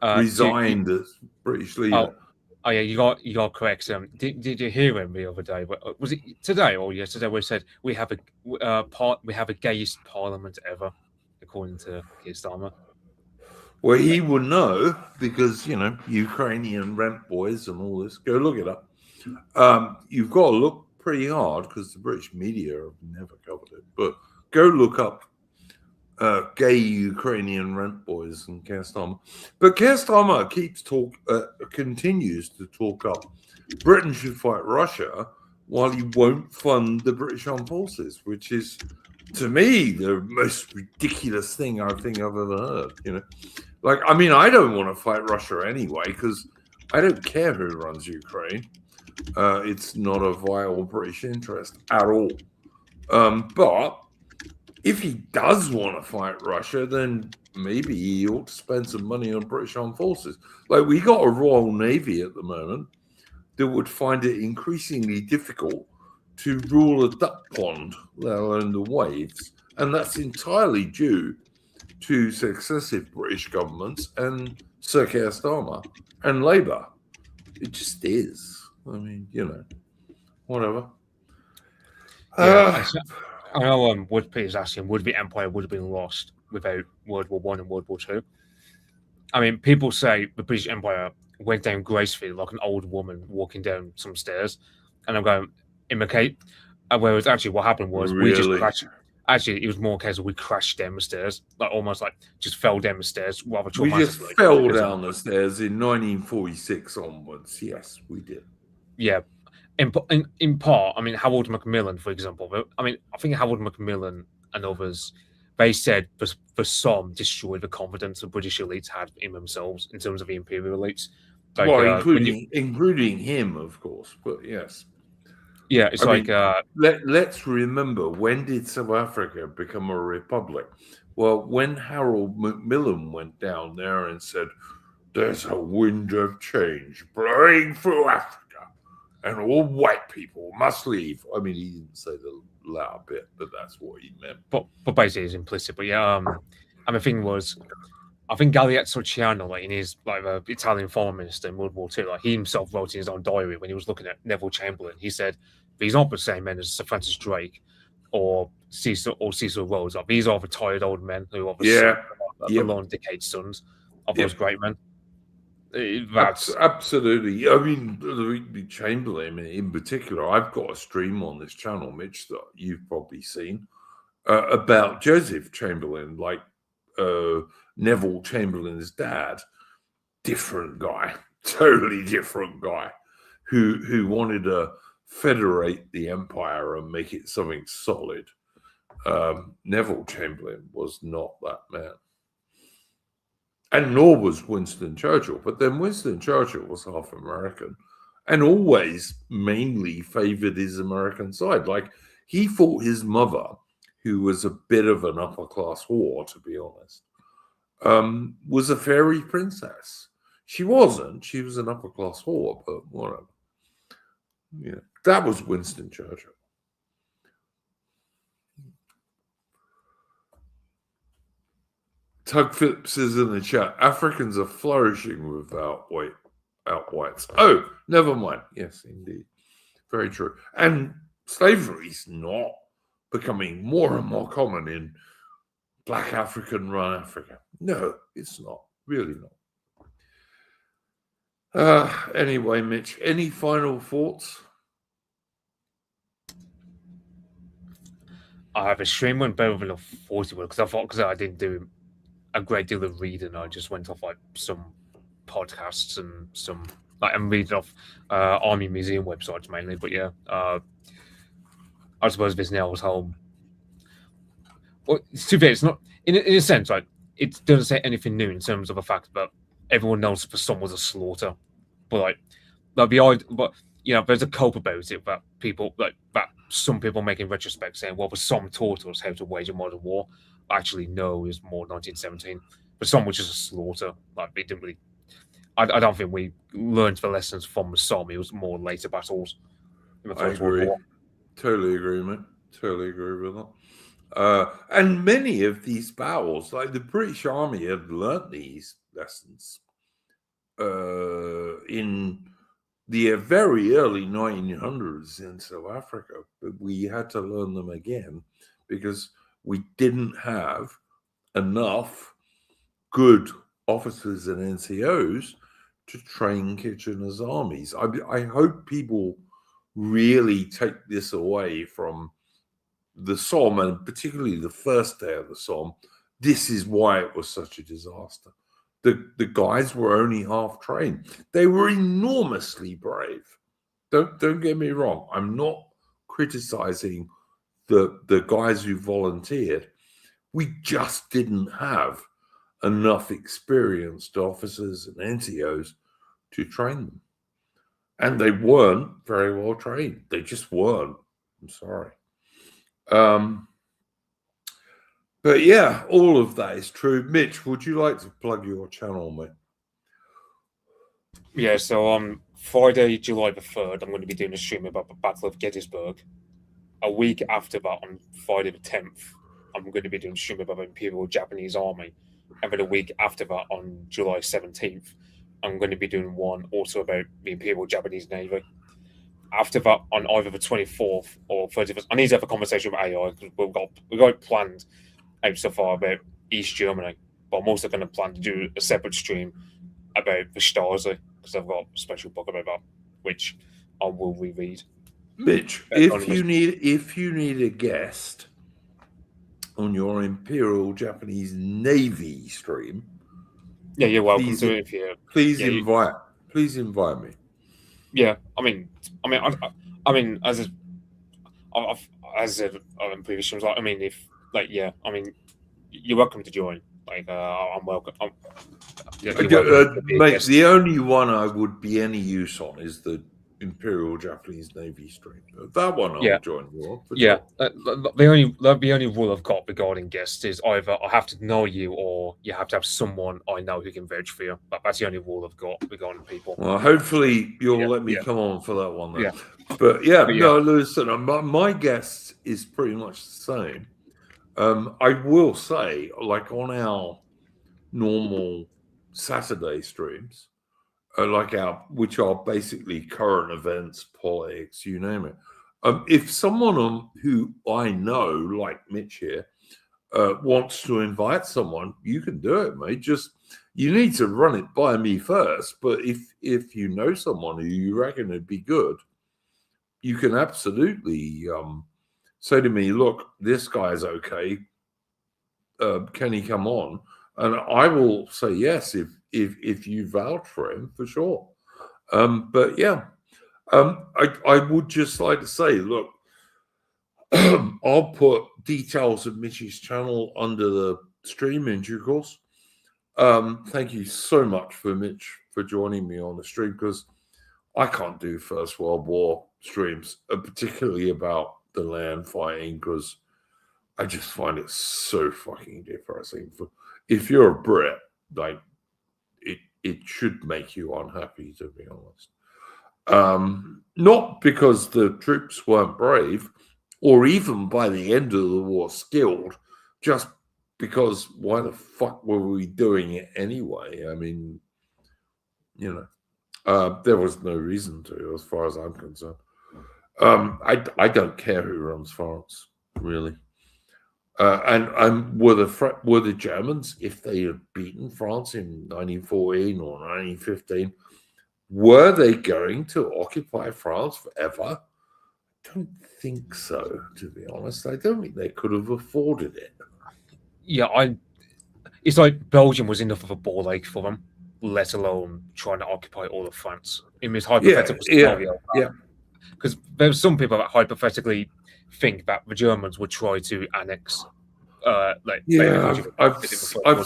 resigned as British leader. Oh yeah, you got correct. Did you hear him the other day? Was it today or yesterday? Where he said we have a gayest parliament ever, according to Keir Starmer. Well, he would know because Ukrainian rent boys and all this. Go look it up. You've got to look pretty hard because the British media have never covered it. But go look up gay Ukrainian rent boys and Keir Starmer. But Keir Starmer continues to talk up Britain should fight Russia while he won't fund the British Armed Forces, which is, to me, the most ridiculous thing I think I've ever heard. I don't want to fight Russia anyway because I don't care who runs Ukraine. It's not a vital British interest at all. But if he does want to fight Russia, then maybe he ought to spend some money on British Armed Forces. We got a Royal Navy at the moment that would find it increasingly difficult to rule a duck pond, let alone the waves. And that's entirely due to successive British governments and Sir Keir Starmer and Labour. It just is. Whatever. Yeah, I know Woodpete is asking, would the Empire would have been lost without World War I and World War II? People say the British Empire went down gracefully like an old woman walking down some stairs. And I'm going, imitate. Whereas actually what happened was we just crashed. Actually, it was more a case of we crashed down the stairs, almost just fell down the stairs rather traumatically. We just fell down the stairs in 1946 onwards. Yes, we did. Yeah. In part, Harold Macmillan, for example. I think Harold Macmillan and others, they said the Somme destroyed the confidence the British elites had in themselves in terms of the imperial elites. Including him, of course. But yes. Yeah, it's let's remember, when did South Africa become a republic? Well, when Harold Macmillan went down there and said, "There's a wind of change blowing through Africa, and all white people must leave." He didn't say the loud bit, but that's what he meant. But basically, it's implicit. But yeah, the thing was, I think Galeazzo Ciano, in his the Italian foreign minister in World War II, he himself wrote in his own diary when he was looking at Neville Chamberlain. He said, these aren't the same men as Sir Francis Drake or Cecil Rhodes. Like, these are retired old men who are the long decade sons of those great men. That's absolutely. I mean, Chamberlain in particular. I've got a stream on this channel, Mitch, that you've probably seen about Joseph Chamberlain, like Neville Chamberlain's dad. Different guy, totally different guy, who wanted to federate the empire and make it something solid. Neville Chamberlain was not that man. And nor was Winston Churchill. But then Winston Churchill was half American and always mainly favored his American side. Like, he thought his mother, who was a bit of an upper class whore, to be honest, was a fairy princess. She wasn't. She was an upper class whore, but whatever. Yeah, that was Winston Churchill. Tug Phillips is in the chat. Africans are flourishing without whites. Oh, never mind. Yes, indeed. Very true. And slavery's not becoming more and more common in Black African-run Africa. No, it's not. Really not. Anyway, Mitch, any final thoughts? I have a stream went better than a 40 because I didn't do a great deal of reading. I just went off like some podcasts and some I'm reading off Army Museum websites mainly. But yeah, I suppose this nails home. Well, to be fair, it's not in a sense like it doesn't say anything new in terms of the fact that everyone knows the Somme was a slaughter. But there's a cope about it that people that some people make in retrospect saying, well, the Somme taught us how to wage a modern war. Actually, no, it was more 1917. But Somme was just a slaughter. Like, they didn't really. I don't think we learned the lessons from the Somme. It was more later battles. I agree. Totally agree, mate. Totally agree with that. And many of these battles, like the British Army, had learnt these lessons in the very early 1900s in South Africa, but we had to learn them again because we didn't have enough good officers and NCOs to train Kitchener's armies. I hope people really take this away from the Somme, and particularly the first day of the Somme. This is why it was such a disaster. The guys were only half trained. They were enormously brave. Don't get me wrong. I'm not criticizing the guys who volunteered. We just didn't have enough experienced officers and NCOs to train them. And they weren't very well trained. They just weren't. I'm sorry. But yeah, all of that is true. Mitch, would you like to plug your channel, mate? Yeah, so on Friday, July the 3rd, I'm going to be doing a stream about the Battle of Gettysburg. A week after that, on Friday the 10th, I'm going to be doing a stream about the Imperial Japanese Army. And then a week after that, on July 17th, I'm going to be doing one also about the Imperial Japanese Navy. After that, on either the 24th or 31st, I need to have a conversation with AI because we've got it planned out so far about East Germany. But I'm also going to plan to do a separate stream about the Stasi because I've got a special book about that, which I will reread. Mitch, if you need a guest on your Imperial Japanese Navy stream, yeah, you're welcome to it. If you please invite me. Yeah, I mean, as I've said in previous streams, you're welcome to join. I'm welcome. Mate, the only one I would be any use on is the Imperial Japanese Navy stream. That one I'll join you on. Yeah, the only rule I've got regarding guests is either I have to know you or you have to have someone I know who can vouch for you. That's the only rule I've got regarding people. Well, hopefully you'll let me come on for that one then. Yeah. No, listen, my guest is pretty much the same. I will say, like on our normal Saturday streams, which are basically current events, politics, you name it. If someone who I know, like Mitch here, wants to invite someone, you can do it, mate. Just you need to run it by me first. But if you know someone who you reckon would be good, you can absolutely say to me, "Look, this guy's okay. Can he come on?" And I will say yes if you vouch for him for sure. But yeah, I would just like to say, look, I'll put details of Mitch's channel under the stream in due course. Thank you so much for Mitch for joining me on the stream, because I can't do First World War streams, particularly about the land fighting, because I just find it so fucking depressing. If you're a Brit, like it should make you unhappy, to be honest. Not because the troops weren't brave, or even by the end of the war skilled, just because why the fuck were we doing it anyway? I mean, there was no reason to, as far as I'm concerned. I don't care who runs France, really. And were the Germans, if they had beaten France in 1914 or 1915, were they going to occupy France forever? I don't think so, to be honest. I don't think they could have afforded it. Yeah, it's like Belgium was enough of a ball ache for them, let alone trying to occupy all of France in this hypothetical scenario. Yeah. Because there's some people that hypothetically think that the Germans would try to annex. I've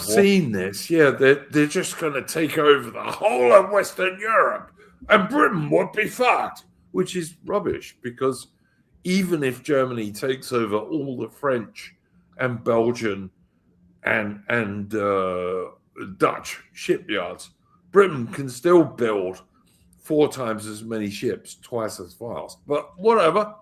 seen this. Yeah, they're just going to take over the whole of Western Europe, and Britain would be fucked, which is rubbish, because even if Germany takes over all the French and Belgian and Dutch shipyards, Britain can still build 4 times as many ships, twice as fast. But whatever.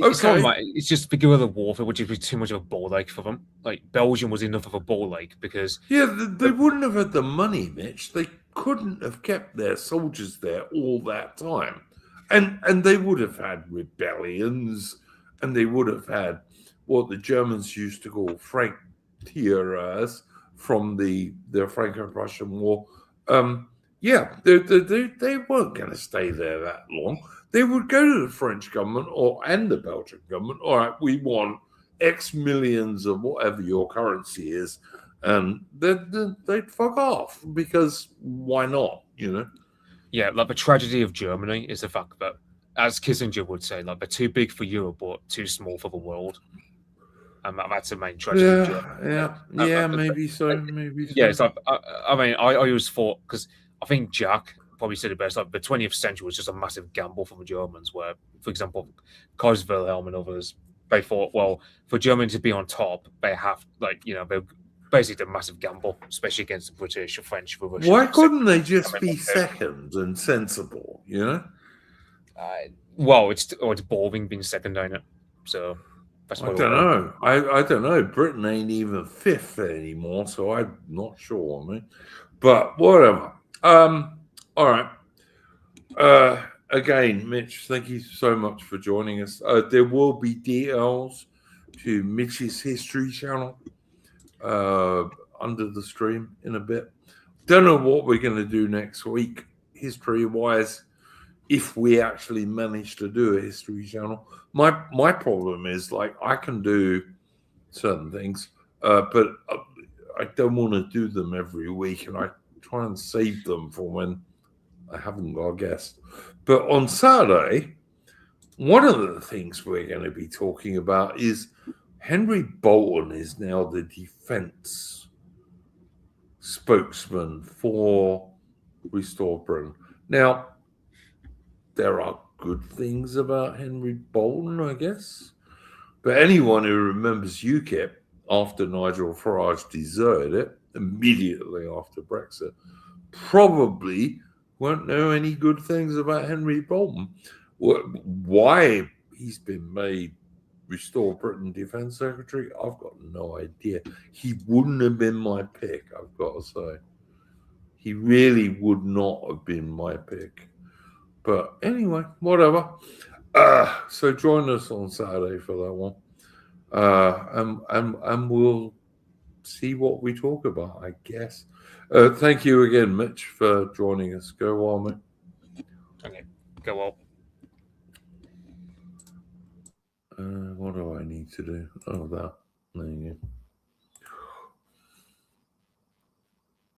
It's just the guerrilla warfare, which would be too much of a ball ache for them. Like Belgium was enough of a ball ache because they wouldn't have had the money, Mitch. They couldn't have kept their soldiers there all that time, and they would have had rebellions, and they would have had what the Germans used to call Franc-tireurs from the Franco-Prussian War. They weren't going to stay there that long. They would go to the French government and the Belgian government. All right, we want X millions of whatever your currency is, and they'd fuck off, because why not? Yeah, like the tragedy of Germany is the fact that, as Kissinger would say, like they're too big for Europe but too small for the world, and that's the main tragedy of Germany. Maybe so. Yeah, it's like I always thought, because I think Jack probably said it best, like the 20th century was just a massive gamble for the Germans, where, for example, Kaiser Wilhelm and others, they thought, well, for Germany to be on top, they have, they're basically a massive gamble, especially against the British or French. Why couldn't they just be second and sensible, Well, it's boring being second, ain't it? So that's I don't know. I don't know. Britain ain't even 5th anymore, so I'm not sure, mate. But whatever. All right. Again, Mitch, thank you so much for joining us. There will be details to Mitch's history channel under the stream in a bit. Don't know what we're going to do next week, history-wise, if we actually manage to do a history channel. My problem is, I can do certain things, but I don't want to do them every week, and I try and save them for when I haven't got a guest. But on Saturday, one of the things we're going to be talking about is Henry Bolton is now the defense spokesman for Restore Britain. Now, there are good things about Henry Bolton, I guess. But anyone who remembers UKIP after Nigel Farage deserted it immediately after Brexit probably won't know any good things about Henry Bolton. Why he's been made Restore Britain Defence Secretary, I've got no idea. He wouldn't have been my pick, I've got to say. He really would not have been my pick. But anyway, whatever. So join us on Saturday for that one. And we'll see what we talk about, I guess. Thank you again, Mitch, for joining us. Go on, mate. Okay, go on. What do I need to do? Oh, that. There you go.